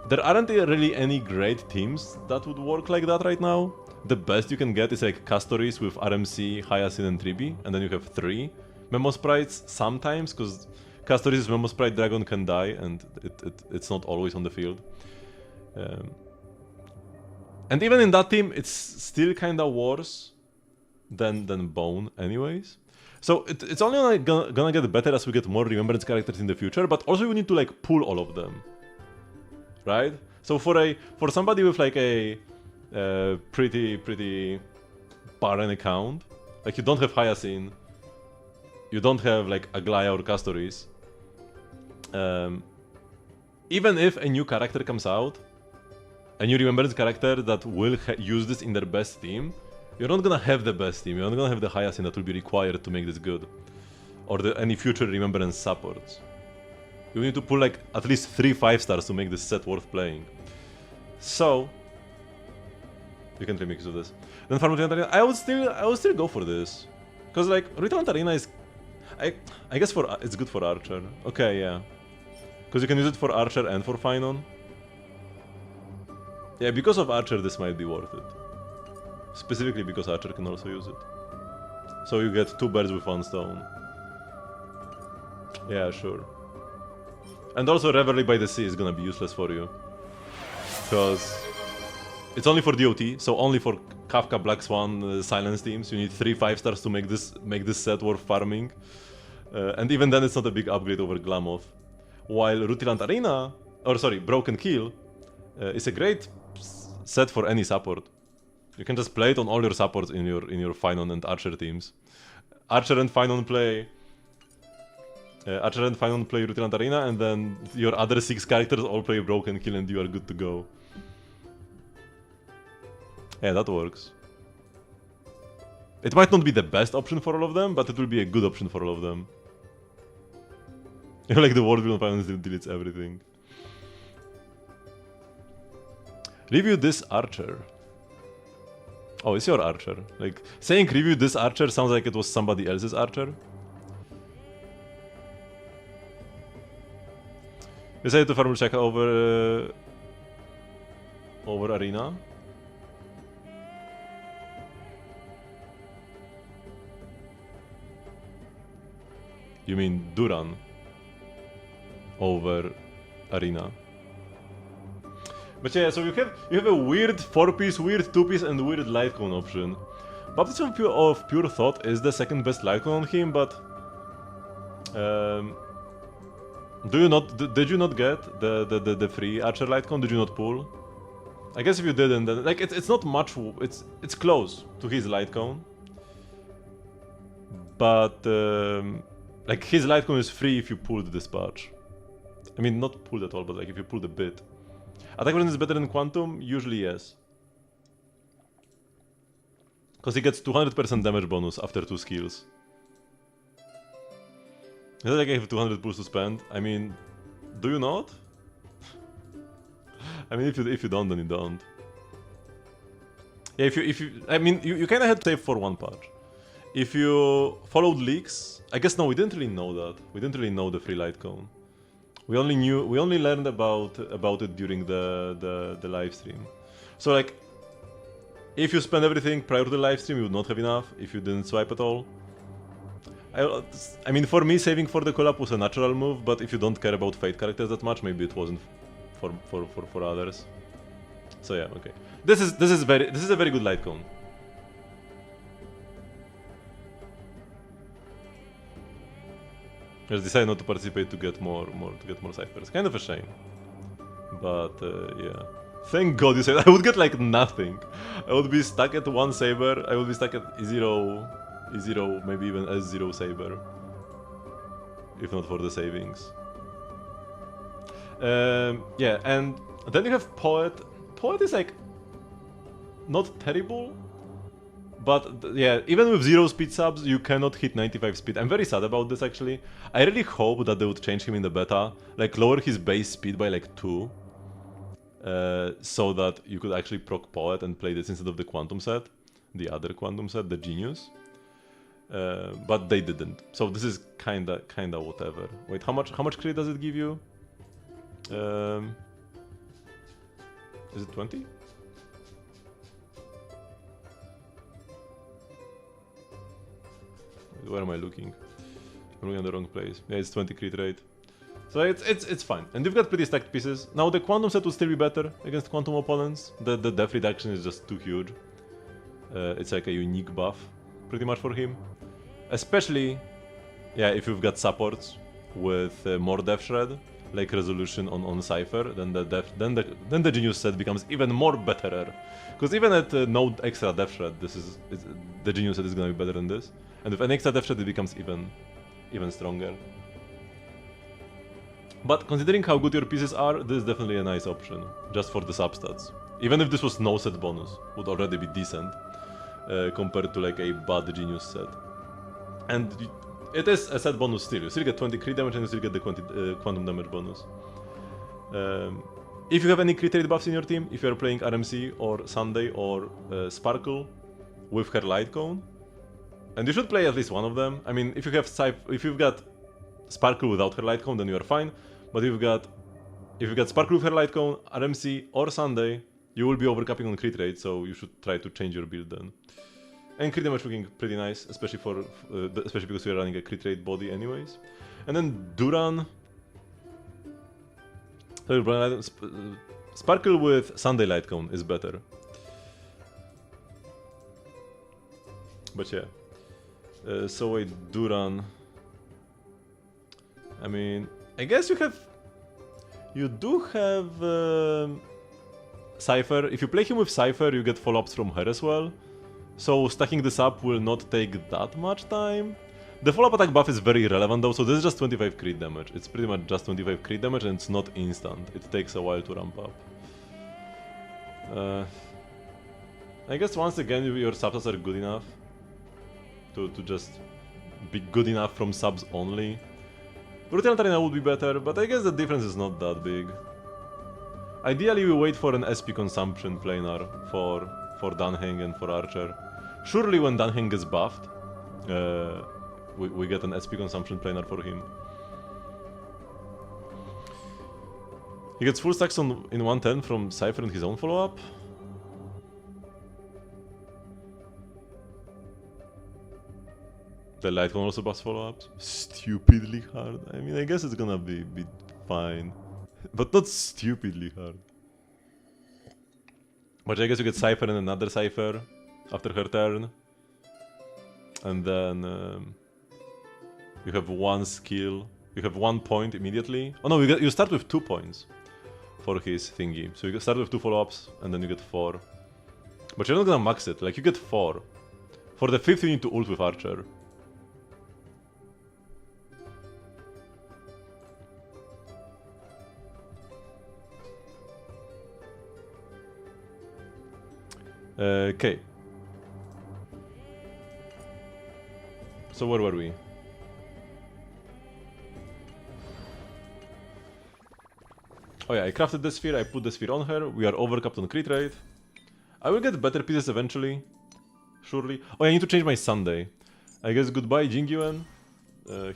Speaker 1: there aren't really any great teams that would work like that right now. The best you can get is like Castoris with RMC, Hyacinth, and Tribi, and then you have 3 Memo Sprites sometimes, because Castoris' Memo Sprite Dragon can die, and it's not always on the field. And even in that team, it's still kinda worse than Bone anyways. So it's only gonna get better as we get more Remembrance characters in the future, but also we need to like pull all of them. Right? So for somebody with like a pretty barren account, like you don't have Hyacinth, you don't have like Aglaya or Castoris, even if a new character comes out, a new Remembrance character that will use this in their best team, you're not gonna have the best team, you're not gonna have the Hyacinth that will be required to make this good, or any future Remembrance supports. You need to pull like at least 3 5-stars to make this set worth playing. So you can remix of this. Then farm Lieutenant Arena. I would still go for this, because like Lieutenant Arena is, I guess it's good for Archer. Okay, yeah, because you can use it for Archer and for Finon. Yeah, because of Archer, this might be worth it. Specifically because Archer can also use it. So you get 2 birds with 1 stone. Yeah, sure. And also Reverie by the Sea is gonna be useless for you, because it's only for DOT, so only for Kafka, Black Swan, Silence teams. You need 3 5-stars to make this set worth farming, and even then it's not a big upgrade over Glamoth. While Rutilant Arena, or sorry, Broken Kill, is a great set for any support. You can just play it on all your supports in your Finon and Archer teams. Archer and Finon play Rutilant Arena, and then your other 6 characters all play Broken Kill, and you are good to go. Yeah, that works. It might not be the best option for all of them, but it will be a good option for all of them. You know, like the World Wheel Finance deletes everything. Review this Archer. Oh, it's your Archer. Like, saying review this Archer sounds like it was somebody else's Archer. Decided to farm check over Arena. You mean Duran over Arena? But yeah, so you have a weird 4-piece, weird 2-piece, and weird light cone option. Baptism of Pure Thought is the second best light cone on him, but did you not get the free Archer light cone? Did you not pull? I guess if you didn't, then like it's not much. It's close to his light cone, but like his light cone is free if you pulled this patch. I mean, not pulled at all, but like if you pulled a bit. Attack version is better than Quantum? Usually yes. Because he gets 200% damage bonus after 2 skills. Is that like I have 200 pulls to spend? I mean, do you not? I mean, if you don't, then you don't. Yeah, if you I mean, you kind of had to save for one patch. If you followed leaks, I guess no, we didn't really know that. We didn't really know the free light cone. We only learned about it during the live stream. So like, if you spend everything prior to the live stream, you would not have enough. If you didn't swipe at all. I mean, for me, saving for the collab was a natural move, but if you don't care about Fate characters that much, maybe it wasn't for others. So yeah, okay. This is a very good light cone. I just decided not to participate to get more ciphers. Kind of a shame, but yeah. Thank God you said I would get like nothing. I would be stuck at 1 Saber. I would be stuck at E0, maybe even S0 Saber, if not for the savings. Yeah, and then you have Poet. Poet is like not terrible, but yeah, even with 0 speed subs, you cannot hit 95 speed. I'm very sad about this actually. I really hope that they would change him in the beta, like lower his base speed by like 2. So that you could actually proc Poet and play this instead of the Quantum set, the other Quantum set, the Genius. But they didn't. So this is kinda whatever. Wait, how much crit does it give you? Is it 20? Where am I looking? I'm looking at the wrong place. Yeah, it's 20 crit rate. So it's fine. And you've got pretty stacked pieces. Now the Quantum set would still be better against Quantum opponents. The def reduction is just too huge. It's like a unique buff, pretty much for him. Especially, yeah, if you've got supports with more def shred, like resolution on Cypher, then the Genius set becomes even more betterer. Because even at no extra def shred, the Genius set is gonna be better than this. And with an extra def shred, it becomes even stronger. But considering how good your pieces are, this is definitely a nice option, just for the substats. Even if this was no set bonus, would already be decent, compared to like a bad Genius set. And it is a set bonus still. You still get 20 crit damage and you still get the quantum damage bonus. If you have any crit rate buffs in your team, if you are playing RMC or Sunday or Sparkle with her light cone, and you should play at least one of them. I mean, if you've got Sparkle without her light cone, then you are fine. But if you've got Sparkle with her light cone, RMC or Sunday, you will be overcapping on crit rate, so you should try to change your build then. And crit damage looking pretty nice, especially because we are running a crit rate body anyways. And then Duran. Sparkle with Sunday light cone is better. But yeah. So wait, Duran. I mean, I guess you do have Cypher. If you play him with Cypher, you get follow-ups from her as well. So stacking this up will not take that much time. The follow-up attack buff is very irrelevant though, so this is just 25 crit damage. It's pretty much just 25 crit damage and it's not instant. It takes a while to ramp up. I guess once again your substats are good enough to just be good enough from subs only. Lieutenant Arena would be better, but I guess the difference is not that big. Ideally we wait for an SP consumption planar for Danheng and for Archer. Surely when Danheng gets buffed, we get an SP consumption planar for him. He gets full stacks on in 110 from Cypher and his own follow-up. The light can also buff follow-ups. Stupidly hard. I mean, I guess it's gonna be fine. But not stupidly hard. But I guess you get Cypher and another Cypher after her turn. And then you have one skill. You have 1 point immediately. Oh no, you start with 2 points for his thingy. So you start with 2 follow-ups and then you get 4. But you're not gonna max it. Like, you get 4. For the 5th you need to ult with Archer. Okay. So where were we? Oh yeah, I crafted the sphere, I put the sphere on her, we are overcapped on crit rate. I will get better pieces eventually. Surely. Oh, I need to change my Sunday. I guess goodbye Jingyuan.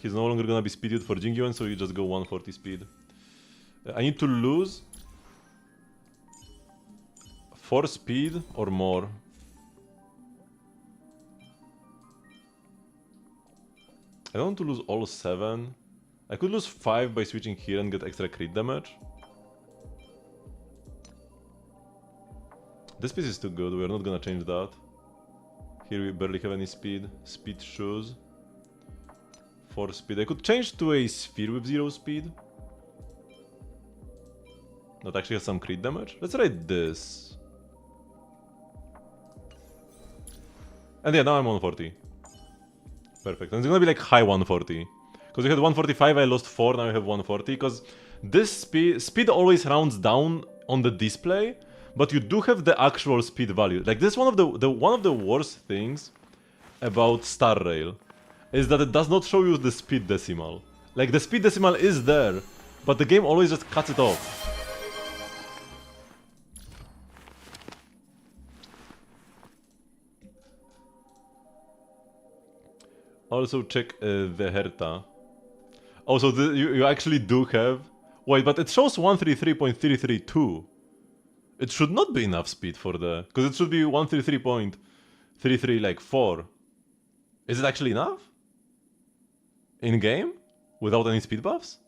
Speaker 1: He's no longer gonna be speeded for Jingyuan, so you just go 140 speed. I need to lose 4 speed or more. I don't want to lose all 7. I could lose 5 by switching here and get extra crit damage. This piece is too good, we're not gonna change that. Here we barely have any speed. Speed shoes. 4 speed. I could change to a sphere with 0 speed. That actually has some crit damage. Let's try this. And yeah, now I'm 140. Perfect. And it's gonna be like high 140. Because you had 145, I lost 4, now I have 140. Because this speed always rounds down on the display, but you do have the actual speed value. Like, this is one of the worst things about Star Rail, is that it does not show you the speed decimal. Like, the speed decimal is there, but the game always just cuts it off. Also check the Herta. Also, you actually do have... Wait, but it shows 133.332. It should not be enough speed for the... Because it should be 133.33 like 4. Is it actually enough? In-game? Without any speed buffs?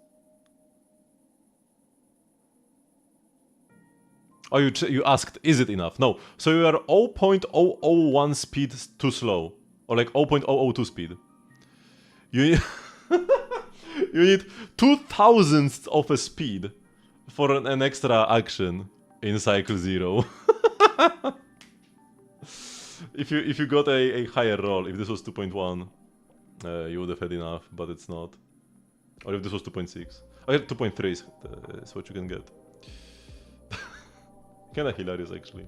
Speaker 1: Oh, you asked, is it enough? No. So you are 0.001 speed too slow. Or like 0.002 speed. You need 2,000ths of a speed for an extra action in cycle 0. If you got a higher roll, if this was 2.1, you would have had enough, but it's not. Or if this was 2.6. Okay, 2.3 is what you can get. Kinda hilarious, actually.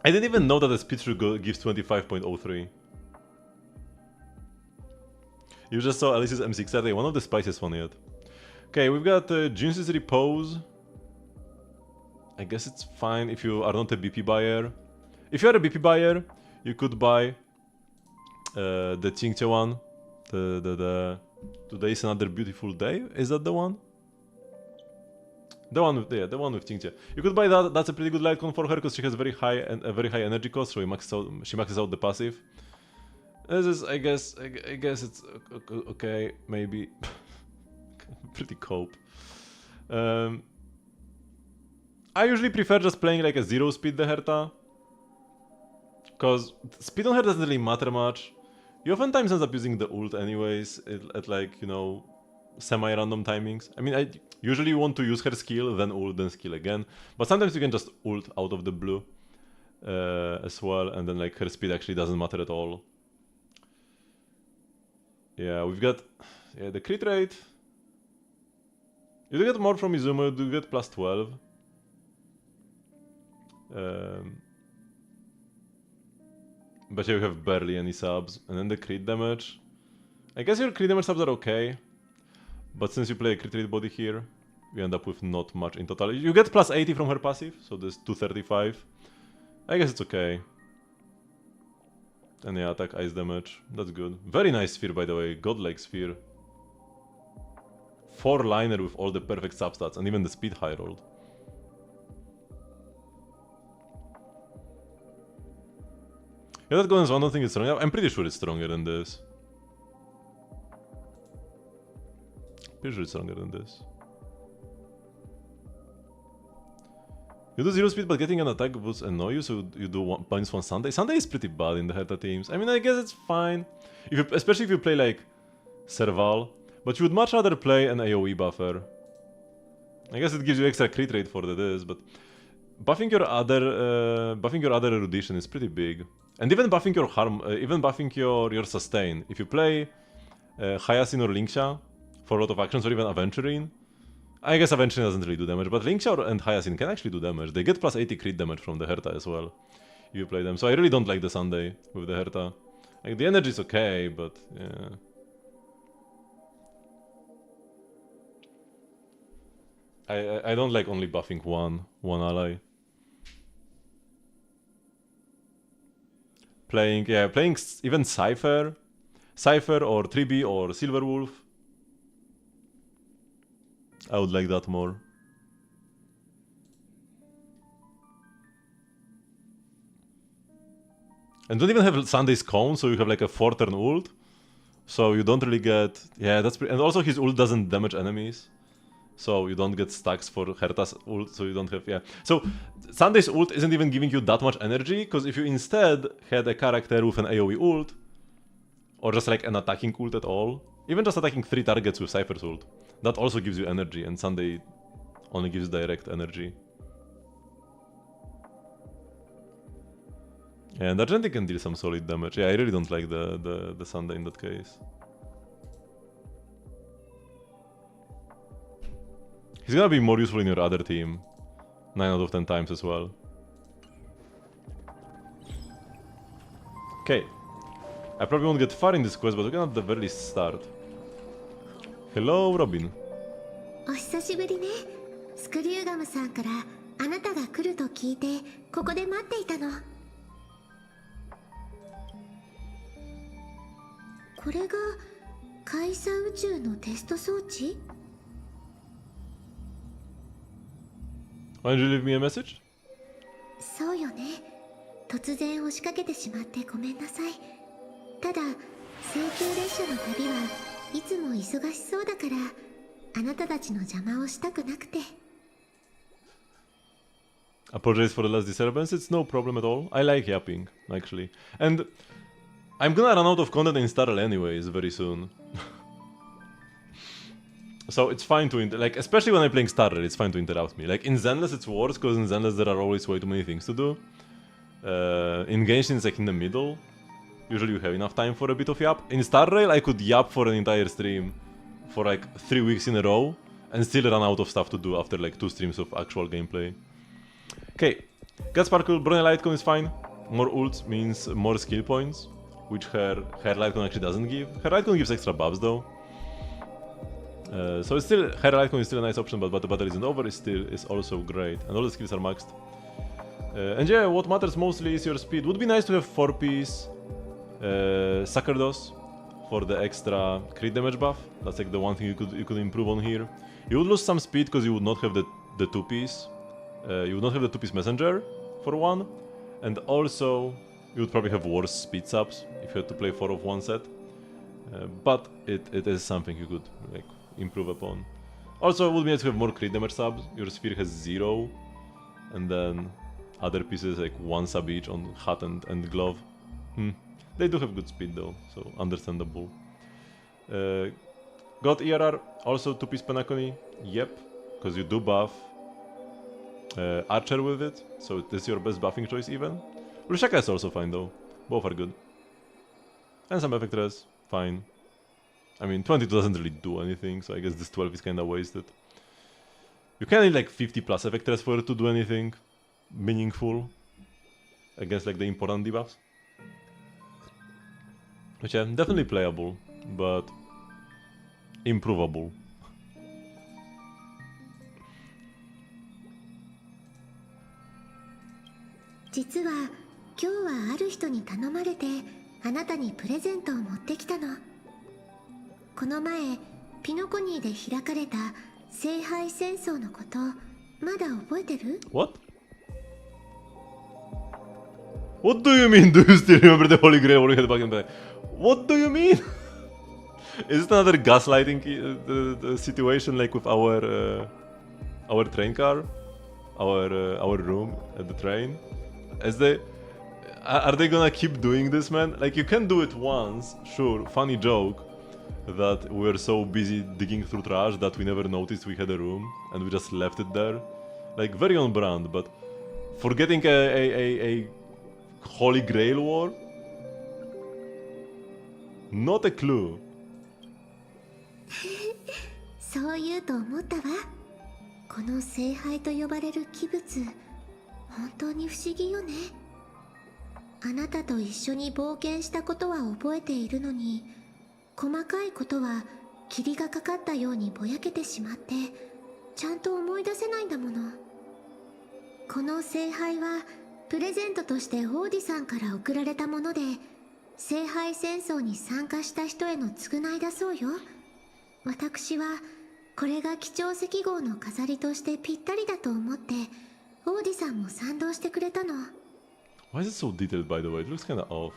Speaker 1: I didn't even know that the speed tree gives 25.03. You just saw Alice's M630, one of the spiciest one yet. Okay, we've got Jinx's Repose. I guess it's fine if you are not a BP buyer. If you are a BP buyer, you could buy the Qingqie one. Today is another beautiful day. Is that the one? The one with Qingqie. You could buy that. That's a pretty good light con for her because she has a very high energy cost, so she maxes out the passive. This is, I guess it's okay, maybe. Pretty cope. I usually prefer just playing like a 0 speed the Herta, because speed on her doesn't really matter much. You oftentimes end up using the ult anyways at like, you know, semi-random timings. I mean, I usually want to use her skill, then ult, then skill again, but sometimes you can just ult out of the blue as well, and then like her speed actually doesn't matter at all. Yeah, we've got the crit rate. You do get more from Izumo, you do get plus 12. But you have barely any subs. And then the crit damage. I guess your crit damage subs are okay. But since you play a crit rate body here, you end up with not much in total. You get plus 80 from her passive, so there's 235. I guess it's okay. And yeah, attack, ice damage. That's good. Very nice sphere, by the way. Godlike sphere. 4-liner with all the perfect substats and even the speed high rolled. Yeah, that Golden Swan, I don't think it's strong. I'm pretty sure it's stronger than this. Pretty sure it's stronger than this. You do 0 speed, but getting an attack boost annoy you, so you do -1 Sunday. Sunday is pretty bad in the Herta teams. I mean, I guess it's fine, especially if you play like Serval, but you would much rather play an AoE buffer. I guess it gives you extra crit rate for this, but buffing your other erudition is pretty big, and even buffing your harm, even buffing your sustain. If you play Hyacinth or Linksha for a lot of actions, or even Aventurine. I guess Aventurine doesn't really do damage, but Linksha and Hyacinth can actually do damage. They get plus 80 crit damage from the Herta as well, if you play them. So I really don't like the Sunday with the Herta. Like, the energy is okay, but yeah. I don't like only buffing one ally. Playing even Cypher or 3B or Silverwolf. I would like that more. And don't even have Sunday's Cone, so you have like a 4-turn ult. So you don't really get... Yeah, that's and also his ult doesn't damage enemies. So you don't get stacks for Herta's ult, so you don't have... Yeah. So Sunday's ult isn't even giving you that much energy, because if you instead had a character with an AoE ult, or just like an attacking ult at all, even just attacking 3 targets with Cypher's ult, that also gives you energy, and Sunday only gives direct energy. Yeah, and Argenti can deal some solid damage. Yeah, I really don't like the Sunday in that case. He's gonna be more useful in your other team 9 out of 10 times as well. Okay. I probably won't get far in this quest, but we're gonna at the very least start. Hello, Robin.
Speaker 6: お久しぶりね。スクリューガムさんからあなたが来ると聞いてここで待っていたの。これがカイサ宇宙のテスト装置？
Speaker 1: Why don't you leave me a message?
Speaker 6: そうよね。突然押しかけてしまってごめんなさい。ただ請求列車の旅はいつも忙しそうだからあなたたちの邪魔をしたくなくて。
Speaker 1: Apologize for the last disturbance, it's no problem at all. I like yapping, actually. And I'm gonna run out of content in Starl anyways, very soon. So it's fine to, like, especially when I'm playing Starl, it's fine to interrupt me. Like, in Zenless it's worse, because in Zenless there are always way too many things to do. In Genshin it's like in the middle. Usually you have enough time for a bit of yap. In Star Rail I could yap for an entire stream for like 3 weeks in a row and still run out of stuff to do after like 2 streams of actual gameplay. Okay, Got Sparkle, Bronya Lightcone is fine. More ults means more skill points, which her Lightcone actually doesn't give. Her Lightcone gives extra buffs though. So it's still, her Lightcone is still a nice option, but the battle isn't over, is also great. And all the skills are maxed. And yeah, what matters mostly is your speed. Would be nice to have 4-piece Sacerdos for the extra crit damage buff. That's like the one thing you could improve on here. You would lose some speed because you would not have the 2-piece. You would not have the 2-piece messenger for one, and also you would probably have worse speed subs if you had to play 4 of 1 set. But it is something you could like improve upon. Also, it would be nice to have more crit damage subs. Your sphere has 0, and then other pieces like 1 sub each on hat and glove. They do have good speed though, so understandable. Got ERR, also 2-piece Penacony, yep, because you do buff Archer with it, so this is your best buffing choice even. Rushaka is also fine though, both are good. And some effect res, fine. I mean, 22 doesn't really do anything, so I guess this 12 is kinda wasted. You can need like 50 plus effect res for it to do anything meaningful against like the important debuffs. Which yeah, definitely playable, but improvable.
Speaker 6: 実は今日はある人に頼まれてあなたにプレゼントを持ってきたの。この前ピノコニーで開かれた聖杯戦争のことまだ覚えてる？
Speaker 1: What? What do you mean? Do you still remember the Holy Grail we had back in the day? What do you mean? Is it another gaslighting the situation like with our train car, our room at the train? Are they gonna keep doing this, man? Like you can do it once, sure, funny joke that we were so busy digging through trash that we never noticed we had a room and we just left it there, like very on brand. But forgetting a Holy Grail war, not a clue.
Speaker 6: そう言うと思ったわ。この聖杯と呼ばれる器物、本当に不思議よね。あなたと一緒に冒険したことは覚えているのに、細かいことは霧がかかったようにぼやけてしまって、ちゃんと思い出せないんだもの。この聖杯はプレゼントとして王子さんから贈られたもので、聖杯戦争に参加した人への償いだそうよ。私はこれが貴重石号の飾りとしてぴったりだと思って、王子さんも賛同してくれたの。
Speaker 1: Why is it so detailed, by the way? It looks kinda off.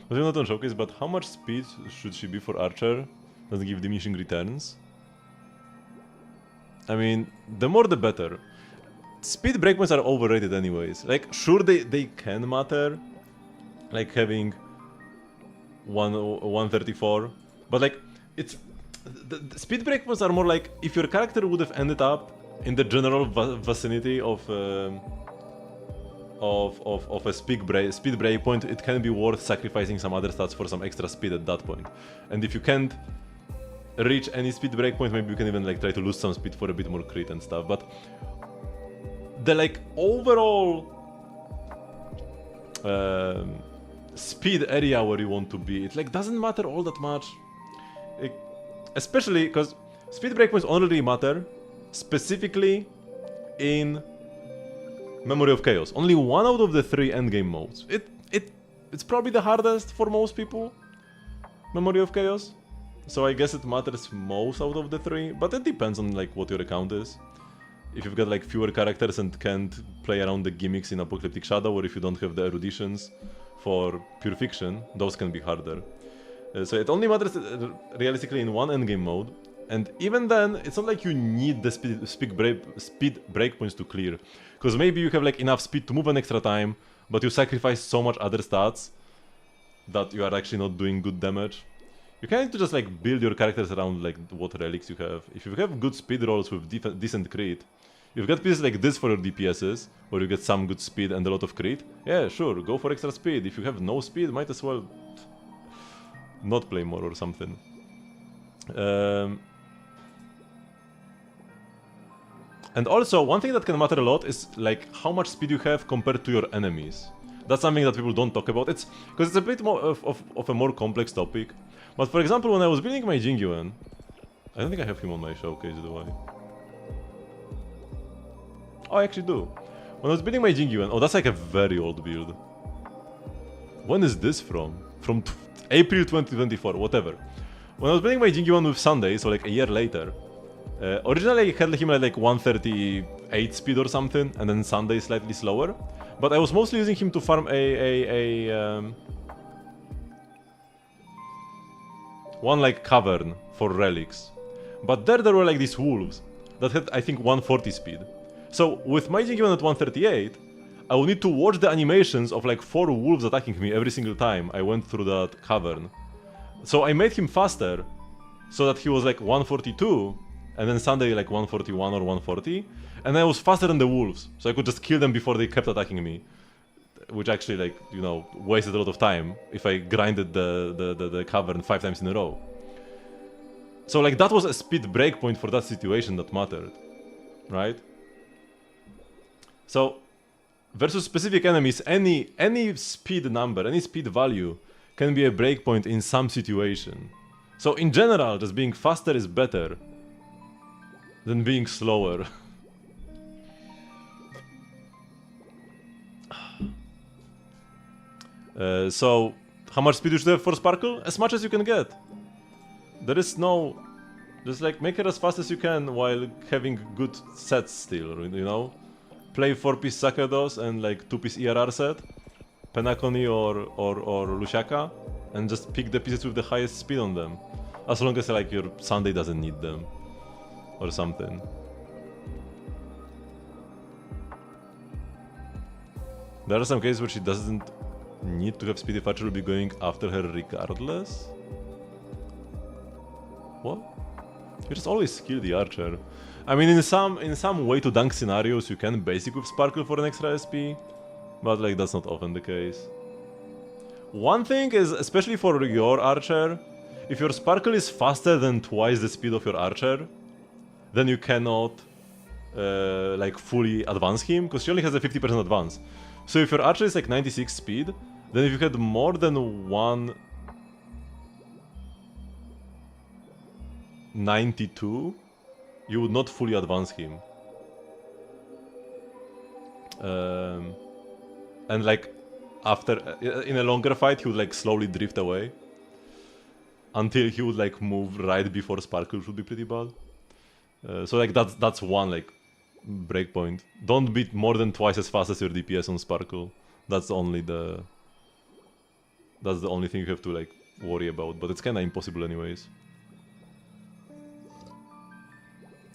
Speaker 1: Was not on showcase, but how much speed should she be for Archer? Doesn't give diminishing returns. I mean, the more the better. Speed breakpoints are overrated anyways. Like, sure they can matter, like having 134, but like, it's... The speed breakpoints are more like, if your character would have ended up in the general vicinity of a speed breakpoint, it can be worth sacrificing some other stats for some extra speed at that point. And if you can't reach any speed breakpoint, maybe you can even like try to lose some speed for a bit more crit and stuff. But the like overall speed area where you want to be, it like doesn't matter all that much. Especially because speed breakpoints only really matter specifically in Memory of Chaos. Only one out of the 3 endgame modes. It's probably the hardest for most people, Memory of Chaos. So I guess it matters most out of the 3, but it depends on like what your account is. If you've got like fewer characters and can't play around the gimmicks in Apocalyptic Shadow, or if you don't have the eruditions for Pure Fiction, those can be harder. So it only matters realistically in one endgame mode, and even then, it's not like you need the speed breakpoints to clear, because maybe you have like enough speed to move an extra time, but you sacrifice so much other stats that you are actually not doing good damage. You can need to just like build your characters around like what relics you have. If you have good speed rolls with decent crit, you've got pieces like this for your DPSs, where you get some good speed and a lot of crit. Yeah, sure, go for extra speed. If you have no speed, might as well not play more or something. And also, one thing that can matter a lot is like how much speed you have compared to your enemies. That's something that people don't talk about. It's because it's a bit more of a more complex topic. But for example, when I was building my Jingyuan, I don't think I have him on my showcase, do I? Oh, I actually do. When I was building my Jingyuan, oh, that's like a very old build. When is this from? From April 2024, whatever. When I was building my Jingyuan with Sunday, so like a year later, originally I had him at like 138 speed or something, and then Sunday slightly slower. But I was mostly using him to farm one like cavern for relics. But there were like these wolves that had I think 140 speed. So with my Jingyuan at 138, I would need to watch the animations of like 4 wolves attacking me every single time I went through that cavern. So I made him faster, so that he was like 142, and then Sunday like 141 or 140, and I was faster than the wolves, so I could just kill them before they kept attacking me. Which actually, like, you know, wasted a lot of time if I grinded the cavern 5 times in a row. So like that was a speed breakpoint for that situation that mattered, right? So versus specific enemies, any speed number, any speed value can be a breakpoint in some situation. So in general, just being faster is better than being slower. So how much speed you should have for Sparkle? As much as you can get. There is no... Just like make it as fast as you can while having good sets still, you know? Play 4-piece Sakedos and like 2-piece ERR set, Penacony or Lushaka, and just pick the pieces with the highest speed on them. As long as like your Sunday doesn't need them. Or something. There are some cases where she doesn't need to have speed if Archer will be going after her regardless. What? You just always kill the Archer. I mean, in some way to dunk scenarios, you can basic with Sparkle for an extra SP, but like that's not often the case. One thing is, especially for your Archer, if your Sparkle is faster than twice the speed of your Archer, then you cannot like fully advance him, because she only has a 50% advance. So if your Archer is like 96 speed, then if you had more than one 92, you would not fully advance him. And like after in a longer fight, he would like slowly drift away until he would like move right before Sparkle, should be pretty bad. So like that's one like breakpoint. Don't beat more than twice as fast as your DPS on Sparkle. That's only the only thing you have to like worry about, but it's kind of impossible anyways.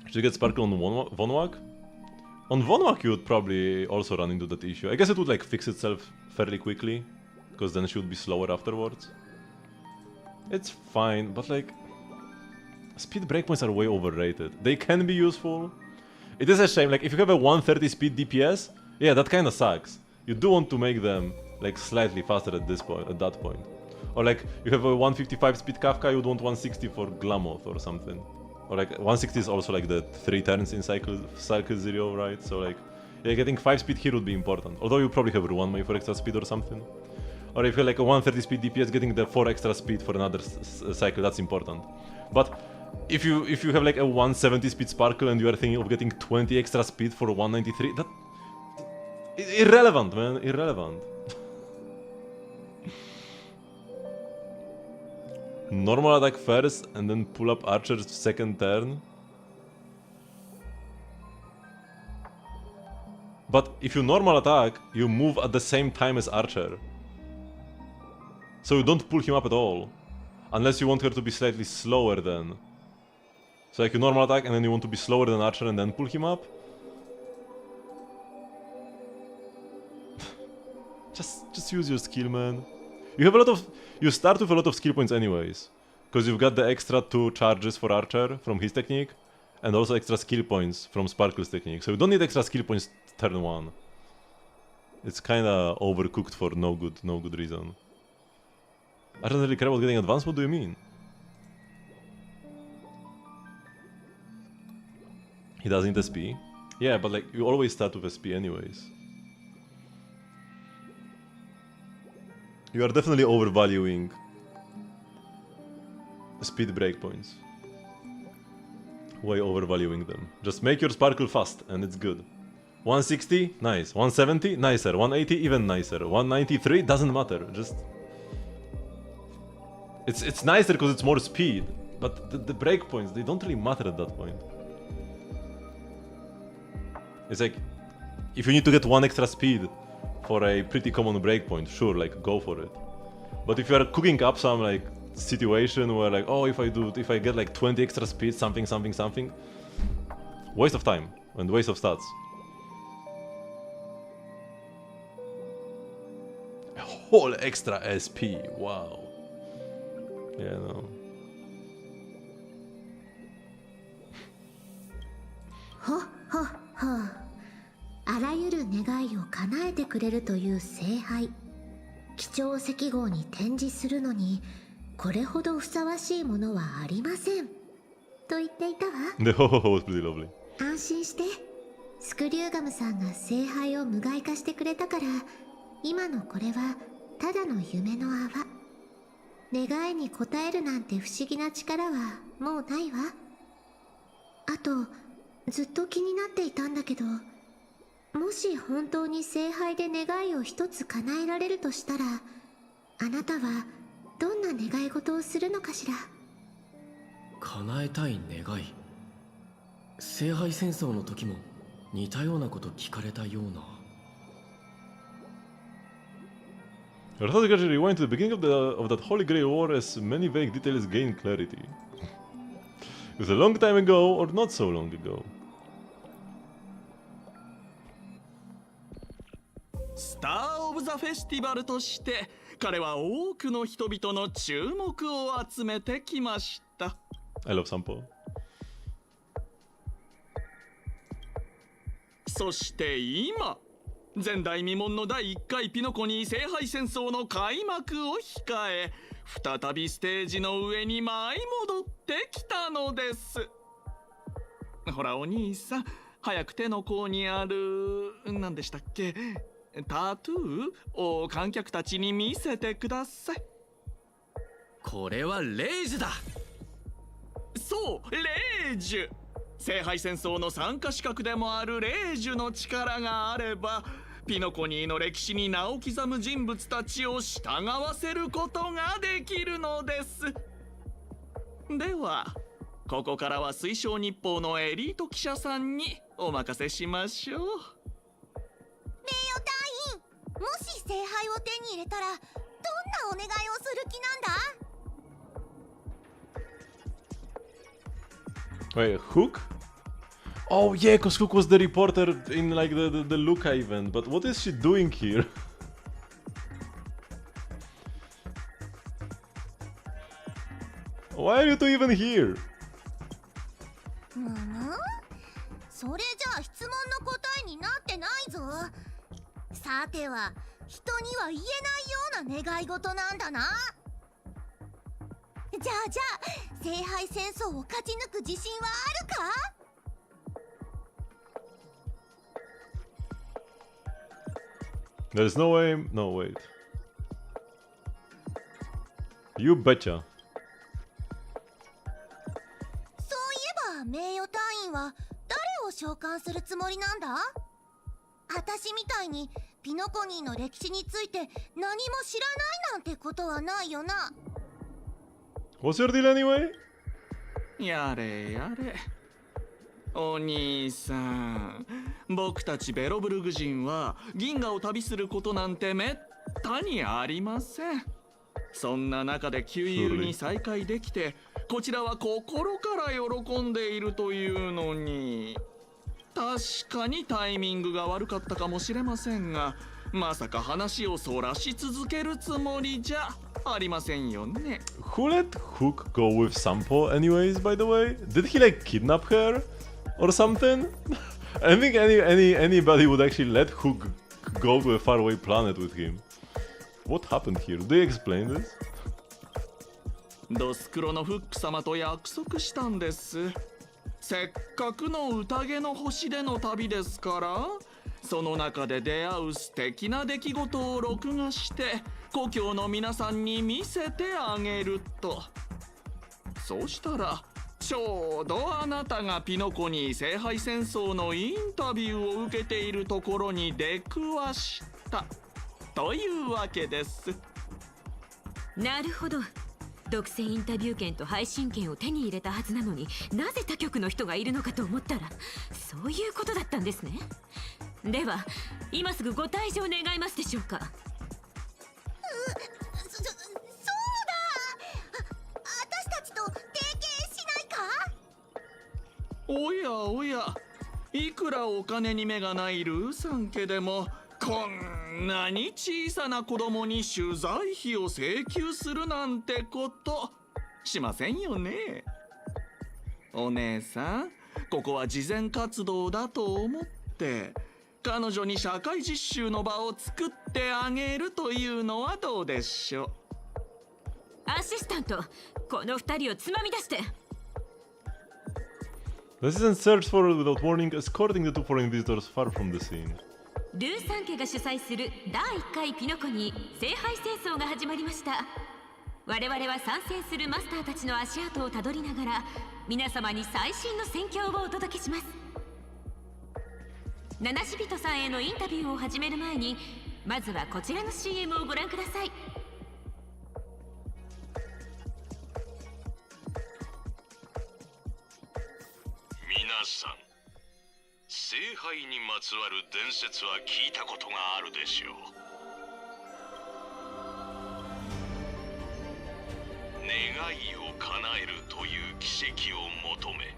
Speaker 1: Should you get Sparkle on Vonwak? On Vonwak you would probably also run into that issue. I guess it would like fix itself fairly quickly, because then she would be slower afterwards. It's fine, but like speed breakpoints are way overrated. They can be useful. It is a shame, like if you have a 130 speed DPS, yeah, that kind of sucks. You do want to make them like slightly faster at that point. Or like you have a 155 speed Kafka, you would want 160 for Glamoth or something. Or like 160 is also like the 3 turns in cycle 0, right? So like, yeah, getting 5 speed here would be important. Although you probably have Ruan Mei for extra speed or something. Or if you're like a 130 speed DPS, getting the 4 extra speed for another cycle, that's important. But if you have like a 170 speed Sparkle and you are thinking of getting 20 extra speed for 193, that... irrelevant, man, irrelevant. Normal attack first and then pull up Archer's second turn. But if you normal attack, you move at the same time as Archer. So you don't pull him up at all. Unless you want her to be slightly slower then. So like you normal attack and then you want to be slower than Archer and then pull him up. just use your skill, man. You start with a lot of skill points anyways. Because you've got the extra 2 charges for Archer from his technique. And also extra skill points from Sparkle's technique. So you don't need extra skill points turn 1. It's kinda overcooked for no good reason. I don't really care about getting advanced, what do you mean? He doesn't need SP? Yeah, but like, you always start with SP anyways. You are definitely overvaluing speed breakpoints. Way overvaluing them. Just make your Sparkle fast and it's good. 160? Nice. 170? Nicer. 180? Even nicer. 193? Doesn't matter. Just... It's nicer because it's more speed. But the breakpoints, they don't really matter at that point. It's like, if you need to get 1 extra speed for a pretty common breakpoint, sure, like, go for it. But if you are cooking up some, like, situation where, like, oh, if I get, like, 20 extra speed, something, waste of time and waste of stats. A whole extra SP, wow. Yeah, no.
Speaker 6: ほっほっほ。あらゆる願いを叶えてくれるという聖杯。貴重赤号に展示するのに、これほどふさわしいものはありません。と言っていたわ。
Speaker 1: The ho-ho-ho was pretty lovely.
Speaker 6: 安心して。スクリューガムさんが聖杯を無害化してくれたから、今のこれはただの夢の泡。願いに応えるなんて不思議な力はもうないわ。あと、ずっと気になっていたんだけど、もし本当に聖杯で願いを一つ叶えられるとしたら、あなたはどんな願い事をするのかしら。
Speaker 5: 叶えたい願い。聖杯戦争の時も似たようなこと聞かれたような。
Speaker 1: Saber&Archer rewind to the beginning of that Holy Grail War as many vague details gain clarity. It was a long time ago or not so long ago.
Speaker 7: スター・オブ・ザ・フェスティバルとして彼は多くの人々の注目を集めてきました。
Speaker 1: I love Sampo.
Speaker 7: そして今、前代未聞の第1回ピノコニー聖杯戦争の開幕を控え、再びステージの上に舞い戻ってきたのです。ほらお兄さん、早く手の甲にある何でしたっけ、タトゥーを観客たちに見せてください。
Speaker 5: これはレイジュだ。
Speaker 7: そう、レイジュ。聖杯戦争の参加資格でもあるレイジュの力があれば、ピノコニーの歴史に名を刻む人物たちを従わせることができるのです。ではここからは水晶日報のエリート記者さんにお任せしましょう。
Speaker 8: 名誉隊員、もし聖杯を手に入れたらどんなお願いをする気なんだ？
Speaker 1: Wait, Hook? Oh yeah, cause Hook was the reporter in like the Luca event, but what is she doing here? Why are you two even here?
Speaker 8: それじゃあ質問の答えになってないぞ。さては人には言えないような願い事なんだな。じゃあ聖杯戦争を勝ち抜く自信はあるか
Speaker 1: ？There's no way. No, wait. You betcha.
Speaker 8: そういえば名誉隊員は誰を召喚するつもりなんだ？私みたいにピノコニーの歴史について何も知らないなんてことはないよな。
Speaker 1: What's your deal anyway?
Speaker 7: やれやれ。お兄さん、僕たちベロブルグ人は銀河を旅することなんてめったにありません。そんな中で旧友に再会できて、こちらは心から喜んでいるというのに、確かにタイミングが悪かったかもしれませんが、まさか話をそらし続けるつもりじゃありませんよね。
Speaker 1: Who let Hook go with Sampo anyways, by the way? Did he like kidnap her or something? I think anybody would actually let Hook go to a faraway planet with him. What happened here? Do they explain this?
Speaker 7: ドスクロのフック様と約束したんです。せっかくの宴の星での旅ですから、その中で出会う素敵な出来事を録画して故郷の皆さんに見せてあげると。そうしたらちょうどあなたがピノコニー聖杯戦争のインタビューを受けているところに出くわしたというわけです。
Speaker 9: なるほど。独占インタビュー権と配信権を手に入れたはずなのに、なぜ他局の人がいるのかと思ったら、そういうことだったんですね。では今すぐご退場願いますでしょうか？
Speaker 8: そうだ！私たちと提携しないか？
Speaker 7: おやおや、いくらお金に目がないルーさん家でもこんなに小さな子供に取材費を請求するなんてことしませんよね。お姉さん、ここは慈善活動だと思って彼女に社会実習の場を作ってあげるというのはどうでしょう。
Speaker 9: アシスタント、この二人をつまみ出して。
Speaker 1: The assistant searched forward without warning, escorting the two foreign visitors far from the scene.
Speaker 9: ルーさん家が主催する第1回ピノコニー聖杯戦争が始まりました。我々は参戦するマスターたちの足跡をたどりながら皆様に最新の戦況をお届けします。七死人さんへのインタビューを始める前に、まずはこちらの CM をご覧ください。
Speaker 3: 聖杯にまつわる伝説は聞いたことがあるでしょう。願いを叶えるという奇跡を求め、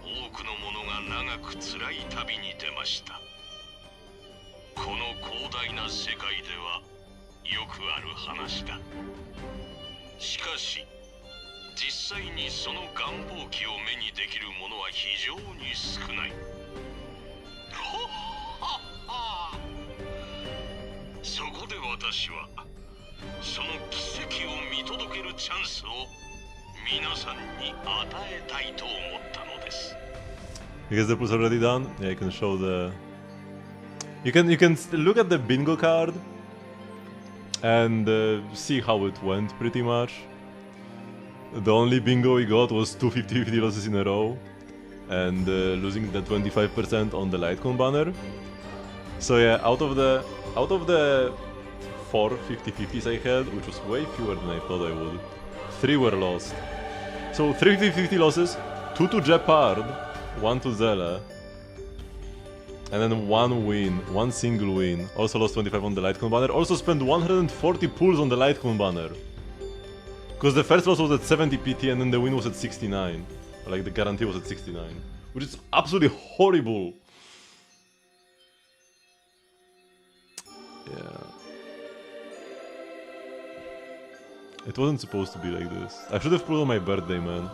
Speaker 3: 多くの者が長く辛い旅に出ました。この広大な世界ではよくある話だ。しかし実際にその願望記を目にできる者は非常に少ない。そこで私はその奇跡を見届けるチャンスを皆さんに与えたいと思ったのです。
Speaker 1: I guess the pull's already done. Yeah, you can show the. You can look at the bingo card and see how it went pretty much. The only bingo we got was 2 50-50 losses in a row, and losing the 25% on the Litecoin banner. So yeah, out of the 4 50-50s I had, which was way fewer than I thought I would, 3 were lost. So 3 50-50 losses, 2 to Jeopard, 1 to Zella, and then 1 win, 1 single win. Also lost 25 on the Litecoin banner. Also spent 140 pulls on the Litecoin banner. Because the first loss was at 70 PT and then the win was at 69. Like the guarantee was at 69. Which is absolutely horrible. Yeah. It wasn't supposed to be like this. I should have pulled on my birthday, man.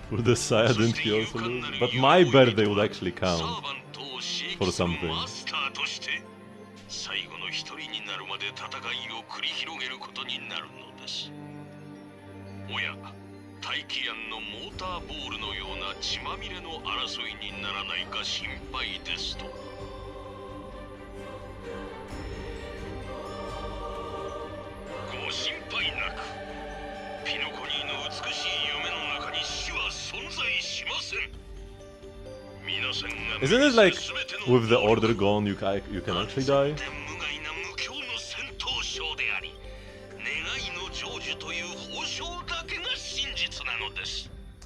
Speaker 1: For the Saya didn't he also lose? But my birthday would actually count for something.
Speaker 3: 最後の一人になるまで戦いを繰り広げることになるのです。おや、大気庵のモーターボールのような血まみれの争いにならないか心配ですと。ご心配なく。ピノコニーの美しい夢の中に死は存在しません。皆さんが
Speaker 1: Isn't it like with the order gone you can actually die?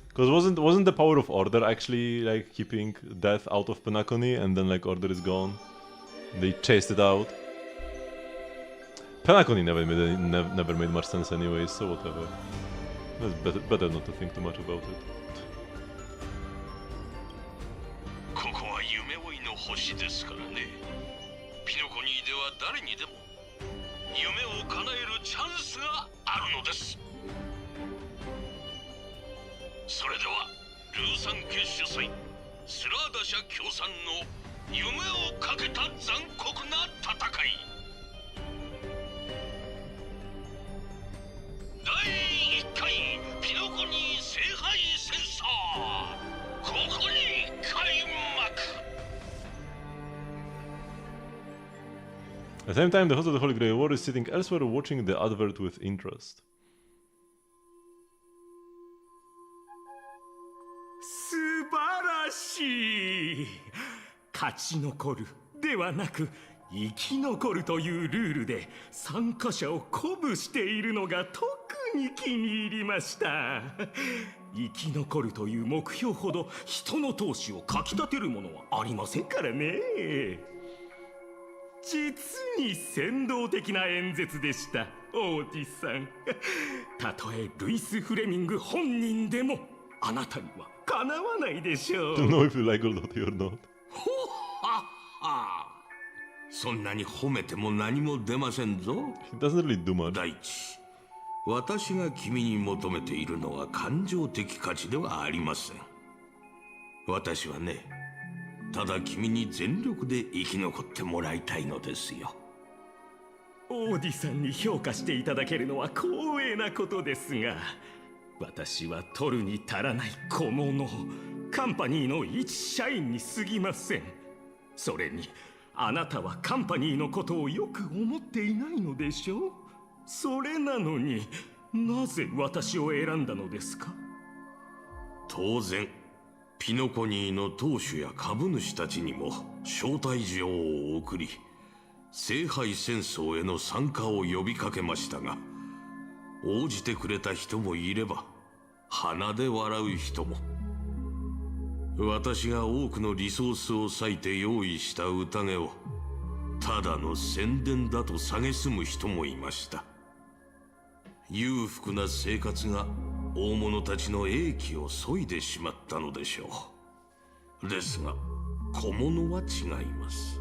Speaker 1: Because wasn't the power of order actually like keeping death out of Penacony and then like order is gone? They chased it out. Penacony never made much sense anyways, so whatever. It's better not to think too much about it.
Speaker 3: ここは夢追いの星ですからね。ピノコニーでは誰にでも夢を叶えるチャンスがあるのです。それではルーサン家主催スラーダ社協賛の夢をかけた残酷な戦い。第1回ピノコニー聖杯戦争、ここに開幕。
Speaker 1: At the same time, the host of the Holy Grail War is sitting elsewhere watching the advert with interest.
Speaker 10: 素晴らしい。勝ち残るではなく生き残るというルールで参加者を鼓舞しているのが特に気に入りました。生き残るという目標ほど人の闘志をかき立てるものはありませんからね。実に先導的な演説でした、オーティスさん。たとえルイス・フレミング本人でもあなたにはかなわないでしょう。
Speaker 1: Don't know if you like Oldotty or not.
Speaker 3: ほっはっは。そんなに褒めても何も出ませんぞ。
Speaker 1: He doesn't really do much.
Speaker 3: 第一、私が君に求めているのは感情的価値ではありません。私はね、ただ君に全力で生き残ってもらいたいのですよ。
Speaker 10: オーディさんに評価していただけるのは光栄なことですが、私は取るに足らない小物、カンパニーの一社員に過ぎません。それにあなたはカンパニーのことをよく思っていないのでしょう。それなのになぜ私を選んだのですか？
Speaker 11: 当然ピノコニーの当主や株主たちにも招待状を送り、聖杯戦争への参加を呼びかけましたが、応じてくれた人もいれば鼻で笑う人も。私が多くのリソースを割いて用意した宴をただの宣伝だと蔑む人もいました。裕福な生活が大物たちの英気を削いでしまったのでしょう。ですが小物は違います。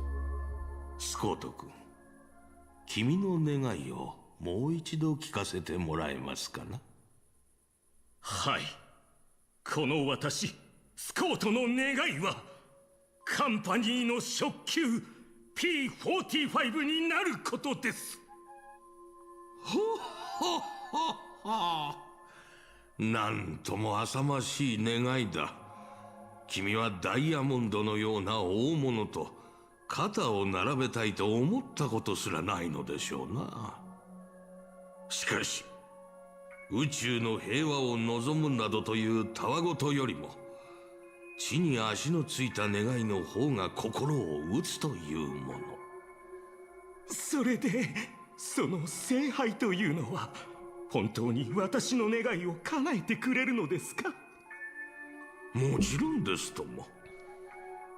Speaker 11: スコート君、君の願いをもう一度聞かせてもらえますかな？
Speaker 10: はい、この私スコートの願いはカンパニーの初級 P45 になることです。
Speaker 11: ほっほっほっ。なんとも浅ましい願いだ。君はダイヤモンドのような大物と肩を並べたいと思ったことすらないのでしょうな。しかし宇宙の平和を望むなどというたわごとよりも、地に足のついた願いの方が心を打つというもの。
Speaker 10: それでその聖杯というのは本当に私の願いを叶えてくれるのですか？
Speaker 11: もちろんですとも。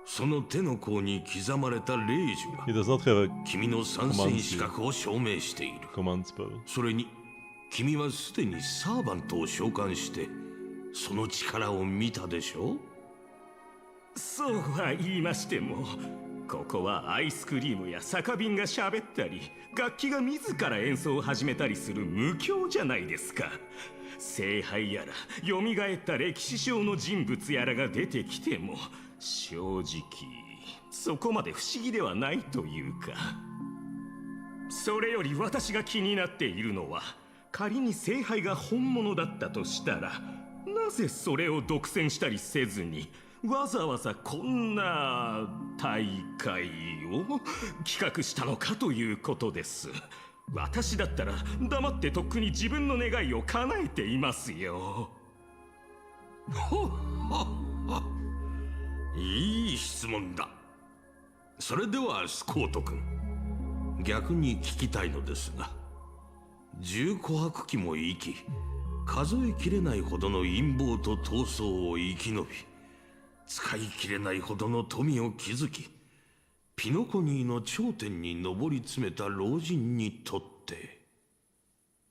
Speaker 11: その手の甲に刻まれた霊樹
Speaker 1: He does not have a
Speaker 11: が君の参戦資格を証明している。
Speaker 1: command spell.
Speaker 11: それに君はすでにサーバントを召喚してその力を見たでしょう。
Speaker 10: そうは言いましても、ここはアイスクリームや酒瓶が喋ったり、楽器が自ら演奏を始めたりする無教じゃないですか。聖杯やら蘇った歴史上の人物やらが出てきても、正直そこまで不思議ではないというか。それより私が気になっているのは、仮に聖杯が本物だったとしたら、なぜそれを独占したりせずにわざわざこんな大会を企画したのかということです。私だったら黙ってとっくに自分の願いを叶えていますよ。
Speaker 11: ほっほっほ。いい質問だ。それではスコート君、逆に聞きたいのですが、10琥珀期も生き、数えきれないほどの陰謀と闘争を生き延び、使い切れないほどの富を築き、ピノコニーの頂点に上り詰めた老人にとって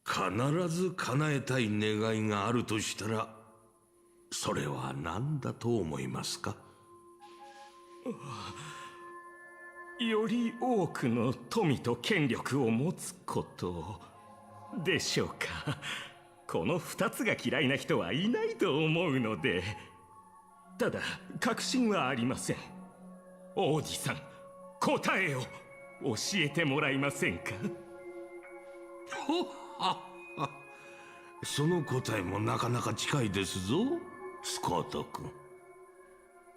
Speaker 11: 必ず叶えたい願いがあるとしたら、それは何だと思いますか？
Speaker 10: より多くの富と権力を持つことでしょうか。この2つが嫌いな人はいないと思うので。ただ確信はありません。王子さん、答えを教えてもらえませんか？
Speaker 11: ほっはっは。その答えもなかなか近いですぞ、スコート君。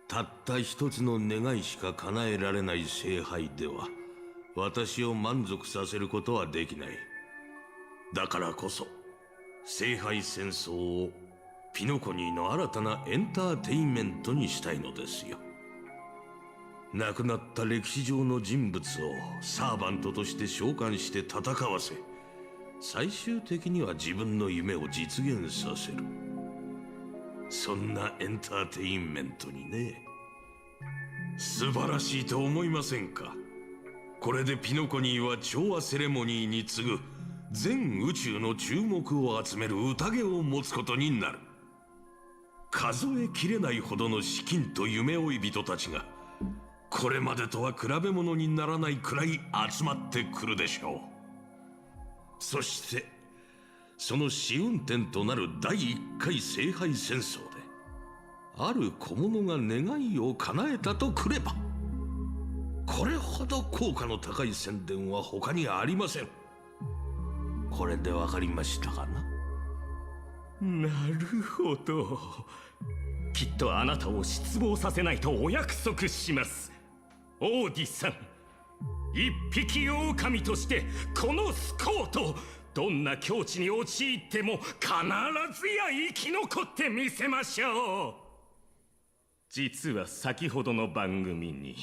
Speaker 11: たった一つの願いしか叶えられない聖杯では私を満足させることはできない。だからこそ聖杯戦争をピノコニーの新たなエンターテインメントにしたいのですよ。亡くなった歴史上の人物をサーバントとして召喚して戦わせ、最終的には自分の夢を実現させる。そんなエンターテインメントにね。素晴らしいと思いませんか？これでピノコニーは調和セレモニーに次ぐ全宇宙の注目を集める宴を持つことになる。数えきれないほどの資金と夢追い人たちがこれまでとは比べ物にならないくらい集まってくるでしょう。そしてその試運転となる第1回聖杯戦争である小物が願いを叶えたとくれば、これほど効果の高い宣伝は他にありません。これでわかりましたかな？
Speaker 10: なるほど。きっとあなたを失望させないとお約束します。オーディさん、一匹狼としてこのスコート、どんな境地に陥っても必ずや生き残ってみせましょう。実は先ほどの番組に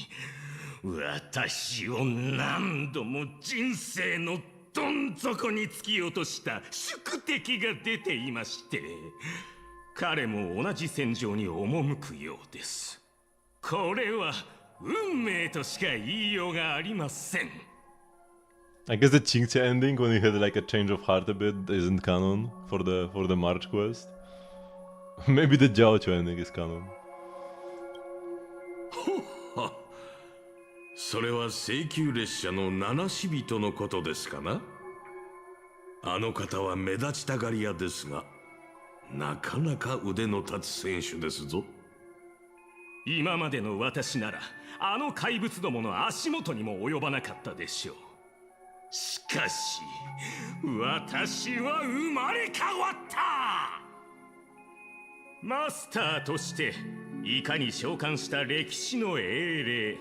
Speaker 10: 私を何度も人生のどん底に突き落とした宿敵が出ていまして、彼も同じ戦場に赴くようです。これは運命としか言いようがありません。
Speaker 1: I guess the Qingxia ending when he had like a change of heart a bit isn't canon for the March quest. Maybe the Jiaoqiu ending is canon.
Speaker 11: それは請求列車の七死人のことですかな？あの方は目立ちたがり屋ですが、なかなか腕の立つ選手ですぞ。
Speaker 10: 今までの私ならあの怪物どもの足元にも及ばなかったでしょう。しかし私は生まれ変わった。マスターとしていかに召喚した歴史の英霊、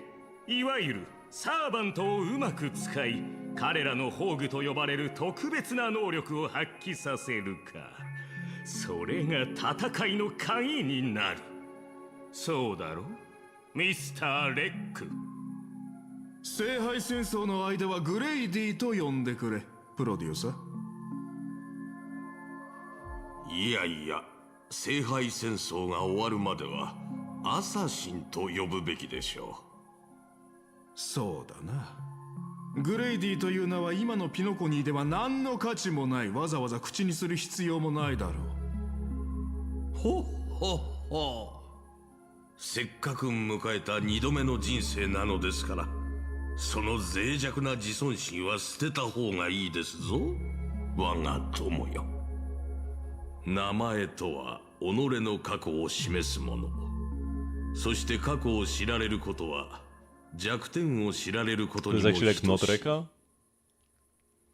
Speaker 10: いわゆるサーバントをうまく使い、彼らの宝具と呼ばれる特別な能力を発揮させるか、それが戦いの鍵になる。そうだろ、ミスター・レック。
Speaker 12: 聖杯戦争の間はグレイディと呼んでくれ、プロデューサー。
Speaker 11: いやいや、聖杯戦争が終わるまではアサシンと呼ぶべきでしょう。
Speaker 12: そうだな。グレイディという名は今のピノコニーでは何の価値もない。わざわざ口にする必要もないだろ
Speaker 11: う。ほっほっほ。せっかく迎えた2度目の人生なのですから、その脆弱な自尊心は捨てた方がいいですぞ、我が友よ。名前とは己の過去を示すもの。そして過去を知られることは弱点を知られることにも等しい。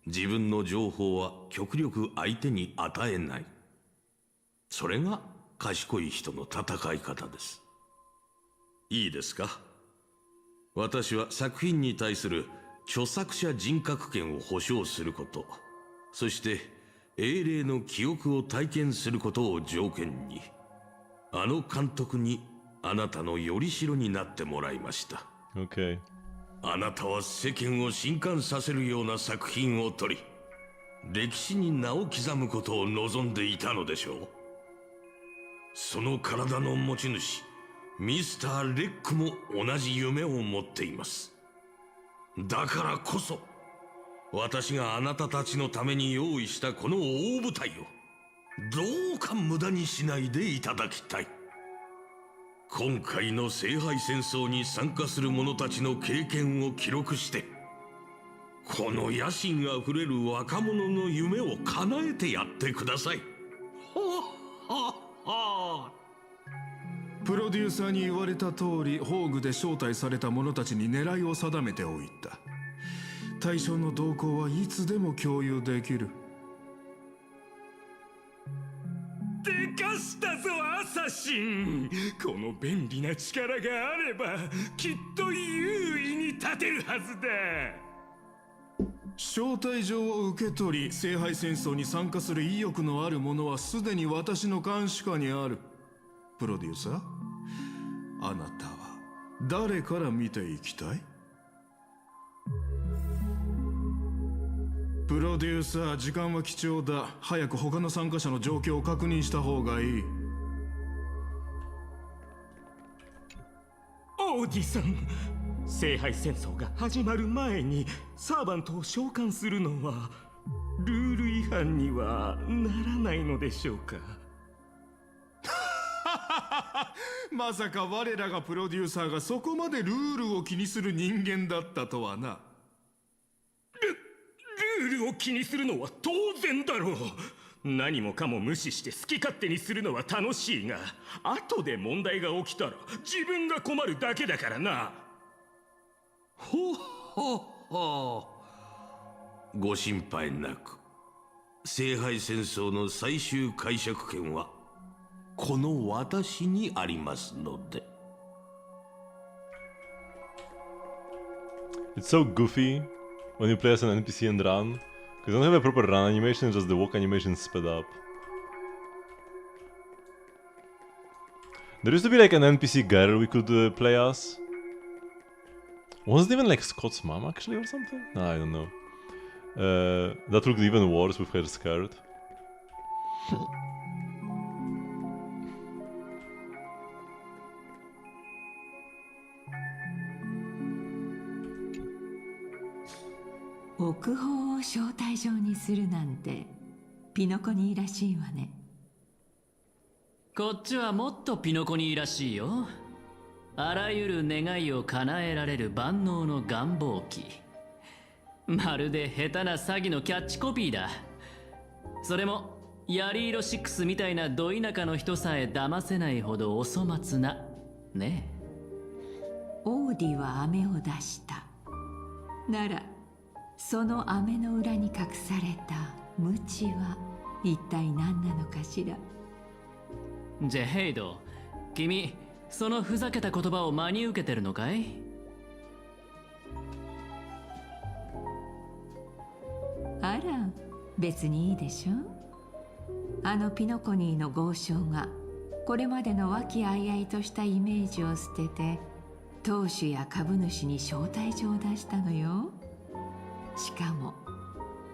Speaker 11: 自分の情報は極力相手に与えない。それが賢い人の戦い方です。いいですか？私は作品に対する著作者人格権を保障すること、そして英霊の記憶を体験することを条件に、あの監督にあなたのよりしろになってもらいました。
Speaker 1: Okay.
Speaker 11: あなたは世間を震撼させるような作品を撮り、歴史に名を刻むことを望んでいたのでしょう。その体の持ち主ミスター・レックも同じ夢を持っています。だからこそ私があなたたちのために用意したこの大舞台をどうか無駄にしないでいただきたい。今回の聖杯戦争に参加する者たちの経験を記録して、この野心あふれる若者の夢を叶えてやってください。
Speaker 12: プロデューサーに言われた通り、宝具で招待された者たちに狙いを定めておいた。対象の動向はいつでも共有できる。
Speaker 10: でかしたぞアサシン。この便利な力があればきっと優位に立てるはずだ。
Speaker 12: 招待状を受け取り、聖杯戦争に参加する意欲のある者はすでに私の監視下にある。プロデューサー、あなたは誰から見ていきたい？プロデューサー、時間は貴重だ。早く他の参加者の状況を確認した方がいい。
Speaker 10: オーディさん、聖杯戦争が始まる前にサーバントを召喚するのはルール違反にはならないのでしょうか？
Speaker 12: まさか我らがプロデューサーがそこまでルールを気にする人間だったとはな。
Speaker 10: ルールを気にするのは当然だろう。何もかも無視して好き勝手にするのは楽しいが、後で問題が起きたら自分が困るだけだからな。
Speaker 11: ほっほっほ。ご心配なく。聖杯戦争の最終解釈権はこの私にありますので。
Speaker 1: It's so goofy when you play as an NPC and run, because you don't have a proper run animation, just the walk animation sped up. There used to be like an NPC girl we could play as. Was it even like Scott's mom actually or something? No, I don't know. That looked even worse with her skirt.
Speaker 13: 国宝を招待状にするなんてピノコニーらしいわね。
Speaker 14: こっちはもっとピノコニーらしいよ。あらゆる願いを叶えられる万能の願望機。まるで下手な詐欺のキャッチコピーだ。それもヤリーロ6みたいなど田舎の人さえ騙せないほどお粗末なねえ。
Speaker 13: オーディは飴を出した。ならその飴の裏に隠された無知は一体何なのかしら。
Speaker 14: ジェヘイド、君そのふざけた言葉を真に受けてるのかい？
Speaker 13: あら、別にいいでしょ。あのピノコニーの豪商がこれまでの和気あいあいとしたイメージを捨てて当主や株主に招待状を出したのよ。しかも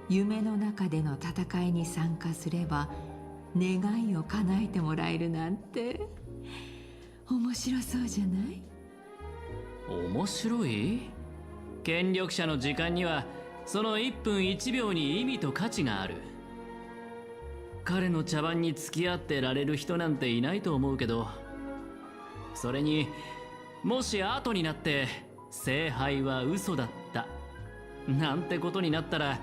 Speaker 13: 夢の中での戦いに参加すれば願いを叶えてもらえるなんて面白そうじゃない？
Speaker 14: 面白い？権力者の時間にはその1分1秒に意味と価値がある。彼の茶番に付き合ってられる人なんていないと思うけど、それにもし後になって聖杯は嘘だったなんてことになったら、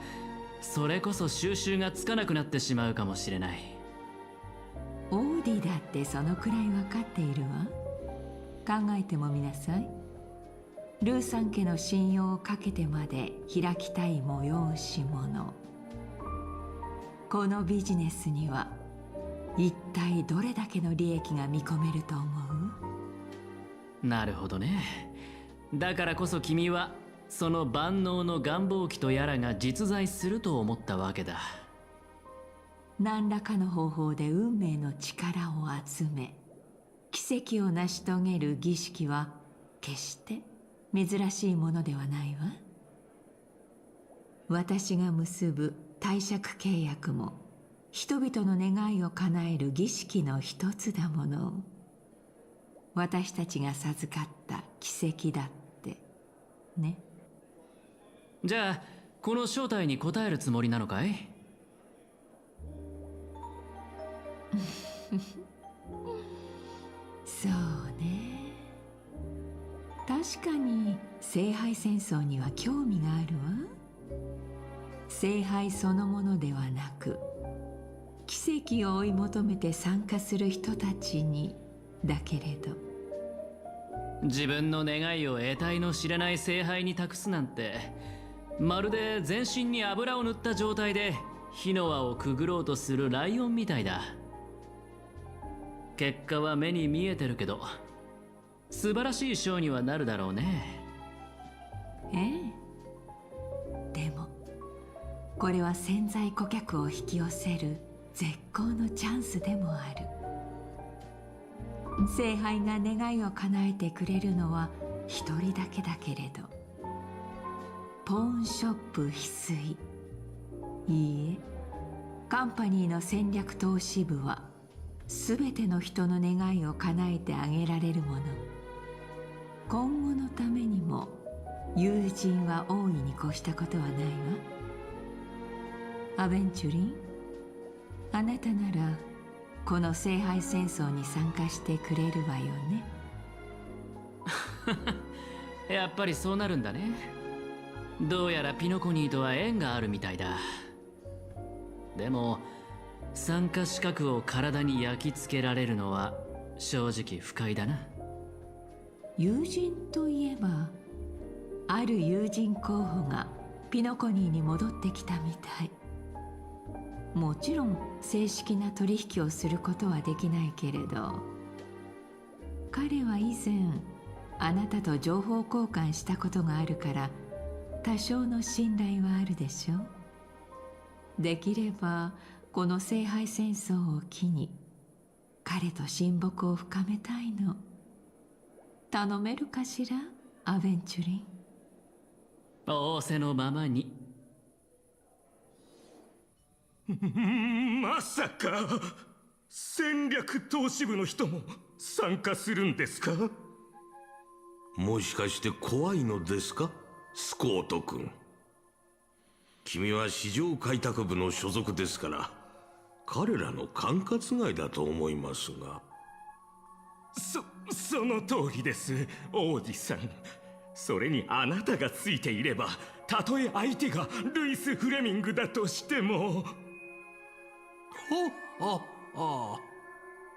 Speaker 14: それこそ収拾がつかなくなってしまうかもしれない。
Speaker 13: オーディだってそのくらい分かっているわ。考えてもみなさい。ルーさん家の信用をかけてまで開きたい催し物。このビジネスには一体どれだけの利益が見込めると思
Speaker 14: う？なるほどね。だからこそ君はその万能の願望機とやらが実在すると思ったわけだ。
Speaker 13: 何らかの方法で運命の力を集め奇跡を成し遂げる儀式は決して珍しいものではないわ。私が結ぶ貸借契約も人々の願いを叶える儀式の一つだもの。私たちが授かった奇跡だってね。
Speaker 14: じゃあこの正体に応えるつもりなのかい？
Speaker 13: そうね。確かに聖杯戦争には興味があるわ。聖杯そのものではなく奇跡を追い求めて参加する人たちにだけれど。
Speaker 14: 自分の願いを得体の知れない聖杯に託すなんて、まるで全身に油を塗った状態で火の輪をくぐろうとするライオンみたいだ。結果は目に見えてるけど素晴らしいショーにはなるだろうね。
Speaker 13: ええ。でもこれは潜在顧客を引き寄せる絶好のチャンスでもある。聖杯が願いを叶えてくれるのは一人だけだけれど、ポーンショップ翡翠、いいえ、カンパニーの戦略投資部はすべての人の願いを叶えてあげられるもの。今後のためにも友人は大いに越したことはないわ。アベンチュリン、あなたならこの聖杯戦争に参加してくれるわよね。
Speaker 14: やっぱりそうなるんだね。どうやらピノコニーとは縁があるみたいだ。でも参加資格を体に焼き付けられるのは正直不快だな。
Speaker 13: 友人といえばある友人候補がピノコニーに戻ってきたみたい。もちろん正式な取引をすることはできないけれど、彼は以前あなたと情報交換したことがあるから多少の信頼はあるでしょう。できればこの聖杯戦争を機に彼と親睦を深めたいの。頼めるかしら、アベンチュリン。
Speaker 14: 仰せのままに。
Speaker 10: まさか戦略投資部の人も参加するんですか？
Speaker 11: もしかして怖いのですか、スコート君。君は市場開拓部の所属ですから彼らの管轄外だと思いますが。
Speaker 10: その通りです、王子さん。それにあなたがついていれば、たとえ相手がルイス・フレミングだとしても。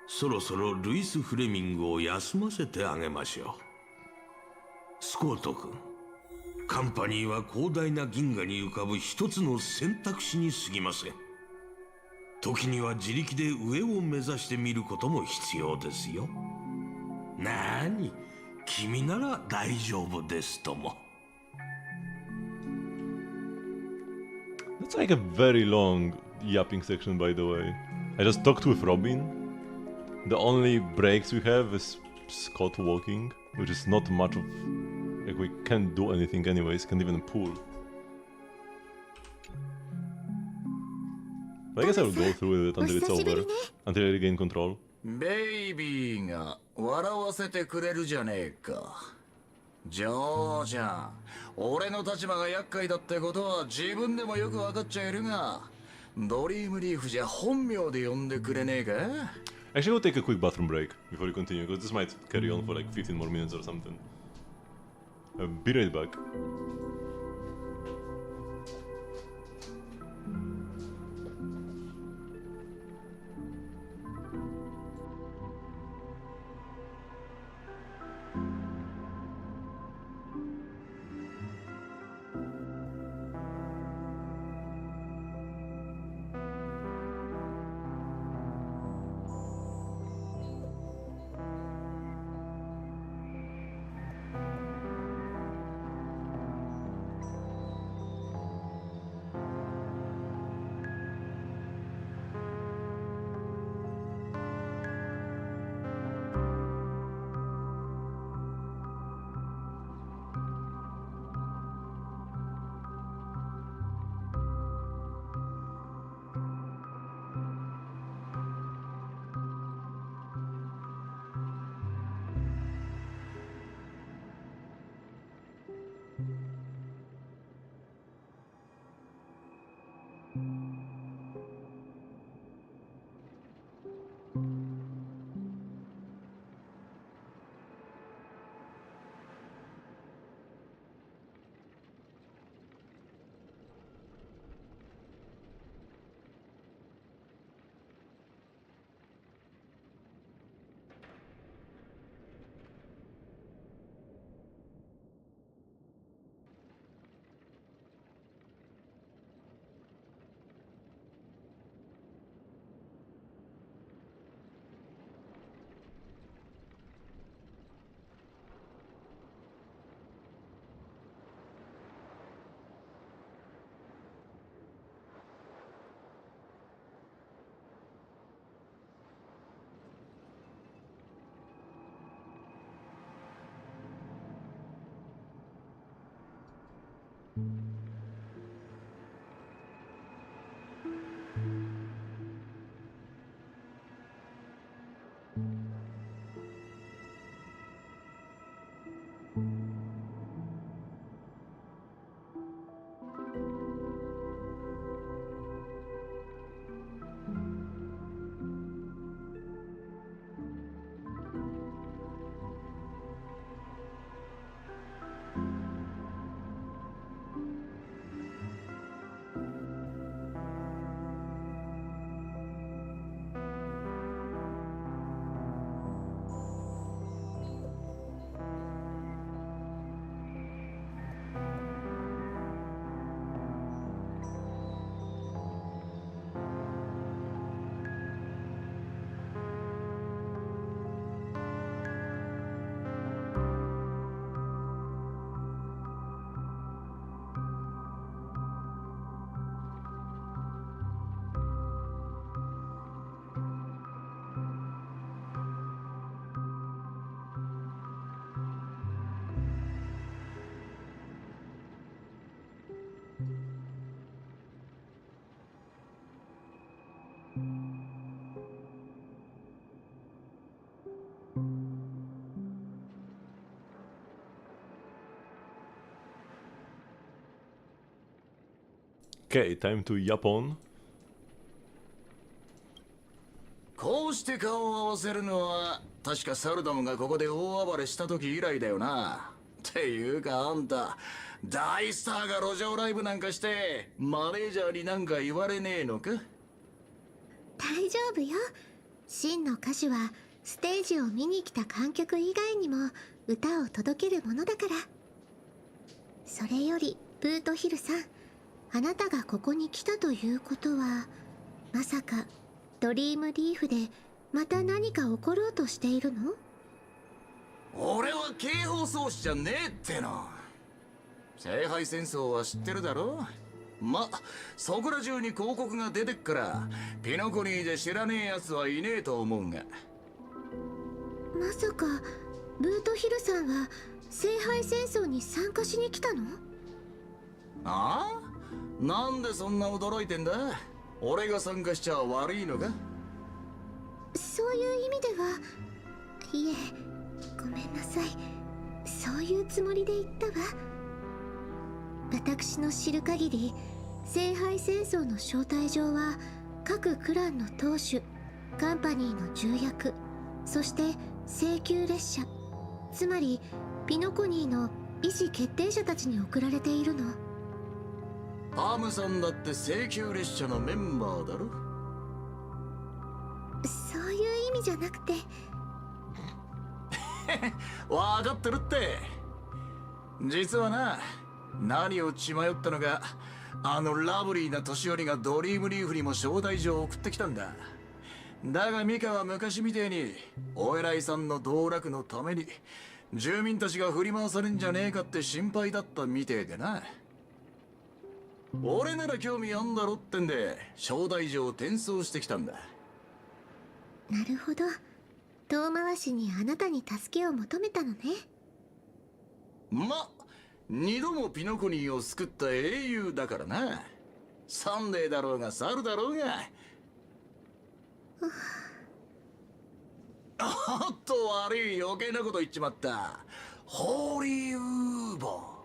Speaker 11: そろそろルイス・フレミングを休ませてあげましょう。スコート君、カンパニーは広大な銀河に浮かぶ一つの選択肢に過ぎません。時には自力で上を目指してみることも必要ですよ。なーに、君なら大丈夫ですとも。
Speaker 1: That's like a very long yapping section, by the way. I just talked with Robin. The only breaks we have is Scott walking, which is not much of... Like, we can't do anything anyways, can't even pull. But I guess I'll go through it until it's over, until I regain control.
Speaker 15: ベイビーが笑わせてくれるじゃねえか。ジョージャン、俺の立場が厄介だってことは自分でもよく分かっちゃいるが、ドリームリーフじゃ本名で呼んでくれねえか？
Speaker 1: Actually, we'll take a quick bathroom break before we continue, because this might carry on for like 15 more minutes or something. Be right back. Okay, time to Japan.
Speaker 15: こうして顔を合わせるのは確かサルダムがここで大暴れした時以来だよな。っていうかあんた大スターが路上ライブなんかしてマネージャーになんか言われねえのか？
Speaker 6: 大丈夫よ。真の歌手はステージを見に来た観客以外にも歌を届けるものだから。それよりブートヒルさん、あなたがここに来たということは、まさかドリームリーフでまた何か起ころうとしているの？
Speaker 15: 俺は警報装置じゃねえっての。聖杯戦争は知ってるだろ。ま、そこら中に広告が出てっからピノコニーで知らねえやつはいねえと思うが。
Speaker 6: まさかブートヒルさんは聖杯戦争に参加しに来たの？
Speaker 15: ああ？なんでそんな驚いてんだ？俺が参加しちゃ悪いのか？
Speaker 6: そういう意味では、いえ、ごめんなさい。そういうつもりで言ったわ。私の知る限り、聖杯戦争の招待状は各クランの当主、カンパニーの重役、そして請求列車、つまりピノコニーの意思決定者たちに送られているの。
Speaker 15: パムさんだって請求列車のメンバーだろ？
Speaker 6: そういう意味じゃなくて。
Speaker 15: わかってるって。実はな、何を血迷ったのか、あのラブリーな年寄りがドリームリーフにも招待状を送ってきたんだ。だがミカは昔みてえにお偉いさんの道楽のために住民たちが振り回されんじゃねえかって心配だったみてえでな。俺なら興味あんだろってんで招待状を転送してきたんだ。
Speaker 6: なるほど。遠回しにあなたに助けを求めたのね。
Speaker 15: ま、二度もピノコニーを救った英雄だからな。サンデーだろうがサルだろうが。おっと悪い、余計なこと言っちまった。ホーリーウーボー。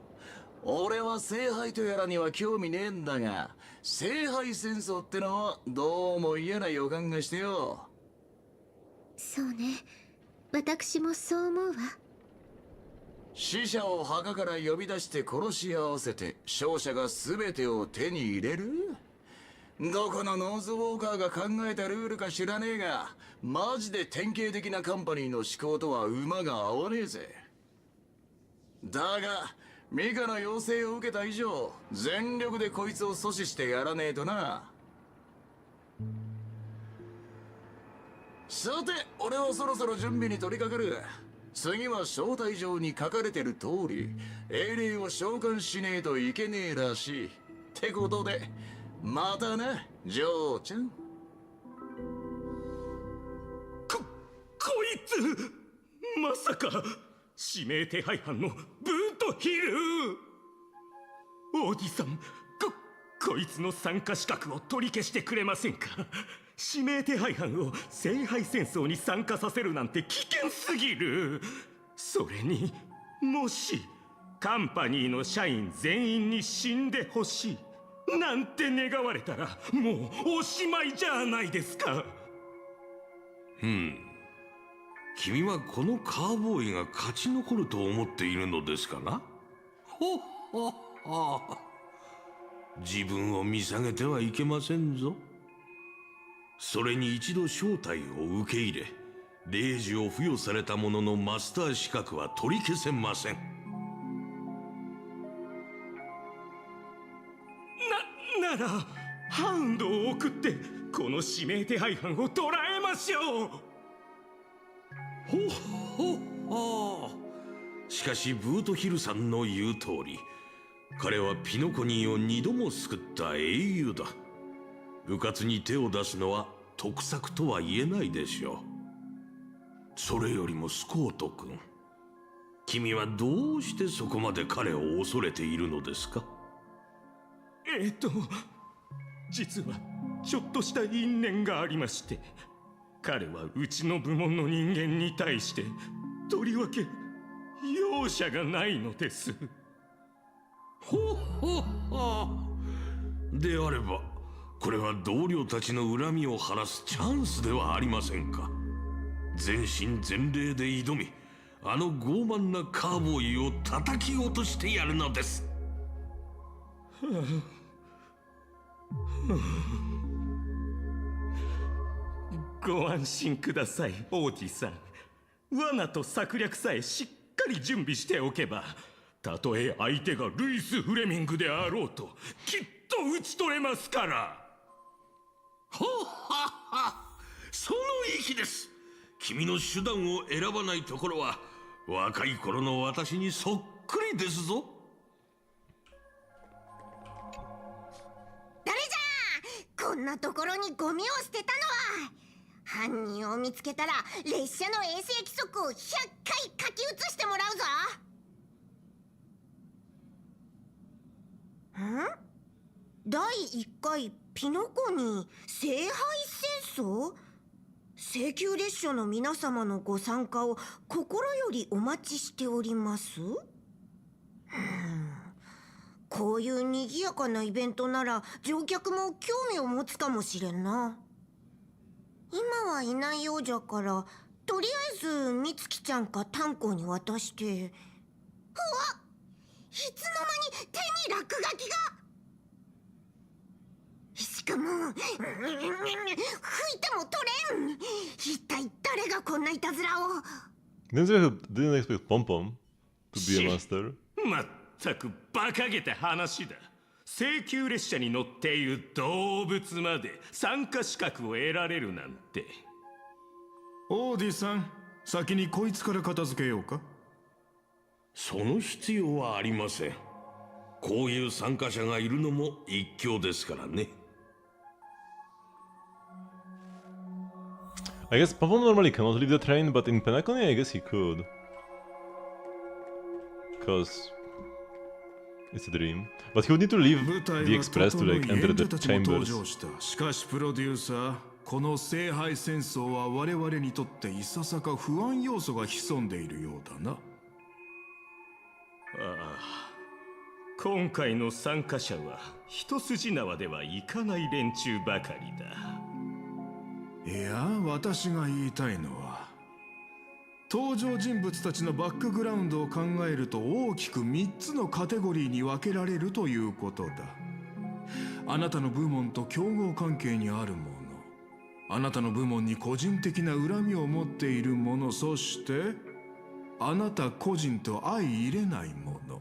Speaker 15: 俺は聖杯とやらには興味ねえんだが、聖杯戦争ってのはどうも嫌な予感がしてよ。
Speaker 6: そうね、私もそう思うわ。
Speaker 15: 死者を墓から呼び出して殺し合わせて勝者が全てを手に入れる？どこのノーズウォーカーが考えたルールか知らねえが、マジで典型的なカンパニーの思考とは馬が合わねえぜ。だがミカの要請を受けた以上、全力でこいつを阻止してやらねえとな。さて、俺はそろそろ準備に取り掛かる。次は招待状に書かれてる通り、英霊を召喚しねえといけねえらしい。ってことで、またな、ジョーちゃん。
Speaker 10: こいつ、まさか、指名手配犯のブートヒル！王子さん、こいつの参加資格を取り消してくれませんか？指名手配犯を聖杯戦争に参加させるなんて危険すぎる。それにもしカンパニーの社員全員に死んでほしいなんて願われたらもうおしまいじゃないですか。
Speaker 11: 君はこのカーボーイが勝ち残ると思っているのですかな？ほっほっほ。自分を見下げてはいけませんぞ。それに一度招待を受け入れ、令状を付与された者のマスター資格は取り消せません。
Speaker 10: ならハウンドを送ってこの指名手配犯を捕らえましょう。
Speaker 11: ほっほっほ。しかしブートヒルさんの言う通り、彼はピノコニーを2度も救った英雄だ。迂闊に手を出すのは得策とは言えないでしょう。それよりもスコート君、君はどうしてそこまで彼を恐れているのですか？
Speaker 10: 実はちょっとした因縁がありまして、彼はうちの部門の人間に対してとりわけ容赦がないのです。
Speaker 11: ほっほっほ。であればこれは同僚たちの恨みを晴らすチャンスではありませんか。全身全霊で挑み、あの傲慢なカーボーイを叩き落としてやるのです。
Speaker 10: ご安心ください、王子さん。罠と策略さえしっかり準備しておけば、たとえ相手がルイス・フレミングであろうときっと討ち取れますから。
Speaker 11: ほっはっは、その意気です。君の手段を選ばないところは若い頃の私にそっくりですぞ。
Speaker 8: 誰じゃ、こんなところにゴミを捨てたのは。犯人を見つけたら列車の衛星規則を100回書き写してもらうぞ。第1回ピノコニ聖杯戦争。請求列車の皆様のご参加を心よりお待ちしております。こういう賑やかなイベントなら乗客も興味を持つかもしれんな。今はいないようじゃから、とりあえず美月ちゃんか炭鉱に渡して。うわっ、いつの間に手に落書きが。しかも拭いても取れん。一体誰がこんないたずらを。
Speaker 1: Didn't expect Pom Pom to be a master.
Speaker 10: まったく馬鹿げた話だ。請求列車に乗っている動物まで参加資格を得られるなんて。
Speaker 12: オーディさん、先にこいつから片付けようか。
Speaker 11: その必要はありません。こういう参加者がいるのも一興ですからね。
Speaker 1: I guess Pom Pom normally cannot leave the train, but in Penacony I guess he could. Cause it's a dream. But he would need to leave the express to like enter the chambers.
Speaker 12: しかしプロデューサー、この聖杯戦争は我々にとっていささか不安要素が潜んでいるようだな。
Speaker 10: ああ、今回の参加者は一筋縄ではいかない連中ばかりだ。
Speaker 12: いや、私が言いたいのは、登場人物たちのバックグラウンドを考えると大きく3つのカテゴリーに分けられるということだ。あなたの部門と競合関係にあるもの、あなたの部門に個人的な恨みを持っているもの、そしてあなた個人と相入れないもの。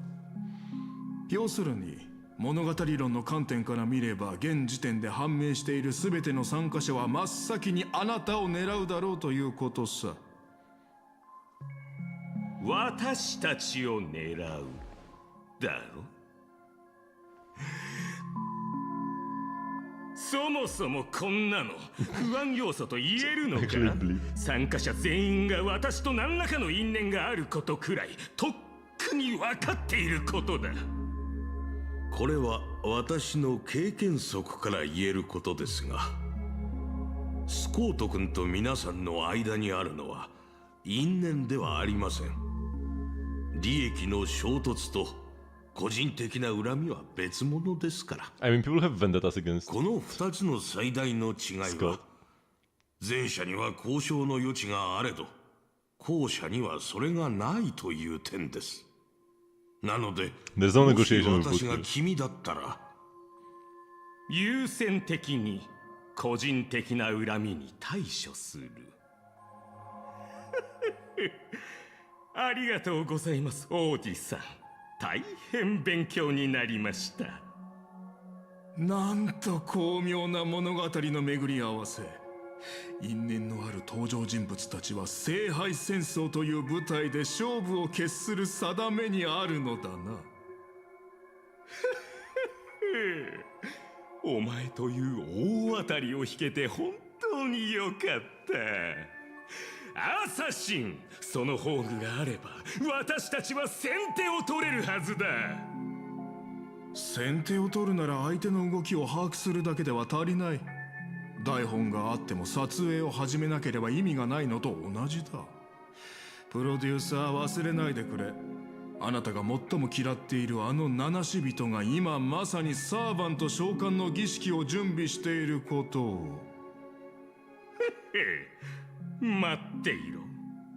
Speaker 12: 要するに物語論の観点から見れば、現時点で判明している全ての参加者は真っ先にあなたを狙うだろうということさ。
Speaker 10: 私たちを狙うだろ。そもそもこんなの不安要素と言えるのか。参加者全員が私と何らかの因縁があることくらいとっくに分かっていることだ。
Speaker 11: これは私の経験則から言えることですが、スコート君と皆さんの間にあるのは因縁ではありません。利益の衝突と個人的な恨みは別物ですから。
Speaker 1: I mean, people have vendettas against
Speaker 11: この2つの最大の違いは、前者には交渉の余地があれど、後者にはそれがないという点です。なので、
Speaker 1: There's no negotiation with
Speaker 11: 私が君だったら、
Speaker 10: 優先的に個人的な恨みに対処する。ありがとうございます、王子さん。大変勉強になりました。
Speaker 12: なんと巧妙な物語の巡り合わせ。因縁のある登場人物たちは聖杯戦争という舞台で勝負を決する定めにあるのだな。
Speaker 10: お前という大当たりを引けて本当によかった。アサシン、その宝具があれば私たちは先手を取れるはずだ。
Speaker 12: 先手を取るなら相手の動きを把握するだけでは足りない。台本があっても撮影を始めなければ意味がないのと同じだ。プロデューサー、忘れないでくれ。あなたが最も嫌っているあの七死人が今まさにサーバント召喚の儀式を準備していることを。
Speaker 10: 待っていろ、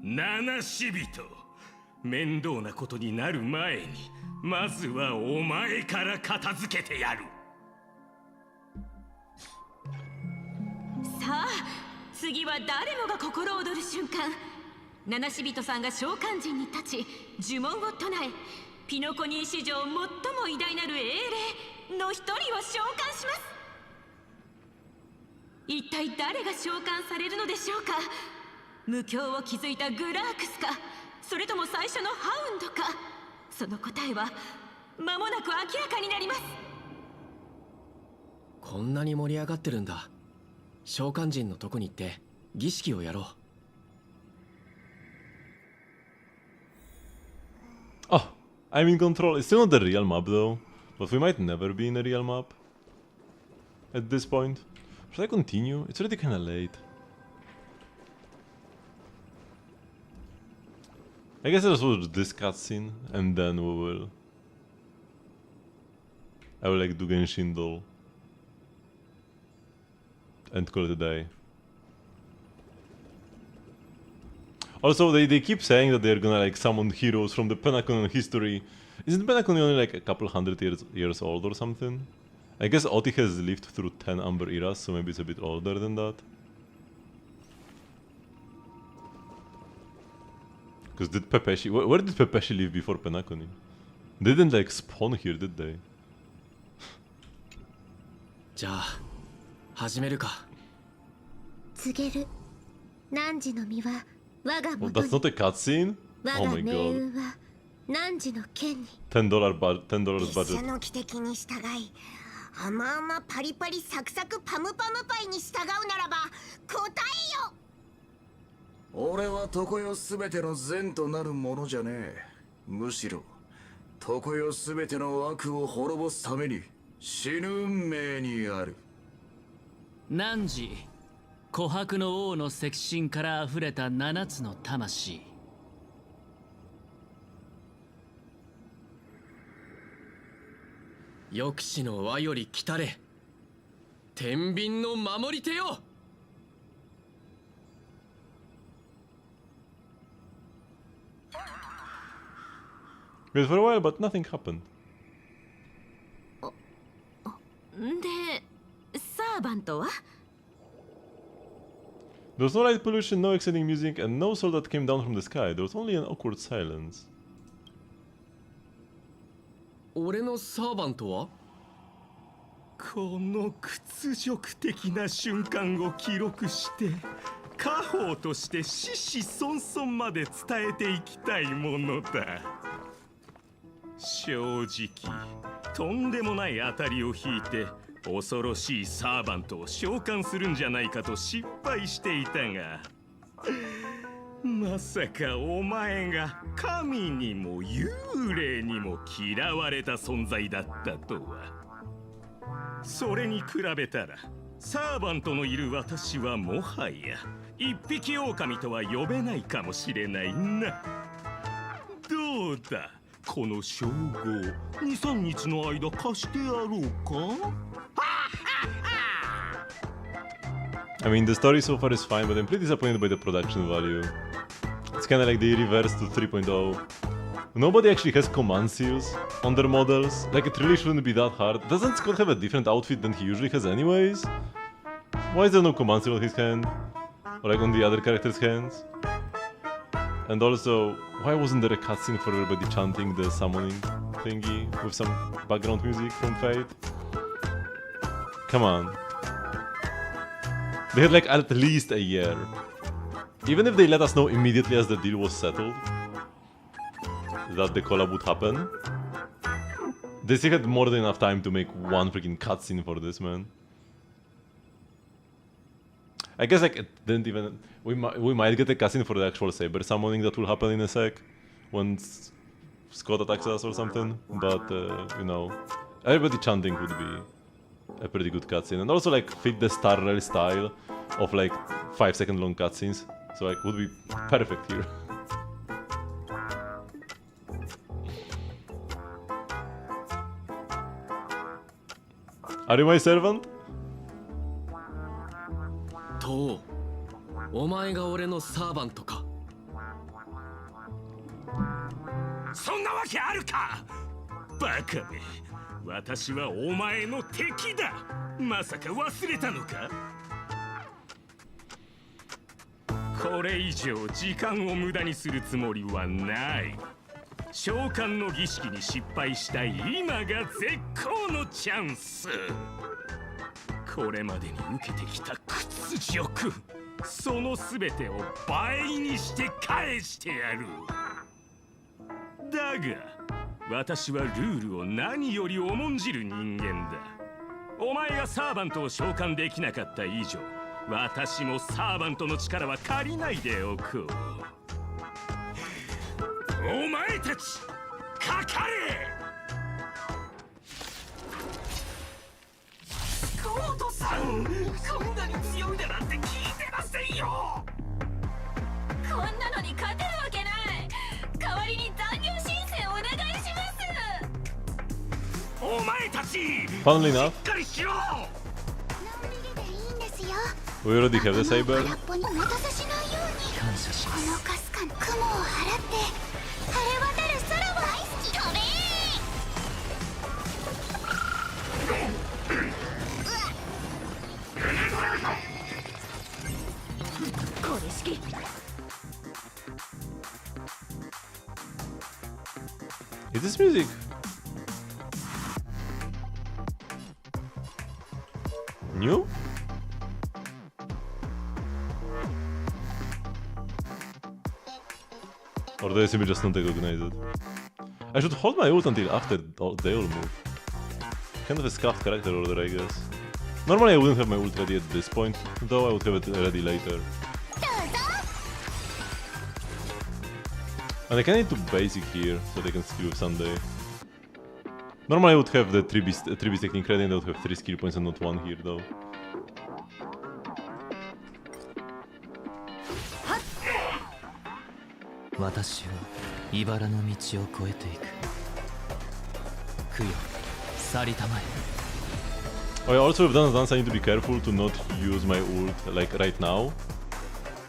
Speaker 10: 七死人。面倒なことになる前にまずはお前から片付けてやる。
Speaker 9: さあ次は誰もが心躍る瞬間。七死人さんが召喚陣に立ち呪文を唱え、ピノコニー史上最も偉大なる英霊の一人を召喚します。一体誰が召喚されるのでしょうか。無境を築いたグラークスか、それとも最初のハウンドか。その答えは間もなく明らかになります。
Speaker 5: こんなに盛り上がってるんだ。召喚人のとこに行って儀式をやろう。
Speaker 1: Oh, I'm in control. It's still not the real map though, but we might never be in a real map at this point. Should I continue? It's already kinda late. I guess I'll just watch this cutscene and then I will like do Genshin Doll and call it a day. Also, they keep saying that they're gonna like summon heroes from the Penaconian history. Isn't Penaconian only like a couple hundred years old or something? I guess Oti has lived through 10 Amber eras, so maybe it's a bit older than that. Because did Pepeshi... Where did Pepeshi live before Penacony? They didn't like spawn here, did they?
Speaker 5: じゃあ始めるか。
Speaker 6: 告げる。汝の身は我が
Speaker 1: Oh,
Speaker 6: 元
Speaker 1: that's
Speaker 6: に。
Speaker 1: not a cutscene?
Speaker 6: 我
Speaker 1: Oh
Speaker 6: が
Speaker 1: my
Speaker 6: 命
Speaker 1: god.
Speaker 6: 運は汝の剣に。
Speaker 1: $10 $10
Speaker 8: 列車
Speaker 1: budget.
Speaker 8: の汽笛に従い、甘々パリパリサクサクパムパムパイに従うならば答えよ。
Speaker 15: 俺は常世すべての善となるものじゃねえ。むしろ常世すべての悪を滅ぼすために死ぬ運命にある。
Speaker 14: 汝、琥珀の王の赤心からあふれた7つの魂。
Speaker 5: 抑止の輪より来たれ、天秤の守り手よ。
Speaker 1: Wait for a while, but nothing happened.
Speaker 9: でサーバントは
Speaker 1: There was no light pollution, no exciting music, and no soul that came down from the sky. There was only an awkward silence.
Speaker 5: 俺のサーバントは？
Speaker 10: この屈辱的な瞬間を記録して家宝として子々孫々まで伝えていきたいものだ。正直とんでもない当たりを引いて恐ろしいサーバントを召喚するんじゃないかと失敗していたが、まさかお前が神にも幽霊にも嫌われた存在だったとは。それに比べたらサーバントのいる私はもはや一匹狼とは呼べないかもしれないな。どうだ、この称号 2,3 日の間貸してやろうか。
Speaker 1: I mean, the story so far is fine, but I'm pretty disappointed by the production value. It's kinda like the reverse to 3.0. Nobody actually has command seals on their models. Like, it really shouldn't be that hard. Doesn't Scott have a different outfit than he usually has anyways? Why is there no command seal on his hand? Or like on the other character's hands? And also, why wasn't there a cutscene for everybody chanting the summoning thingy with some background music from Fate? Come on. They had like at least a year. Even if they let us know immediately as the deal was settled that the collab would happen, they still had more than enough time to make one freaking cutscene for this, man. I guess like it didn't even... We might get a cutscene for the actual Saber summoning that will happen in a sec once Scott attacks us or something, but you know, everybody chanting would be a pretty good cutscene, and also like fit the Star Rail style of like 5-second long cutscenes, so like would be perfect here. Are you my servant?
Speaker 5: とお前が俺のサーバントか。
Speaker 10: そんなわけあるか。バカめ、私はお前の敵だ。まさか忘れたのか。これ以上時間を無駄にするつもりはない。召喚の儀式に失敗した今が絶好のチャンス。これまでに受けてきた屈辱、その全てを倍にして返してやる。だが私はルールを何より重んじる人間だ。お前がサーバントを召喚できなかった以上、私もサーバントの力は借りないでおこう。お前たちかかれ。スコートさん、こんなに強いだなんて聞いてませんよ。
Speaker 9: こんなのに勝てるわけない。代わりに残業申請お願いします。
Speaker 10: お前たち
Speaker 1: Funnily
Speaker 10: し
Speaker 1: enough,
Speaker 10: っかりしろ。
Speaker 1: we already have the Saber.
Speaker 8: 空っぽにお待たせしないように。
Speaker 5: 感謝しま
Speaker 8: このかすかな雲を払って晴れ渡る空を大好き。飛べ
Speaker 2: これ式。
Speaker 1: Is this music? New? Or do I simply just not recognize it? I should hold my ult until after they all move. Kind of a scuffed character order, I guess. Normally I wouldn't have my ult ready at this point, though I would have it ready later. And I kinda need to basic here, so they can skill with Sunday. Normally I would have the 3B technique ready and I would have 3 skill points and not 1 here, though. Oh, I also have done a dance. I need to be careful to not use my ult like right now,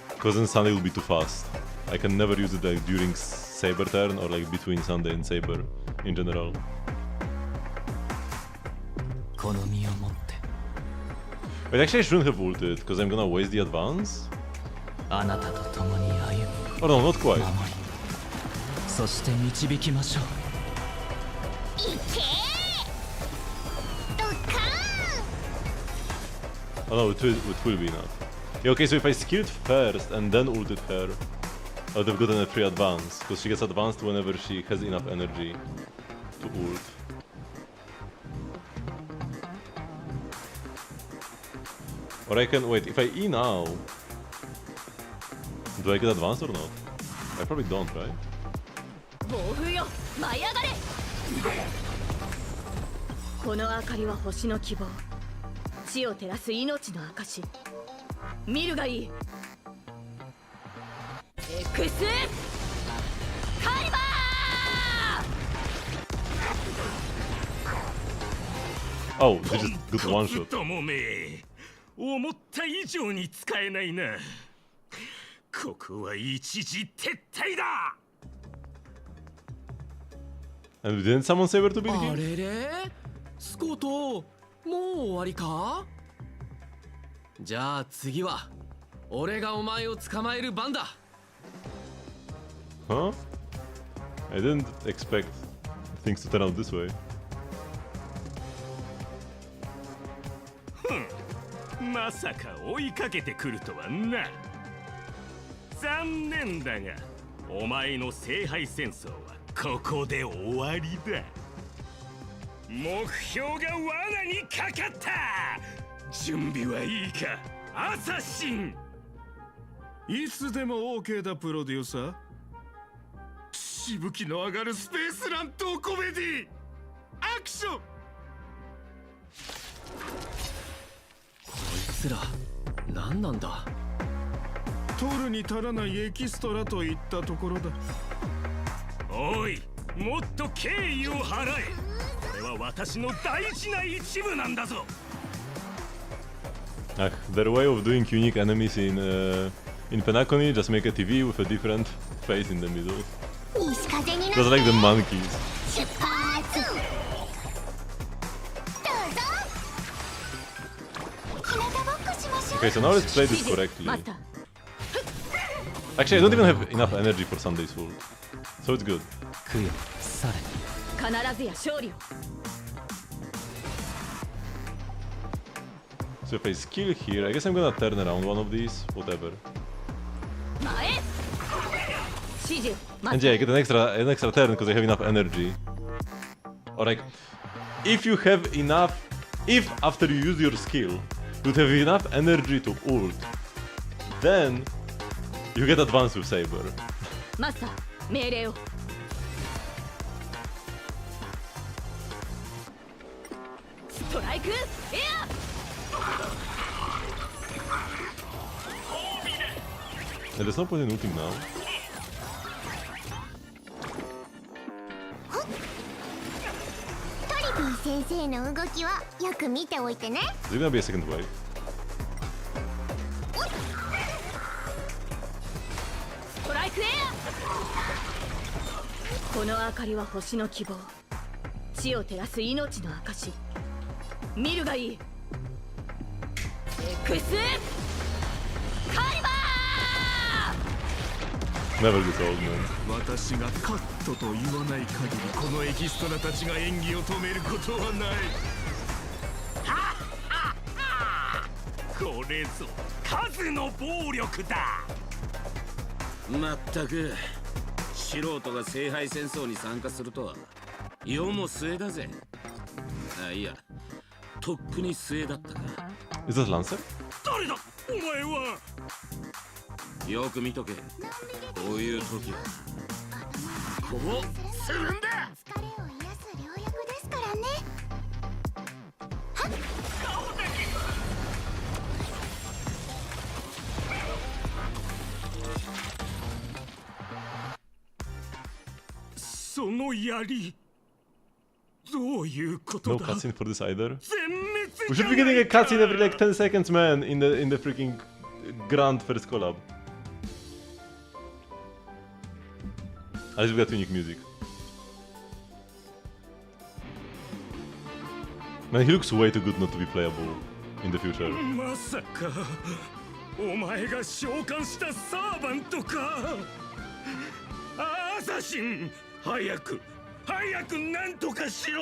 Speaker 1: because then Sunday will be too fast. I can never use it like during Saber turn or like between Sunday and Saber in general. Wait, actually I shouldn't have ulted, because I'm gonna waste the advance? Or no, not quite. Oh no, it will be enough. Yeah, okay, so if I skilled first and then ulted her, I would have gotten a free advance, because she gets advanced whenever she has enough energy to ult. Or I can, wait, if I E now, do I get advanced or not? I probably don't, right?
Speaker 2: 暴風よ、舞い上がれ。この明かりは星の希望。地を照らす命の証。見るがいい。エクスカリバー。
Speaker 1: Oh, they just got one shot.
Speaker 10: ともめ、思った以上に使えないな。ここは一時撤退だ。
Speaker 1: And we didn't summon Saber to beat
Speaker 5: あ
Speaker 1: him?
Speaker 5: れれスコートもう終わりか。じゃあ次は俺がお前を捕まえる番だ。
Speaker 1: Huh? I didn't expect things to turn out this way.
Speaker 10: まさか追いかけてくるとはな。残念だが、お前の聖杯戦争はここで終わりだ。目標が罠にかかった。準備はいいか、アサシン。
Speaker 12: いつでも OK だ、プロデューサー。しぶきの上がるスペース乱闘コメディアクション。
Speaker 5: こいつら何なんだ。
Speaker 12: 取るに足らないエキストラといったところだ。
Speaker 10: おい、もっと敬意を払え。これは私の大事な一部なんだぞ。
Speaker 1: Their way of doing unique enemies in Penacony, just make a TV with a different face in the middle. Just like the monkeys. Okay, so now let's play this correctly. Actually, I don't even have enough energy for Sunday's Sword, so it's good. So if I skill here, I guess I'm gonna turn around one of these, whatever. And yeah, I get an extra turn because I have enough energy. Or like, if you have enough, if after you use your skill, you have enough energy to ult, then you get advanced with Saber.
Speaker 2: Master, 命令を。ストライクエア。
Speaker 1: And there's no point in ulting now.
Speaker 6: トリビー先生の動きはよく見ておいてね。
Speaker 1: Is it gonna be a second wave?
Speaker 2: ストライクエア。この明かりは星の希望。地を照らす命の証。見るがいい。X カリバー。
Speaker 1: Never gets old, man.
Speaker 12: 私がカットと言わない限りこのエキストラたちが演技を止めることはない。
Speaker 10: これぞ数の暴力だ。
Speaker 11: まったく素人が聖杯戦争に参加するとは世も末だぜ。あ、いや、とっくに末だったか。
Speaker 1: Is that Lancer?
Speaker 10: 誰だお前は。
Speaker 11: よく見とけ。こういう時はこうするんだ。
Speaker 6: 疲れを癒す良薬ですからね。はっ。
Speaker 10: その槍どういうことだ。
Speaker 1: No cutscene for this either. We should be getting a cutscene every like 10 seconds, man, in the freaking grand first collab. At least we got unique music. Man, he looks way too good not to be playable in the future.
Speaker 10: まさかお前が召喚したサーバントか。アサシン、早くなんとかしろ。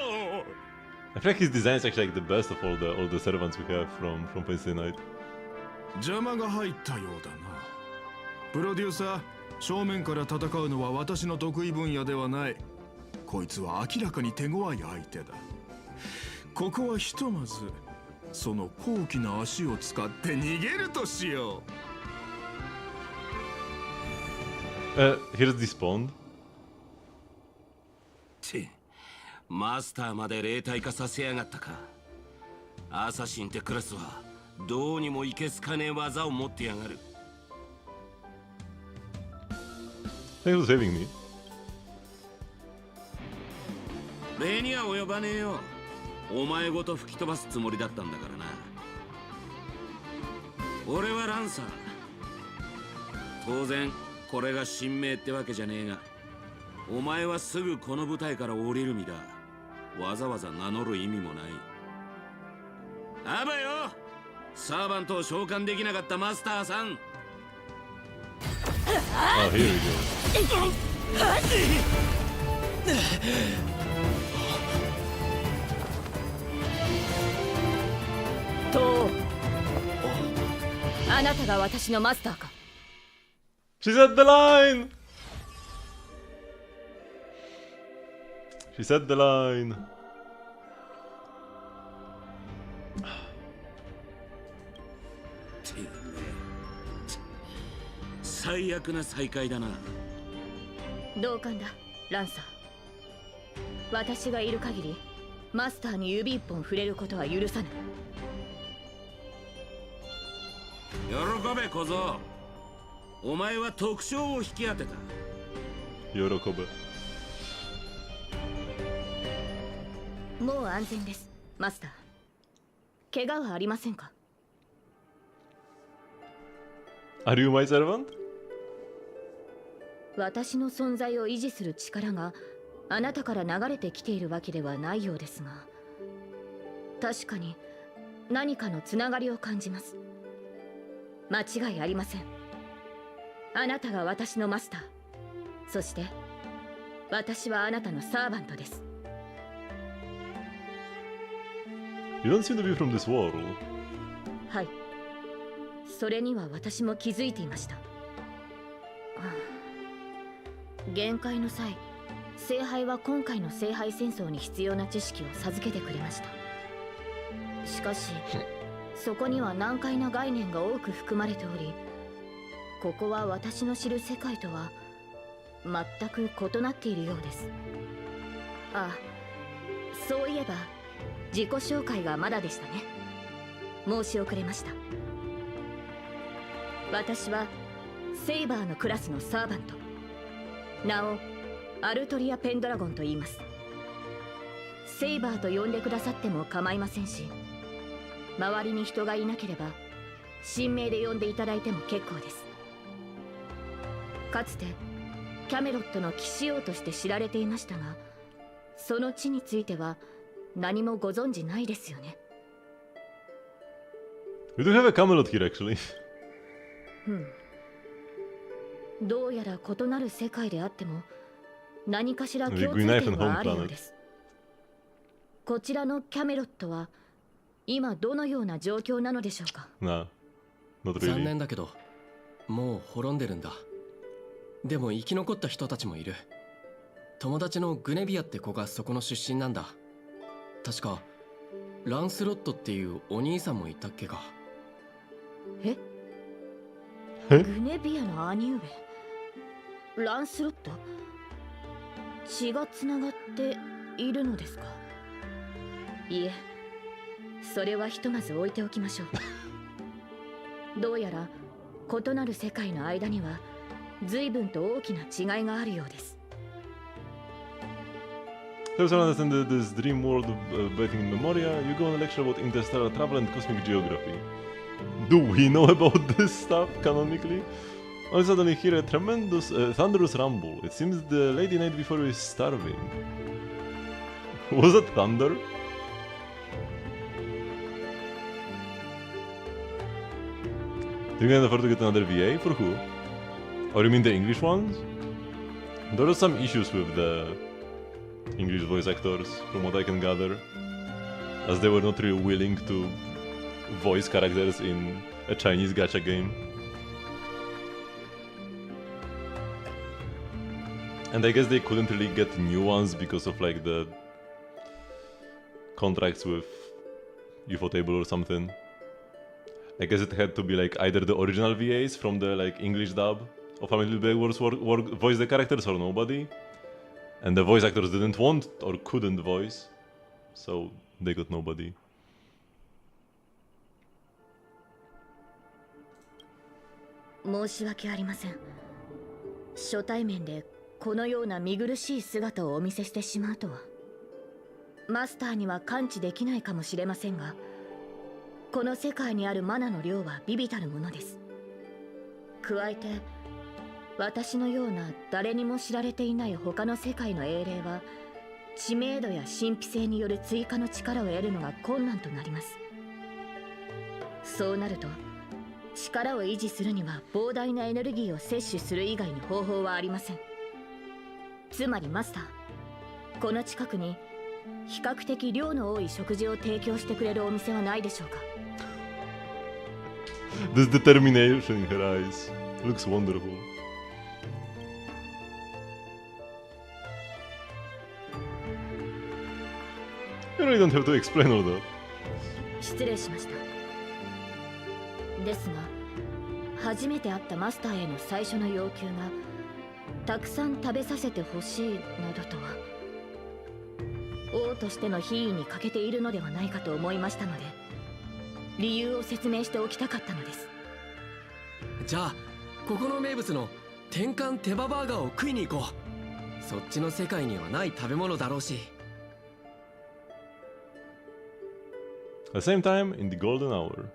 Speaker 1: I feel like his design is actually like the best of all the servants we have from Wednesday night.
Speaker 12: 邪魔が入ったようだな。プロデューサー、正面から戦うのは私の得意分野ではない。こいつは明らかに手強い相手だ。ここはひとまずその高貴な足を使って逃げるとしよ
Speaker 1: う。Here's despawned.
Speaker 11: マスターまで霊体化させやがったか。アサシンってクラスはどうにもいけすかねえ技を持ってやがる。
Speaker 1: Thanks for saving me.
Speaker 11: 礼には及ばねえよ。お前ごと吹き飛ばすつもりだったんだからな。俺はランサー。当然これが神明ってわけじゃねえが、お前はすぐこの舞台から降りる身だ。わざわざ名乗る意味もない。あばよ、サーバントを召喚できなかったマスターさん。
Speaker 1: Oh, here we go.
Speaker 2: とあなたが私のマスターか。
Speaker 1: She said the line! She said the line.
Speaker 11: 最悪な再会だな。
Speaker 2: 同感だ、ランサー。私がいる限りマスターに指一本触れることは許さない。
Speaker 11: 喜べ小僧。お前は特賞を引き当てた。
Speaker 1: 喜べ。
Speaker 2: もう安全です、マスター。怪我はありませんか？
Speaker 1: Are you my servant?
Speaker 2: 私の存在を維持する力があなたから流れてきているわけではないようですが、確かに何かのつながりを感じます。間違いありません。あなたが私のマスター、そして私はあなたのサーバントです。
Speaker 1: You don't seem to be from this world.
Speaker 2: はい、それには私も気づいていました。限界の際、聖杯は今回の聖杯戦争に必要な知識を授けてくれました。しかしそこには難解な概念が多く含まれており、ここは私の知る世界とは全く異なっているようです。ああ、そういえば自己紹介がまだでしたね。申し遅れました。私はセイバーのクラスのサーバント、名をアルトリア・ペンドラゴンと言います。セイバーと呼んでくださっても構いませんし、周りに人がいなければ神名で呼んでいただいても結構です。かつてキャメロットの騎士王として知られていましたが、その地については何もご存じないですよね。
Speaker 1: We do have a Camelot here actually.
Speaker 2: どうやら異なる世界であっても何かしら共通点はあるようです。こちらのキャメロットは今どのような状況なのでしょうか？
Speaker 5: 残念だけどもう滅んでるんだ。でも生き残った人たちもいる。友達のグネビアって子がそこの出身なんだ。確かランスロットっていうお兄さんもいたっけか。
Speaker 2: え？グネビアの兄上ランスロット、血がつながっているのですか？いえ、それはひとまず置いておきましょう。どうやら異なる世界の間には随分と大きな違いがあるようです。
Speaker 1: To understand this dream world waiting in Memoria, you go on a lecture about interstellar travel and cosmic geography. Do we know about this stuff canonically? I suddenly hear a tremendous, thunderous rumble. It seems the lady night before is starving. Was that thunder? Do you can afford to get another VA? For who? Or you mean the English ones? There are some issues with the English voice actors, from what I can gather, as they were not really willing to voice characters in a Chinese gacha game. And I guess they couldn't really get new ones because of like the contracts with Ufotable or something. I guess it had to be like either the original VAs from the like English dub of How Many Little Big Wars voice the characters or nobody. And the voice actors didn't want or couldn't voice, so they got nobody.
Speaker 2: 申し訳ありません。初対面でこのような見苦しい姿をお見せしてしまうとは。マスターには感知できないかもしれませんが、この世界にあるマナの量は微々たるものです。加えて私のような誰にも知られていない他の世界の英霊は知名度や神秘性による追加の力を得るのが困難となります。そうなると力を維持するには膨大なエネルギーを摂取する以外に方法はありません。つまりマスター、この近くに比較的量の多い食事を提供してくれるお店はないでしょうか？
Speaker 1: This determination in her eyes looks wonderful. You really don't have to explain all that.
Speaker 2: 失礼しました。ですが、初めて会ったマスターへの最初の要求がたくさん食べさせてほしいなどとは王としての品位に欠けているのではないかと思いましたので、理由を説明しておきたかったのです。
Speaker 5: じゃあここの名物の天かん手羽バーガーを食いに行こう。そっちの世界にはない食べ物だろうし。
Speaker 1: At the same time, in the golden hour.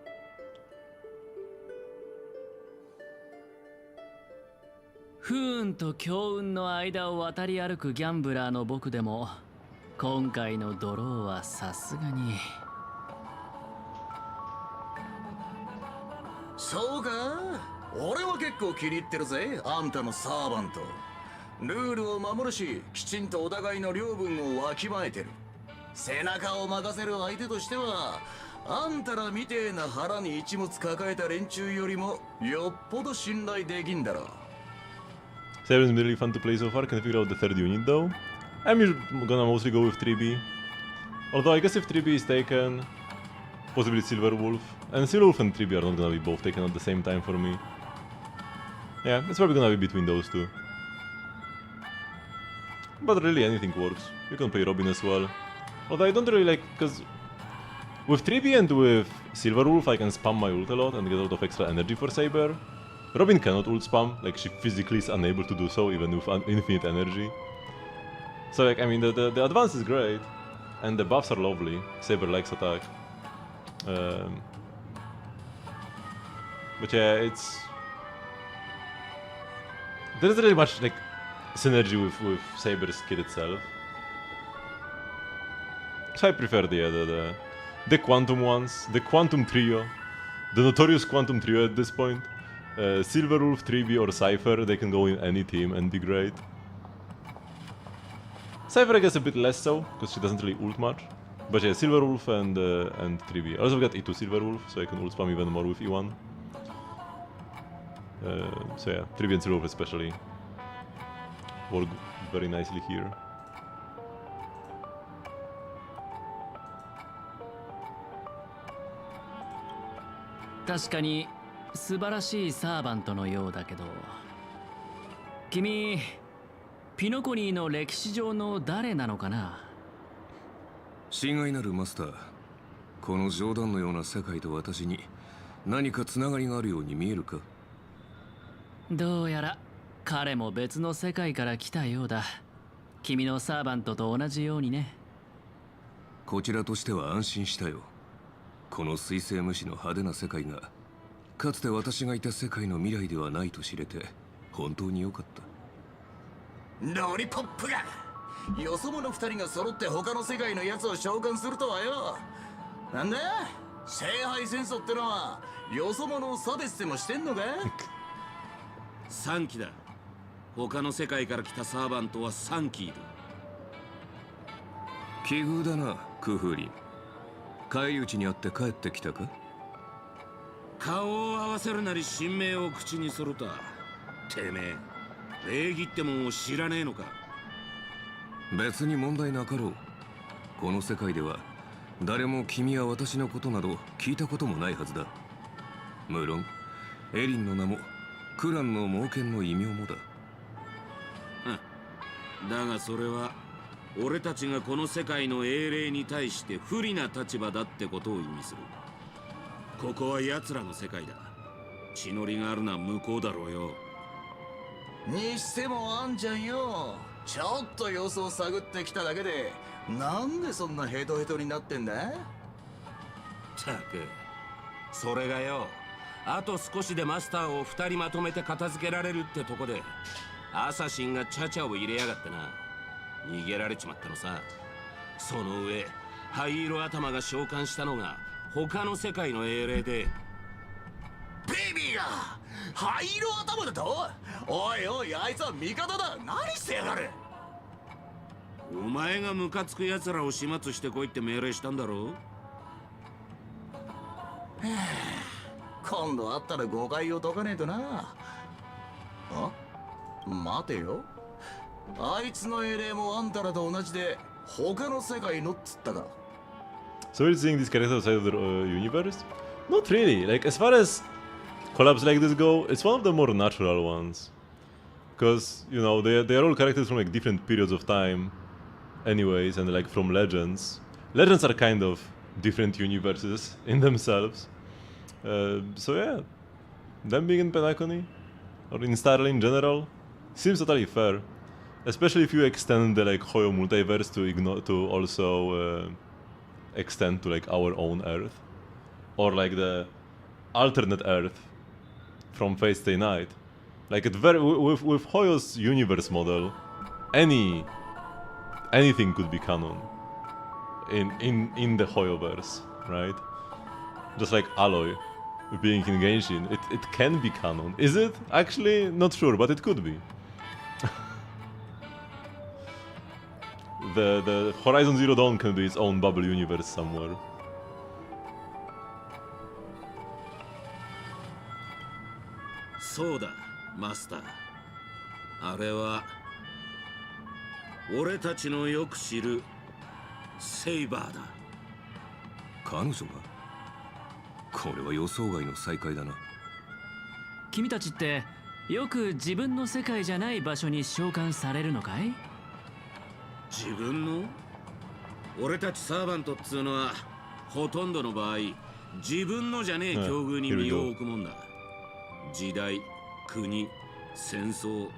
Speaker 14: 不運と強運の間を渡り歩くギャンブラーの僕でも今回のドローはさすがに。
Speaker 15: そうか、俺は結構気に入ってるぜ、あんたのサーバント。ルールを守るし、きちんとお互いの領分をわきまえてる。背中を任せる相手としては、あんたらみてえな腹に一物抱えた連中よりもよっぽど信頼できんだろう。
Speaker 1: Saber is really fun to play so far. Can I figure out the third unit though? I'm gonna mostly go with 3B. Although I guess if 3B is taken, possibly Silver Wolf. And Silver Wolf and 3B are not gonna be both taken at the same time for me. Yeah, it's probably gonna be between those two. But really anything works. You can play Robin as well. Although I don't really like, because with 3B and with Silver Wolf I can spam my ult a lot and get a lot of extra energy for Saber. Robin cannot ult spam, like she physically is unable to do so even with infinite energy. So like, I mean, the advance is great, and the buffs are lovely. Saber likes attack. But yeah, it's... There isn't really much like synergy with Saber's kit itself. So I prefer the Quantum ones, the Quantum Trio, the notorious Quantum Trio at this point. Silver Wolf, 3B or Cypher, they can go in any team and be great. Cypher I guess a bit less so, because she doesn't really ult much. But yeah, Silver Wolf and 3B. I also got E2 Silver Wolf, so I can ult spam even more with E1. So yeah, 3B and Silver Wolf especially work very nicely here.
Speaker 14: Definitely. 素晴らしいサーバントのようだけど、君ピノコニーの歴史上の誰なのかな？
Speaker 3: 親愛なるマスター、この冗談のような世界と私に何かつながりがあるように見えるか？
Speaker 14: どうやら彼も別の世界から来たようだ。君のサーバントと同じようにね。
Speaker 3: こちらとしては安心したよ。この水星無視の派手な世界がかつて私がいた世界の未来ではないと知れて本当に良かった。
Speaker 15: ロリポップがよそ者二人が揃って他の世界の奴を召喚するとはよ。なんだ、聖杯戦争ってのはよそ者を差別でもしてんのか
Speaker 11: 3機だ。他の世界から来たサーバントは3機いる。
Speaker 3: 奇遇だな、クフーリン。返り討ちにあって帰ってきたか？
Speaker 11: 顔を合わせるなり神名を口にすると。てめえ、礼儀ってもんを知らねえのか？
Speaker 3: 別に問題なかろう。この世界では誰も君や私のことなど聞いたこともないはずだ。無論エリンの名もクランの猛犬の異名もだ。
Speaker 11: だがそれは俺たちがこの世界の英霊に対して不利な立場だってことを意味する。ここは奴らの世界だ。血のりがあるのは向こうだろうよ。
Speaker 15: にしてもあんちゃんよ、ちょっと様子を探ってきただけでなんでそんなヘトヘトになってんだ？
Speaker 11: たく、それがよ、あと少しでマスターを2人まとめて片付けられるってとこでアサシンがチャチャを入れやがってな。逃げられちまったのさ。その上灰色頭が召喚したのが他の世界の英霊で。
Speaker 15: ベイビーが灰色頭だと？おいおい、あいつは味方だ。何してやがる？
Speaker 11: お前がムカつく奴らを始末してこいって命令したんだろう？
Speaker 15: 今度会ったら誤解を解かねえとな。あ？待てよ。あいつの英霊もあんたらと同じで他の世界のっつったか。
Speaker 1: So you're seeing these characters outside of the universe? Not really. Like, as far as collabs like this go, it's one of the more natural ones. Because, you know, they are all characters from like different periods of time anyways, and like from Legends. Legends are kind of different universes in themselves. So yeah, them being in Penacony, or in Starley in general, seems totally fair. Especially if you extend the like Hoyo multiverse to also extend to like our own Earth, or like the alternate Earth from Fate Stay Night. Like it very with Hoyo's universe model, anything could be canon in the Hoyoverse, right? Just like Aloy being in Genshin, it can be canon. Is it? Actually, not sure, but it could be. The Horizon Zero Dawn can be its own bubble universe somewhere.
Speaker 11: So マスター。あれは俺たちのよく知るセイバーだ。
Speaker 3: 彼女が？これは予想外の再会だな。
Speaker 14: 君たちってよく自分の世界じゃない場所に召喚されるのかい？
Speaker 11: 自分の？俺たちサーバントっつうのはほとんどの場合自分のじゃねえ境遇に身を置くもんだ。時代、国、戦争、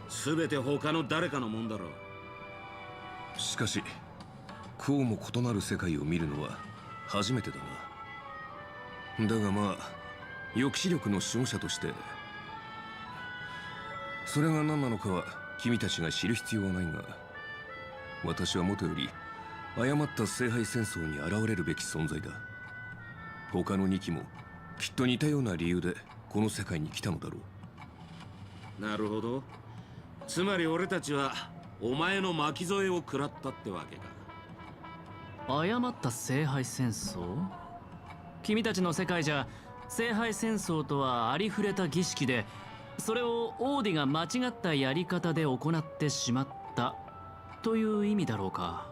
Speaker 11: すべて他の誰かのもんだろう。
Speaker 3: しかしこうも異なる世界を見るのは初めてだな。だがまあ抑止力の守護者としてそれが何なのかは君たちが知る必要はないが、私はもとより誤った聖杯戦争に現れるべき存在だ。他の2機もきっと似たような理由でこの世界に来たのだろ
Speaker 11: う。なるほど。つまり俺たちはお前の巻き添えを食らったってわけか。
Speaker 14: 誤った聖杯戦争？君たちの世界じゃ聖杯戦争とはありふれた儀式で、それをオーディが間違ったやり方で行ってしまったという意味だろうか。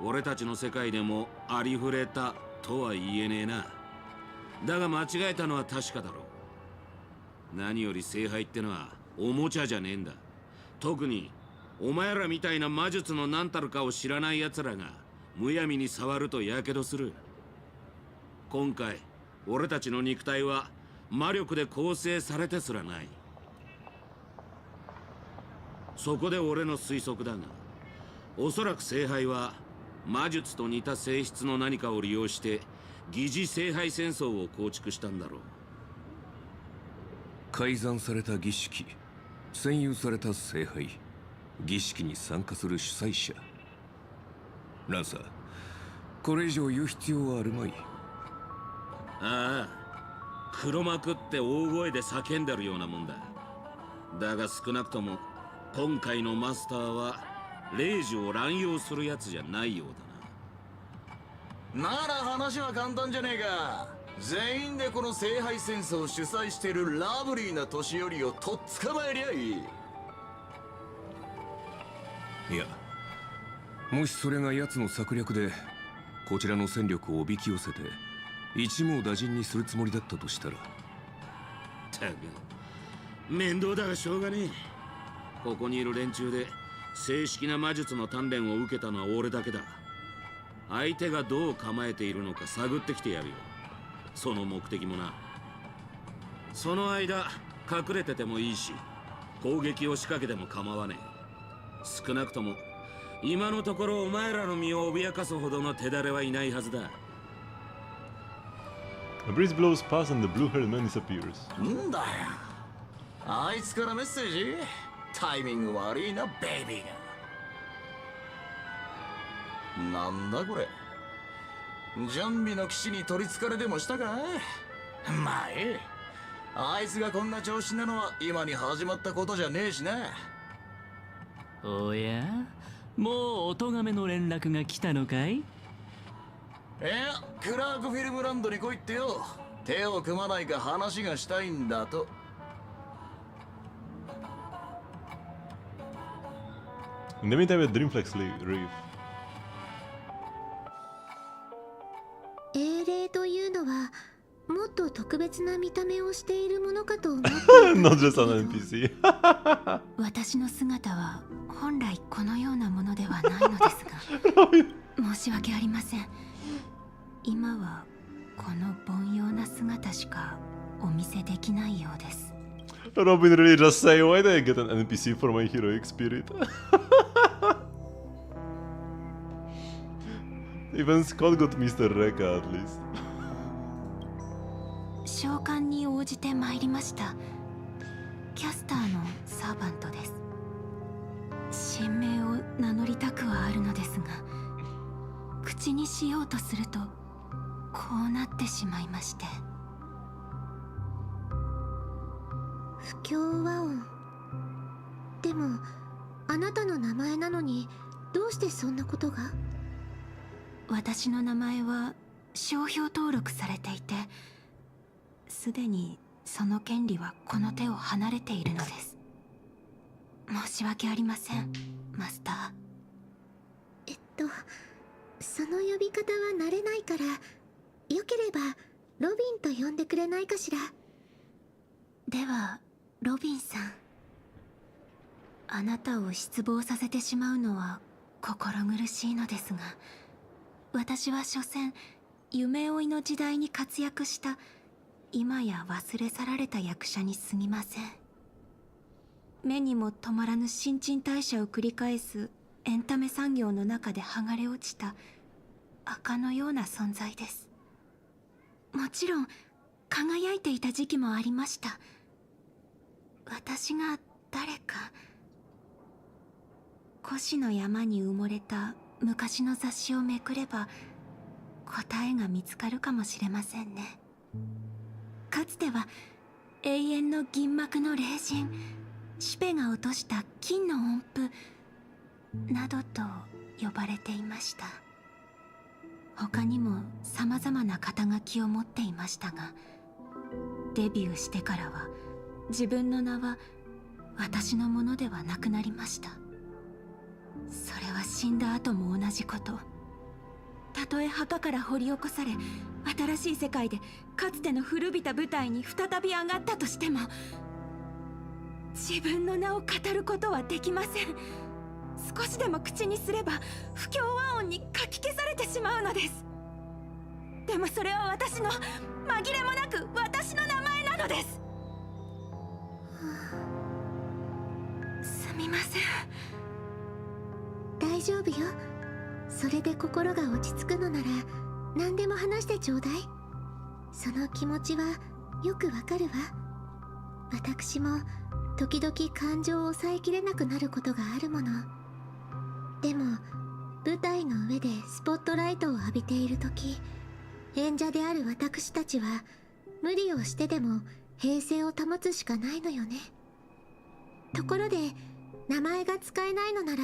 Speaker 11: 俺たちの世界でもありふれたとは言えねえな。だが間違えたのは確かだろう。何より聖杯ってのはおもちゃじゃねえんだ。特にお前らみたいな魔術の何たるかを知らない奴らがむやみに触るとやけどする。今回俺たちの肉体は魔力で構成されてすらない。そこで俺の推測だが、おそらく聖杯は魔術と似た性質の何かを利用して疑似聖杯戦争を構築したんだろう。
Speaker 3: 改ざんされた儀式、占有された聖杯、儀式に参加する主催者。ランサー、これ以上言う必要はあるまい。
Speaker 11: ああ、黒幕って大声で叫んでるようなもんだ。だが少なくとも今回のマスターは霊樹を乱用するやつじゃないようだな。なら話は簡単じゃねえか。全員でこの聖杯戦争を主催しているラブリーな年寄りをとっ捕まえりゃいい。
Speaker 3: いや、もしそれが奴の策略でこちらの戦力をおびき寄せて一網打尽にするつもりだったとしたら。
Speaker 11: たく面倒だがしょうがねえ。ここにいる連中で正式な魔術の鍛錬を受けたのは俺だけだ。相手がどう構えているのか探ってきてやるよ。その目的もな。その間隠れててもいいし、攻撃を仕掛けても構わねえ。少なくとも今のところお前らの身を脅かすほどの手だれはいないはずだ。
Speaker 1: A breeze blows past and the blue-haired man disappears.
Speaker 15: んだよ。あいつからメッセージ？タイミング悪いな、ベイビーが。なんだこれ。ジャンビの騎士に取りつかれでもしたか？まあええ。あいつがこんな調子なのは今に始まったことじゃねえしな。
Speaker 14: おや、もうお咎めの連絡が来たのかい？
Speaker 15: いや、クラークフィルムランドに来いってよ。手を組まないか話がしたいんだと。
Speaker 1: In the meantime, at Dreamflex Reef.
Speaker 6: 英霊というのはもっと特別な見た目をしているものかと思っていた。
Speaker 1: Not just an NPC.
Speaker 2: 私の姿は本来このようなものではないのですが、申し訳ありません。今はこの凡庸な姿しかお見せできないようです。
Speaker 1: Robin really just say, why did I get an NPC for my heroic spirit? Even Scott got Mr. Reka at least.
Speaker 9: 召喚に応じて参りました。キャスターのサーバントです。神名を名乗りたくはあるのですが、口にしようとするとこうなってしまいまして。
Speaker 6: 不協和音。でもあなたの名前なのにどうしてそんなことが？
Speaker 9: 私の名前は商標登録されていて、すでにその権利はこの手を離れているのです。申し訳ありません、マスター。
Speaker 6: その呼び方は慣れないから、よければロビンと呼んでくれないかしら。
Speaker 9: ではロビンさん、あなたを失望させてしまうのは心苦しいのですが、私は所詮夢追いの時代に活躍した今や忘れ去られた役者に過ぎません。目にも止まらぬ新陳代謝を繰り返すエンタメ産業の中で剥がれ落ちた垢のような存在です。もちろん輝いていた時期もありました。私が誰か、古紙の山に埋もれた昔の雑誌をめくれば答えが見つかるかもしれませんね。かつては永遠の銀幕の霊人シュペが落とした金の音符などと呼ばれていました。他にも様々な肩書きを持っていましたが、デビューしてからは自分の名は私のものではなくなりました。それは死んだ後も同じこと。たとえ墓から掘り起こされ、新しい世界でかつての古びた舞台に再び上がったとしても、自分の名を語ることはできません。少しでも口にすれば不協和音にかき消されてしまうのです。でもそれは私の、紛れもなく私の名前なのです。すみません。
Speaker 6: 大丈夫よ。それで心が落ち着くのなら何でも話してちょうだい。その気持ちはよくわかるわ。私も時々感情を抑えきれなくなることがあるもの。でも舞台の上でスポットライトを浴びている時、演者である私たちは無理をしてでも平静を保つしかないのよね。ところで名前が使えないのなら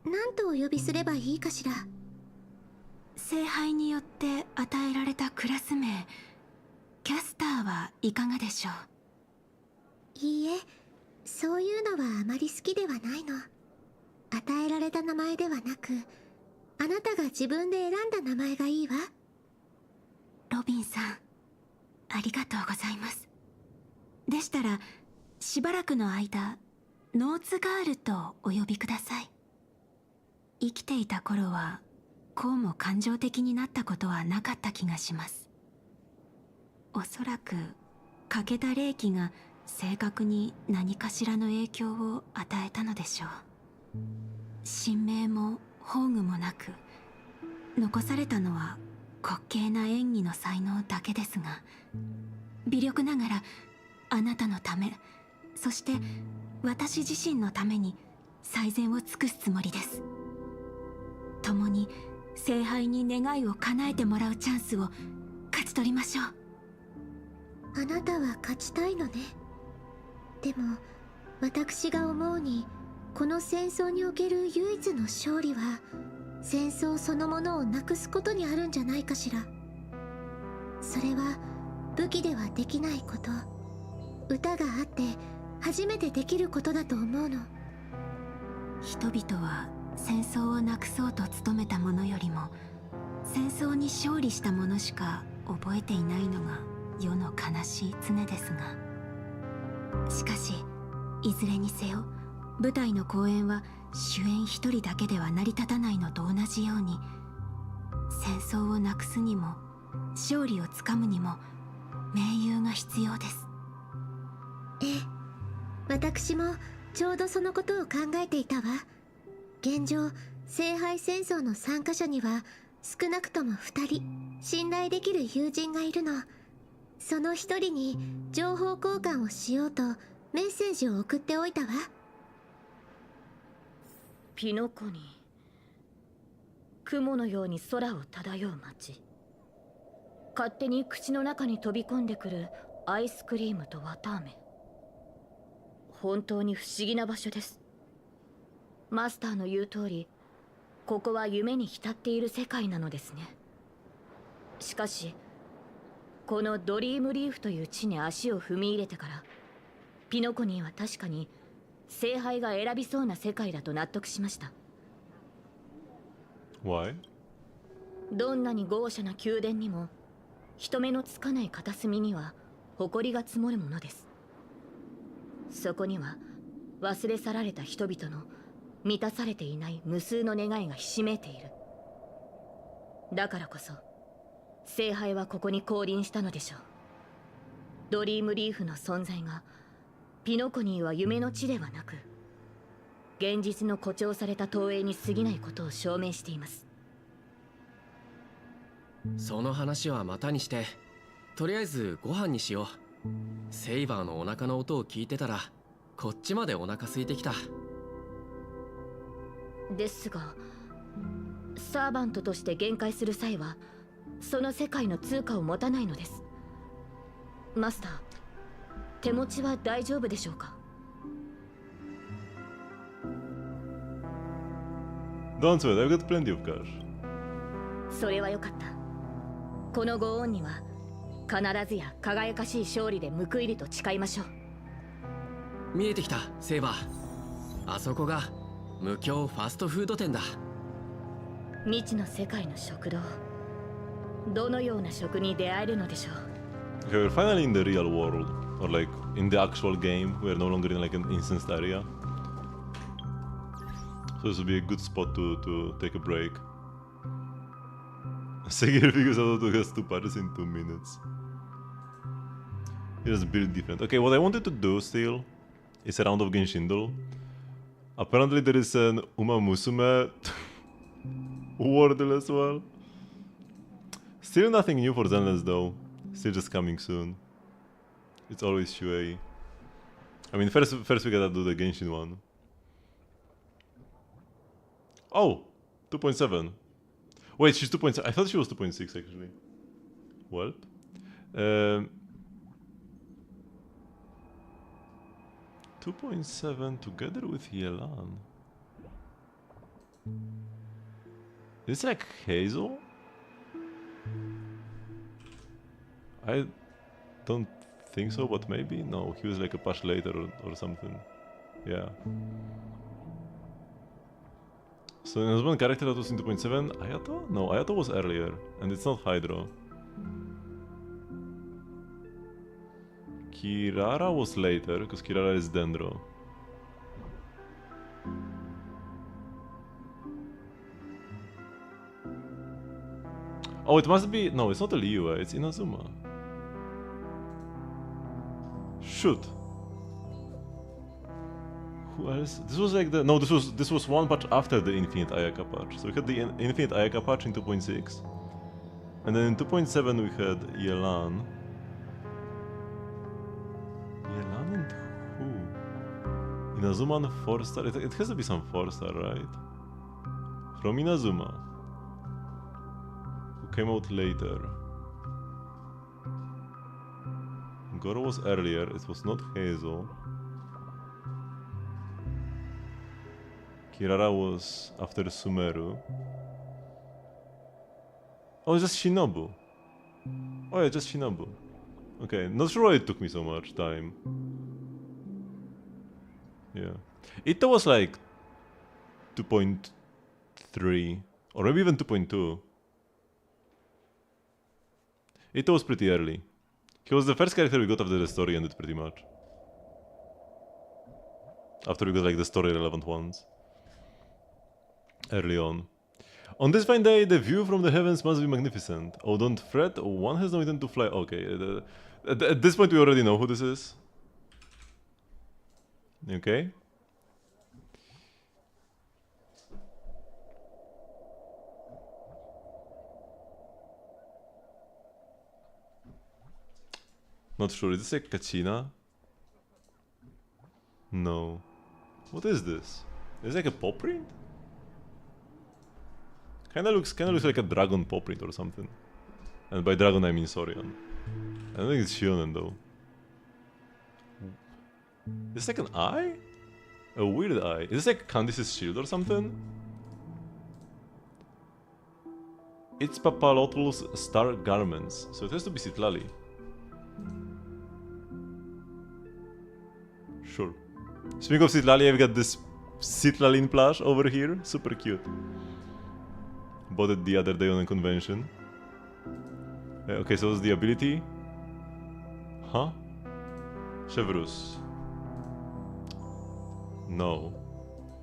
Speaker 6: 何とお呼びすればいいかしら。
Speaker 9: 聖杯によって与えられたクラス名、キャスターはいかがでしょう？
Speaker 6: いいえ、そういうのはあまり好きではないの。与えられた名前ではなく、あなたが自分で選んだ名前がいいわ。
Speaker 9: ロビンさん、ありがとうございます。でしたらしばらくの間ノーツガールとお呼びください。生きていた頃はこうも感情的になったことはなかった気がします。おそらく欠けた霊気が性格に何かしらの影響を与えたのでしょう。神名も宝具もなく、残されたのは滑稽な演技の才能だけですが、微力ながらあなたのため、そして私自身のために最善を尽くすつもりです。共に聖杯に願いを叶えてもらうチャンスを勝ち取りましょう。
Speaker 6: あなたは勝ちたいのね。でも私が思うに、この戦争における唯一の勝利は戦争そのものをなくすことにあるんじゃないかしら。それは武器ではできないこと、歌があって初めてできることだと思うの。
Speaker 9: 人々は戦争をなくそうと努めたものよりも、戦争に勝利したものしか覚えていないのが世の悲しい常ですが、しかしいずれにせよ舞台の公演は主演一人だけでは成り立たないのと同じように、戦争をなくすにも勝利をつかむにも盟友が必要です。
Speaker 6: ええ、私もちょうどそのことを考えていたわ。現状聖杯戦争の参加者には少なくとも2人信頼できる友人がいるの。その一人に情報交換をしようとメッセージを送っておいたわ。
Speaker 2: ピノコニー、雲のように空を漂う街。勝手に口の中に飛び込んでくるアイスクリームと綿あめ。本当に不思議な場所です。マスターの言う通り、ここは夢に浸っている世界なのですね。しかしこのドリームリーフという地に足を踏み入れてから、ピノコニーは確かに聖杯が選びそうな世界だと納得しました。
Speaker 1: Why?
Speaker 2: どんなに豪奢な宮殿にも人目のつかない片隅には埃が積もるものです。そこには忘れ去られた人々の満たされていない無数の願いがひしめいている。だからこそ聖杯はここに降臨したのでしょう。ドリームリーフの存在がピノコニーは夢の地ではなく現実の誇張された投影に過ぎないことを証明しています。
Speaker 5: その話はまたにして、とりあえずご飯にしよう。セイバーのお腹の音を聞いてたらこっちまでお腹空いてきた。
Speaker 2: ですがサーバントとして限界する際はその世界の通貨を持たないのです。マスター、手持ちは大丈夫でしょうか？
Speaker 1: Don't sweat, I've got plenty of cash.
Speaker 2: それはよかった。このご恩には必ずや輝かしい勝利で報いると誓いましょう。
Speaker 5: 見えてきた、セイバー。あそこが無教ファストフード店だ。
Speaker 2: 未知の世界の食堂、どのような食に出会えるのでしょう。
Speaker 1: Okay, we're finally in the real world, or like in the actual game. We're no longer in like an instanced area. So this would be a good spot to take a break. Segir figures out how to has 2 parties in 2 minutes. Here's build different. Okay, what I wanted to do still is a round of Genshin Duel. Apparently there is an Uma Musume Wordle as well. Still nothing new for Zenless though. Still just coming soon. It's always Shuei. I mean, first we gotta do the Genshin one. Oh! 2.7. Wait, she's 2.7. I thought she was 2.6 actually. Well. 2.7 together with Yelan. Is this like Hazel? I don't think so, but maybe? No, he was like a patch later or something. Yeah. So there's one character that was in 2.7. Ayato? No, Ayato was earlier, and it's not Hydro. Kirara was later, because Kirara is Dendro. Oh, it must be... No, it's not a Liyue, it's Inazuma. Shoot. Who else? This was like the... No, this was one patch after the Infinite Ayaka patch. So we had the Infinite Ayaka patch in 2.6. And then in 2.7 we had Yelan. Yelan and who? Inazuma and 4-star? It has to be some 4-star, right? From Inazuma. Who came out later. Goro was earlier, it was not Hazel. Kirara was after Sumeru. Oh, it's just Shinobu. Oh yeah, just Shinobu. Okay, not sure why it took me so much time. Yeah. Ito was like 2.3 or maybe even 2.2. Ito was pretty early. He was the first character we got after the story ended pretty much. After we got like the story relevant ones. Early on. On this fine day, the view from the heavens must be magnificent. Oh, don't fret, one has no intent to fly. Okay, at this point we already know who this is. Okay. Not sure. Is this a Kachina? No. What is this? Is it like a paw print? Kinda looks like a dragon paw print or something. And by dragon I mean Saurian. I don't think it's Shionen though. Is this like an eye? A weird eye. Is this like Candice's shield or something? It's Papalotul's star garments, so it has to be Citlali. Sure. Speaking of Citlali, I've got this Citlalin plush over here. Super cute. Bought it the other day on a convention. Okay, so what's the ability? Huh? Chevrus. No.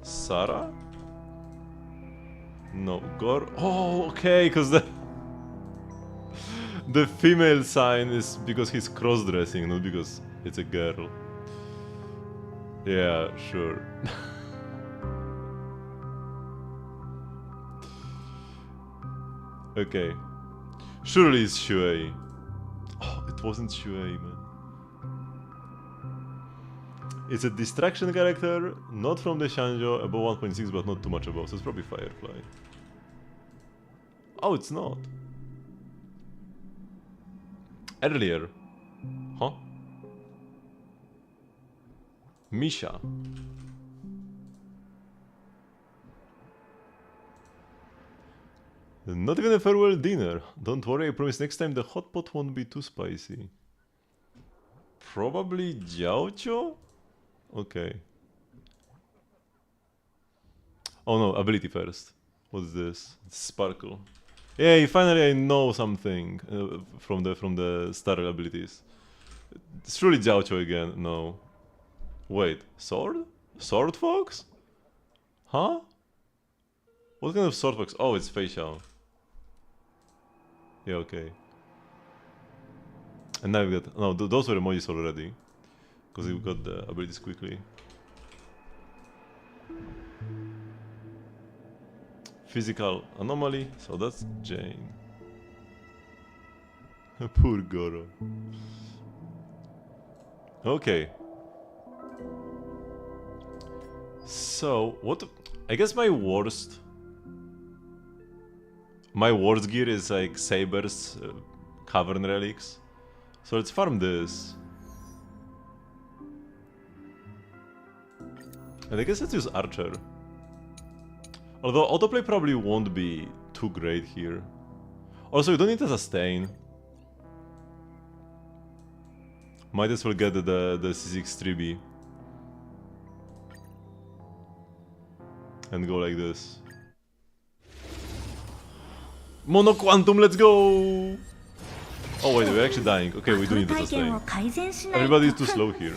Speaker 1: Sarah? No. Gor? Oh, okay, because the female sign is because he's cross-dressing, not because it's a girl. Yeah, sure. Okay. Surely it's Shuei. Oh, it wasn't Shuei, man. It's a distraction character, not from the Shanjo, above 1.6 but not too much above, so it's probably Firefly. Oh, it's not. Earlier. Huh? Misha. Not even a farewell dinner. Don't worry, I promise next time the hot pot won't be too spicy. Probably Jiaocho? Okay. Oh no, ability first. What's this? It's Sparkle. Yay, finally I know something from the star abilities. It's surely Jiaocho again. No. Wait, sword? Sword fox? Huh? What kind of sword fox? Oh, it's facial. Yeah, okay. And now we got... No, those were emojis already. Because we got the abilities quickly. Physical anomaly, so that's Jane. Poor Goro. Okay. So, what... I guess my worst gear is like Saber's cavern relics. So let's farm this. And I guess let's use Archer. Although autoplay probably won't be too great here. Also, you don't need to sustain. Might as well get the C6 3B. And go like this. Mono Quantum, let's go! Oh wait, we're actually dying. Okay, we do need to sustain. Everybody is too slow here.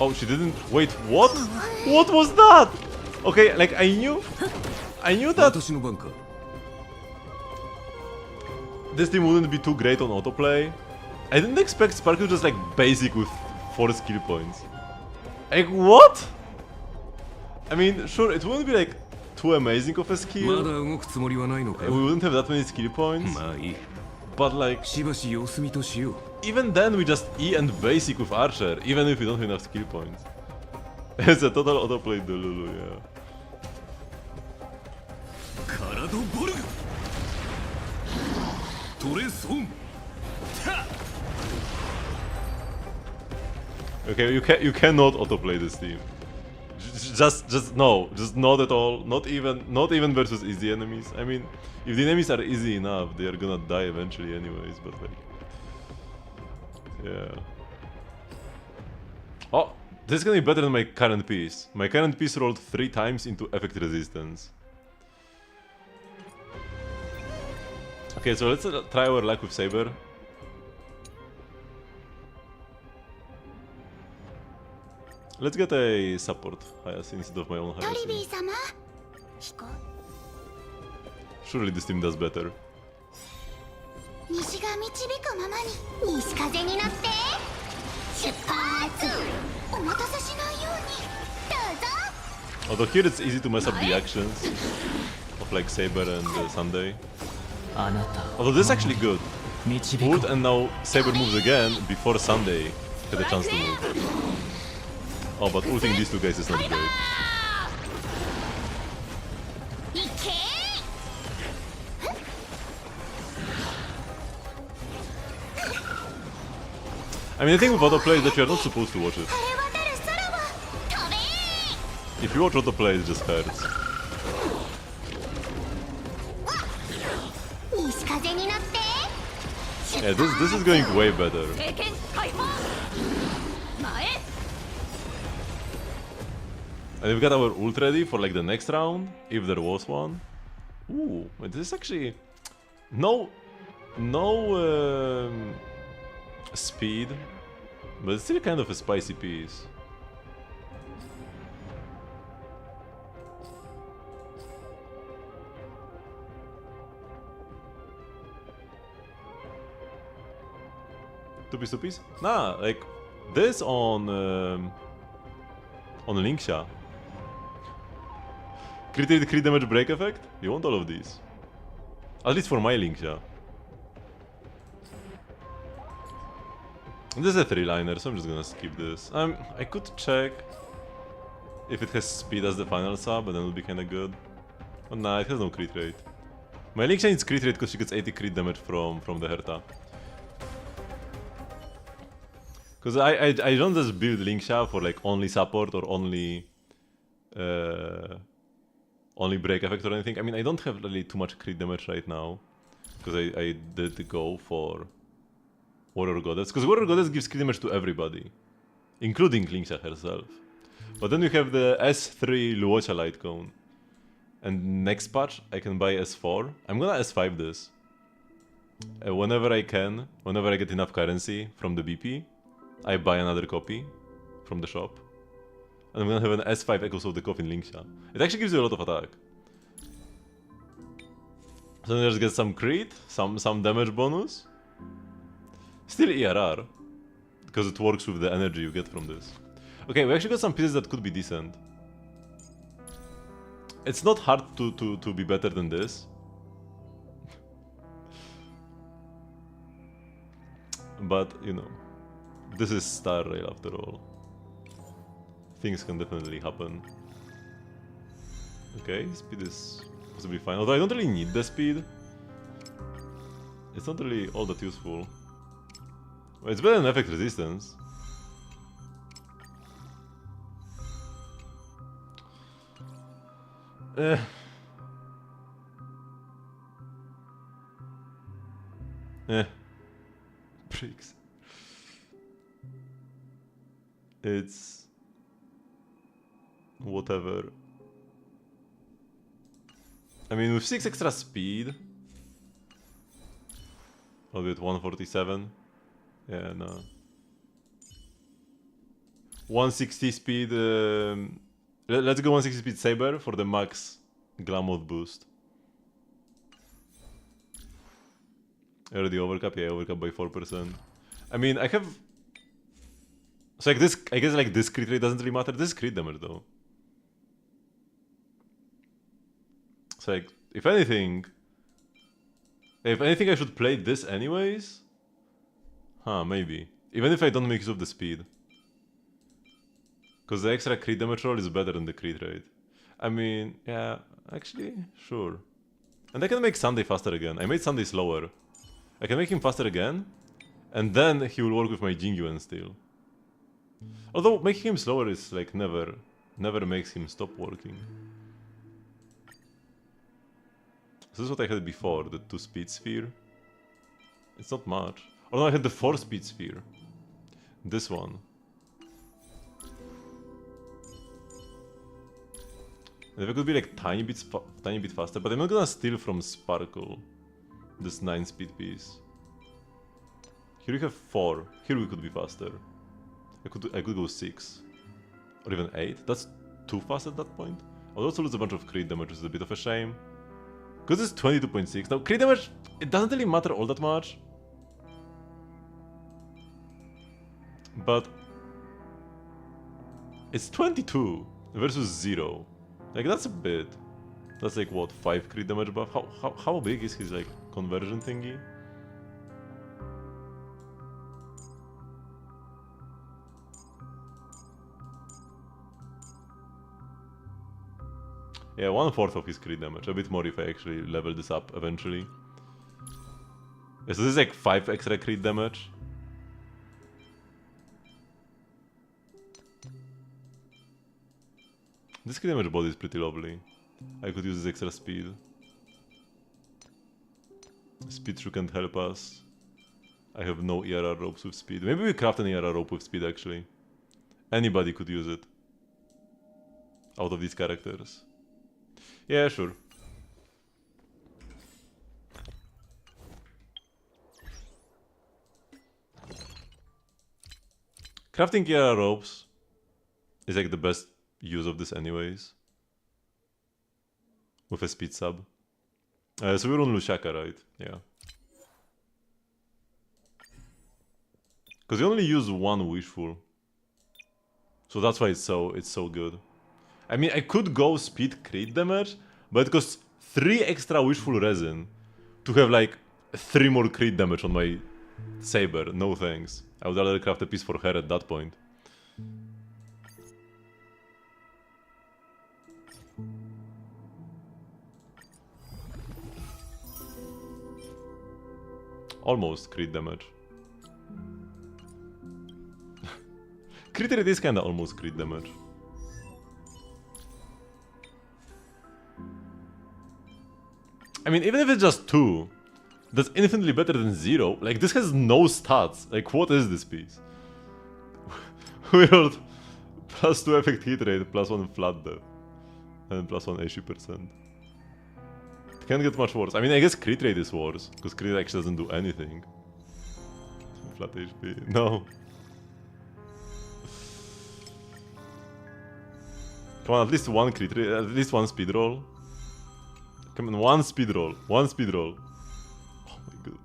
Speaker 1: Oh, she didn't... Wait, what? What was that? Okay, like, I knew that this team wouldn't be too great on autoplay. I didn't expect Sparkle just like basic with 4 skill points. Like, what? I mean, sure, it wouldn't be like too amazing of a skill. We wouldn't have that many skill points. But like, even then we just E and basic with Archer, even if we don't have enough skill points. It's a total autoplay Delulu, yeah. Okay, you cannot autoplay this team. Just no, just not at all. Not even versus easy enemies. I mean, if the enemies are easy enough, they are gonna die eventually anyways. But like, yeah. Oh, this is gonna be better than my current piece. My current piece rolled 3 times into effect resistance. Okay, so let's try our luck with Saber. Let's get a support Hayase instead of my own Hayase. Surely this team does better.
Speaker 8: 西が導くままに西風に乗って出発。お待たせしないようにどうぞ。
Speaker 1: Although here it's easy to mess up the actions of like Saber and Sunday. Although this is actually good. Ult and now Saber moves again before Sunday had a chance to move. Oh, but ulting these two guys is not great. I mean, the thing with autoplay is that you are not supposed to watch it. If you watch autoplay, it just hurts. Yeah, this is going way better. And we've got our ult ready for like the next round, if there was one. Ooh, wait, this is actually no speed, but it's still kind of a spicy piece. Two piece? Nah, like this on Linksha. Crit damage break effect? You want all of these. At least for my Linksha. This is a 3-liner, so I'm just gonna skip this. I could check if it has speed as the final sub, and then it would be kinda good. But nah, it has no crit rate. My Linksha needs crit rate because she gets 80 crit damage from the Herta. Because I don't just build Linksha for like only support or only break effect or anything. I mean, I don't have really too much crit damage right now because I did go for Warrior Goddess, because Warrior Goddess gives crit damage to everybody, including Linksha herself. But then you have the S3 Luocha Light Cone, and next patch I can buy S4. I'm gonna S5 this whenever I can, whenever I get enough currency from the BP. I buy another copy from the shop, and I'm gonna have an S5 Echoes of the Coffin Linksha. It actually gives you a lot of attack. So then just get some crit, some damage bonus. Still ERR, because it works with the energy you get from this. Okay, we actually got some pieces that could be decent. It's not hard to be better than this. But, you know, this is Star Rail after all. Things can definitely happen. Okay, speed is possibly fine. Although I don't really need the speed. It's not really all that useful. Well, it's better than effect resistance. Pricks. It's whatever. I mean, with 6 extra speed, I'll be at 147. Yeah, no. 160 speed. Let's go 160 speed Saber for the max Glamoth boost. Already overcap? Yeah, overcap by 4%. I mean, I have. So like this, I guess like this crit rate doesn't really matter. This is crit damage though. So like, if anything, I should play this anyways. Huh, maybe. Even if I don't make use of the speed. Because the extra crit damage roll is better than the crit rate. I mean, yeah, actually, sure. And I can make Sunday faster again. I made Sunday slower. I can make him faster again, and then he will work with my Jingyuan still. Although making him slower is like never makes him stop working. So this is what I had before, the 2 speed sphere. It's not much. Oh no, I had the 4 speed sphere. This one. And if I could be like tiny bit faster, but I'm not gonna steal from Sparkle this 9 speed piece. Here we have 4. Here we could be faster. I could go 6. Or even 8. That's too fast at that point. I'll also lose a bunch of crit damage, which is a bit of a shame. Because it's 22.6. Now, crit damage, it doesn't really matter all that much. But it's 22 versus 0. Like, that's a bit. That's like, what, 5 crit damage buff? How big is his, like, conversion thingy? Yeah, 1/4 of his crit damage. A bit more if I actually level this up eventually. Yeah, so this is like 5 extra crit damage. This crit damage body is pretty lovely. I could use this extra speed. Speed through can't help us. I have no ERR ropes with speed. Maybe we craft an ERR rope with speed actually. Anybody could use it. Out of these characters. Yeah, sure. Crafting ERR ropes is like the best use of this anyways. With a speed sub. So we're on Lushaka, right? Yeah. Because you only use one wishful. So that's why it's so good. I mean, I could go speed crit damage, but it costs 3 extra wishful resin to have like 3 more crit damage on my saber. No thanks. I would rather craft a piece for her at that point. Almost crit damage. Crit rate is kinda almost crit damage. I mean, even if it's just 2, that's infinitely better than 0. Like, this has no stats. Like, what is this piece? We rolled +2 effect hit rate, +1 flat death, and +1 HP%. It can't get much worse. I mean, I guess crit rate is worse, because crit actually doesn't do anything. Flat HP. No. Come on, at least one crit rate, at least one speed roll. Come on, one speed roll. One speed roll. Oh my god.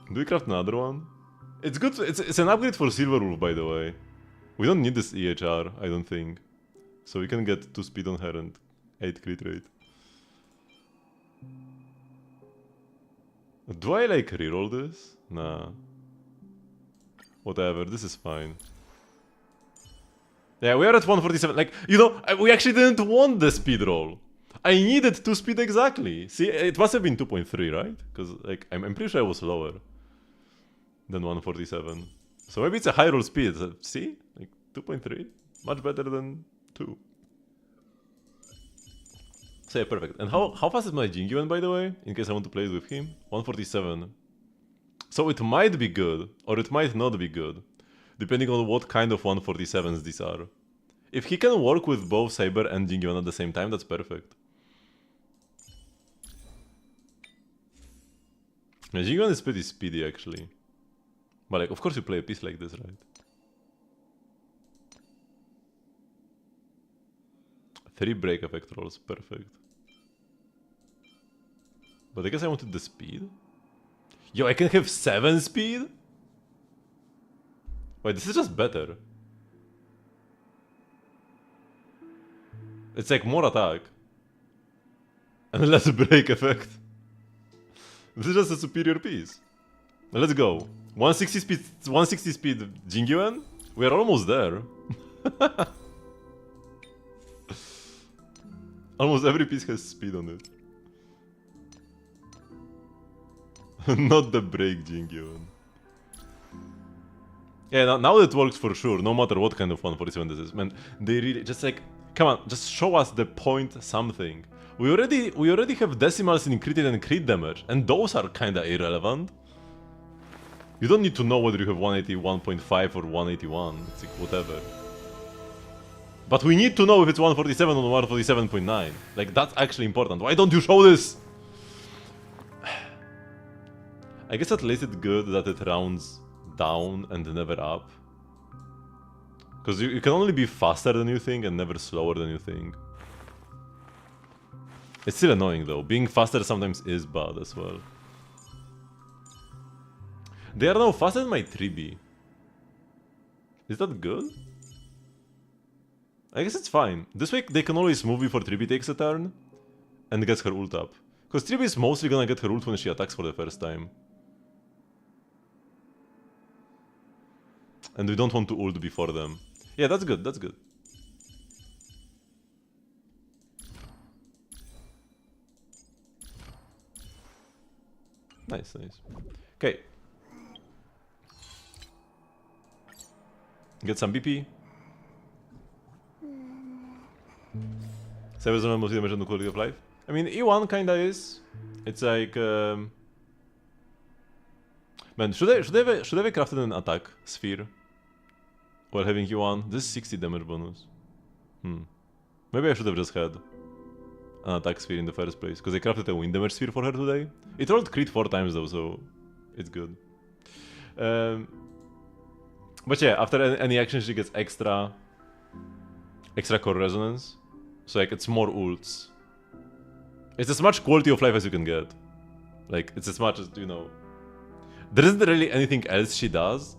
Speaker 1: Do we craft another one? It's good. It's an upgrade for Silver Wolf, by the way. We don't need this EHR, I don't think. So we can get 2 speed on her and 8 crit rate. Do I like reroll this? Nah. Whatever, this is fine. Yeah, we are at 147. Like, you know, we actually didn't want the speed roll. I needed 2 speed exactly. See, it must have been 2.3, right? Because, like, I'm pretty sure I was lower than 147. So maybe it's a high roll speed. See? Like, 2.3. Much better than 2. So yeah, perfect. And how fast is my Jingyuan, by the way? In case I want to play it with him? 147. So it might be good, or it might not be good. Depending on what kind of 147s these are. If he can work with both Saber and Jingyuan at the same time, that's perfect. Yeah, Jingyuan is pretty speedy actually. But like, of course you play a piece like this, right? 3 break effect rolls, perfect. But I guess I wanted the speed. Yo, I can have 7 speed? Wait, this is just better. It's like more attack. And less break effect. This is just a superior piece. Let's go. 160 speed Jingyuan? We are almost there. Almost every piece has speed on it. Not the break Jingyuan. Yeah, now it works for sure, no matter what kind of 147 this is. Man, they really just like, come on, just show us the point something. We already have decimals in crit and crit damage, and those are kinda irrelevant. You don't need to know whether you have 181.5 or 181, it's like whatever. But we need to know if it's 147 or 147.9. Like, that's actually important. Why don't you show this? I guess at least it's good that it rounds down and never up. Because you can only be faster than you think and never slower than you think. It's still annoying though. Being faster sometimes is bad as well. They are now faster than my 3B. Is that good? I guess it's fine. This way they can always move before 3B takes a turn and gets her ult up. Because 3B is mostly gonna get her ult when she attacks for the first time. And we don't want to ult before them. Yeah, that's good, that's good. Nice, nice. Okay. Get some BP. Saber's not mostly damage on the quality of life. I mean, E1 kinda is. It's like... Man, should I have crafted an attack sphere while having E1? This is 60 damage bonus. Maybe I should have just had an attack sphere in the first place, because I crafted a wind damage sphere for her today. It rolled crit 4 times though, so it's good. But yeah, after any action she gets extra core resonance. So like it's more ults. It's as much quality of life as you can get. Like it's as much as, you know. There isn't really anything else she does.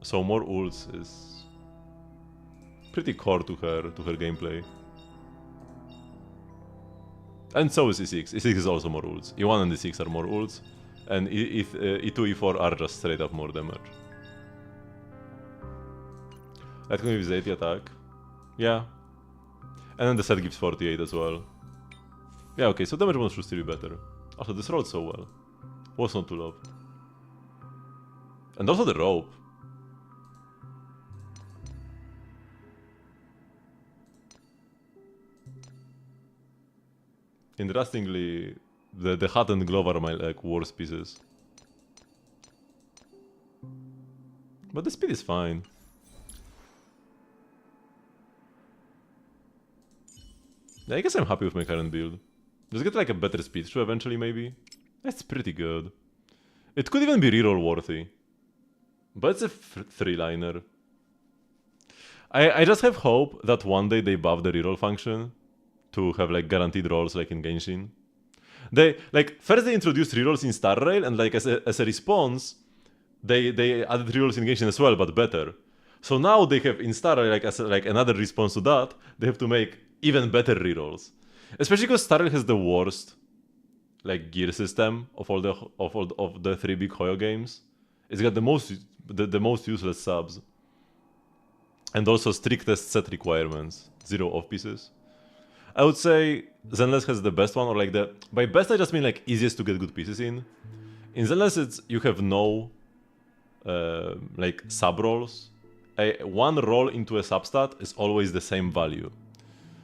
Speaker 1: So more ults is pretty core to her gameplay. And so is E6. E6 is also more ults. E1 and E6 are more ults. And E2, E4 are just straight up more damage. That can give 80 attack. Yeah. And then the set gives 48 as well. Yeah, okay, so damage bonus should still be better. Also, this rolled so well. Was not too low. And also the rope. Interestingly, the hat and glove are my like worst pieces. But the speed is fine. Yeah, I guess I'm happy with my current build. Just get like a better speed through eventually, maybe. That's pretty good. It could even be reroll worthy. But it's a 3-liner. I just have hope that one day they buff the reroll function to have like guaranteed rolls like in Genshin. They like first they introduced rerolls in Star Rail, and like as a response, they added rerolls in Genshin as well, but better. So now they have in Star Rail like as like another response to that, they have to make even better rerolls. Especially because Star Rail has the worst like gear system of all the 3 big Hoyo games. It's got the most useless subs. And also strictest set requirements. 0 off pieces. I would say Zenless has the best one, or like the... By best I just mean like easiest to get good pieces in. In Zenless you have no like sub rolls. One roll into a substat is always the same value.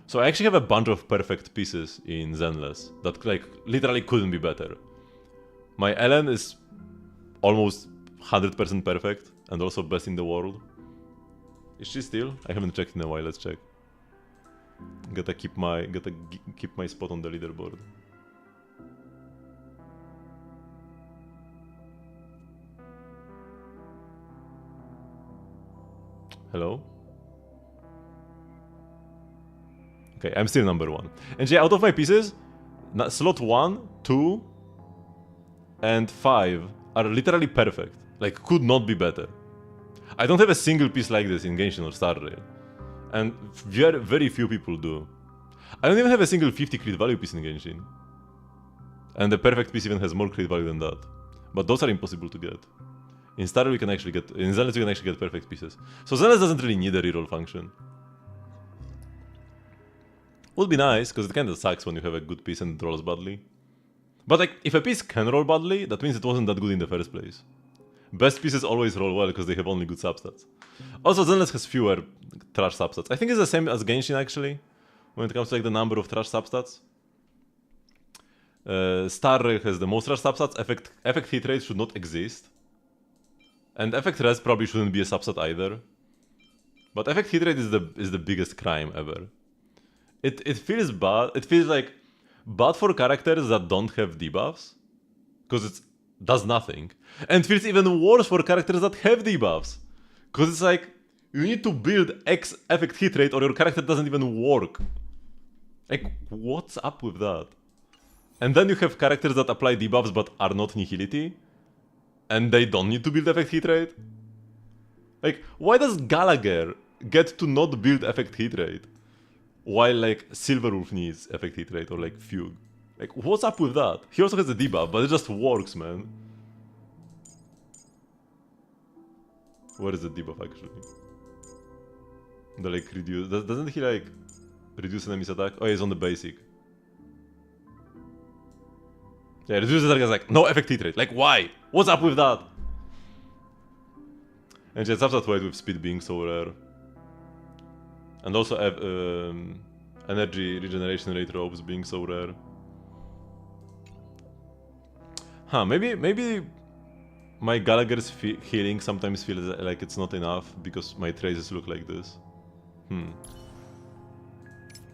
Speaker 1: So I actually have a bunch of perfect pieces in Zenless that like literally couldn't be better. My Ellen is almost 100% perfect and also best in the world. Is she still? I haven't checked in a while, let's check. Gotta keep my spot on the leaderboard. Hello? Okay, I'm still number 1. And yeah, out of my pieces, slot 1, 2, and 5 are literally perfect. Like, could not be better. I don't have a single piece like this in Genshin or Star Rail. And very few people do. I don't even have a single 50 crit value piece in Genshin. And the perfect piece even has more crit value than that. But those are impossible to get. In Star Rail we can actually get... In Zenless we can actually get perfect pieces. So Zenless doesn't really need a reroll function. Would be nice, because it kinda sucks when you have a good piece and it rolls badly. But like, if a piece can roll badly, that means it wasn't that good in the first place. Best pieces always roll well because they have only good substats. Also, Zenless has fewer trash substats. I think it's the same as Genshin actually, when it comes to like the number of trash substats. Star Rail has the most trash substats. Effect hit rate should not exist. And effect res probably shouldn't be a substat either. But effect hit rate is the biggest crime ever. It feels bad. It feels like bad for characters that don't have debuffs, because it does nothing. And it feels even worse for characters that have debuffs, because it's like You need to build X effect hit rate or your character doesn't even work. Like, what's up with that? And then you have characters that apply debuffs but are not nihility. And they don't need to build effect hit rate? Like, why does Gallagher get to not build effect hit rate? While, like, Silverwolf needs effect hit rate or, like, Fugue. Like, what's up with that? He also has a debuff, but it just works, man. Where is the debuff, actually? The, like, reduce... Doesn't he, like, reduce enemy's attack? Oh, he's on the basic. Yeah, reduce attack is like, no effect hit rate. Like, why? What's up with that? And just have that weight with speed being so rare. And also energy regeneration rate robes being so rare. Huh, maybe my Gallagher's healing sometimes feels like it's not enough because my traces look like this.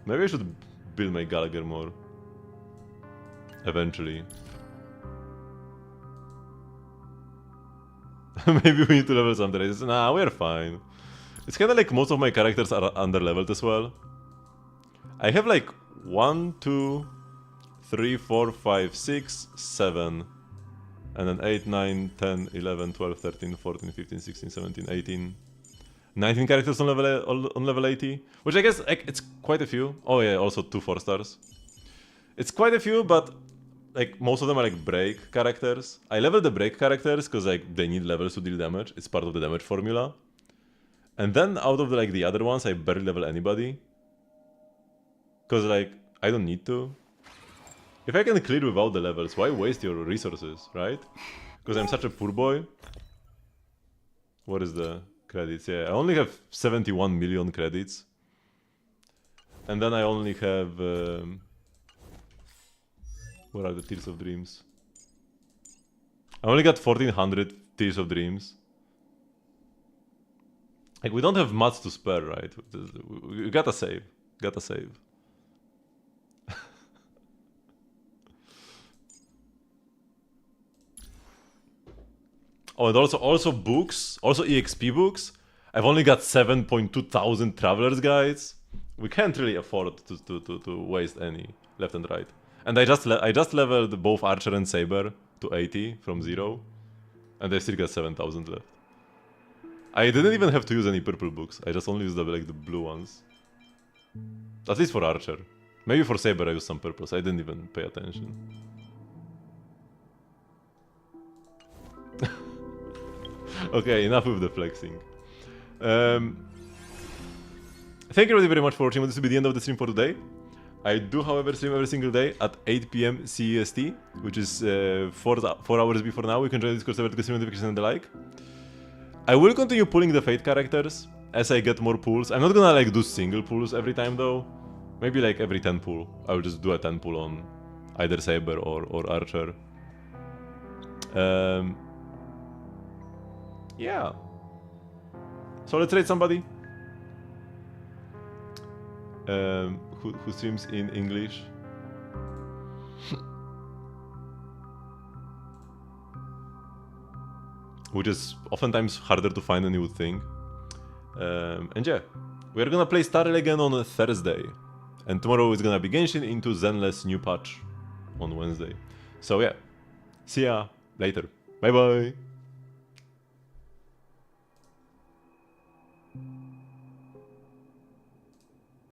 Speaker 1: Maybe I should build my Gallagher more. Eventually. Maybe we need to level some traces. Nah, we're fine. It's kinda like most of my characters are under-leveled as well. I have like 1, 2, 3, 4, 5, 6, 7. And then 8, 9, 10, 11, 12, 13, 14, 15, 16, 17, 18... 19 characters on level 80. Which I guess like, it's quite a few. Oh yeah, also 2 4-stars. It's quite a few, but like most of them are like break characters. I level the break characters because like they need levels to deal damage. It's part of the damage formula. And then out of the other ones, I barely level anybody. Because like, I don't need to. If I can clear without the levels, why waste your resources, right? Because I'm such a poor boy. What is the credits? Yeah, I only have 71 million credits. And then I only have... where are the Tears of Dreams? I only got 1400 Tears of Dreams. Like, we don't have much to spare, right? We gotta save. Gotta save. Oh, and also books. Also EXP books. I've only got 7.2 thousand Traveler's Guides. We can't really afford to waste any left and right. And I just leveled both Archer and Saber to 80 from 0. And I still got 7,000 left. I didn't even have to use any purple books. I just only used the blue ones. At least for Archer. Maybe for Saber I used some purples. I didn't even pay attention. Okay, enough with the flexing. Thank you very much for watching. This will be the end of the stream for today. I do, however, stream every single day at 8 PM CEST, which is 4 hours before now. You can join the Discord server to get stream notifications and the like. I will continue pulling the Fate characters as I get more pulls. I'm not gonna like do single pulls every time though. Maybe like every 10 pull. I will just do a 10 pull on either Saber or Archer. Yeah. So let's rate somebody. Who streams in English. Which is oftentimes harder to find than you would think. And yeah, we're gonna play Star Rail again on a Thursday. And tomorrow is gonna be Genshin into Zenless new patch on Wednesday. So yeah, see ya later. Bye bye.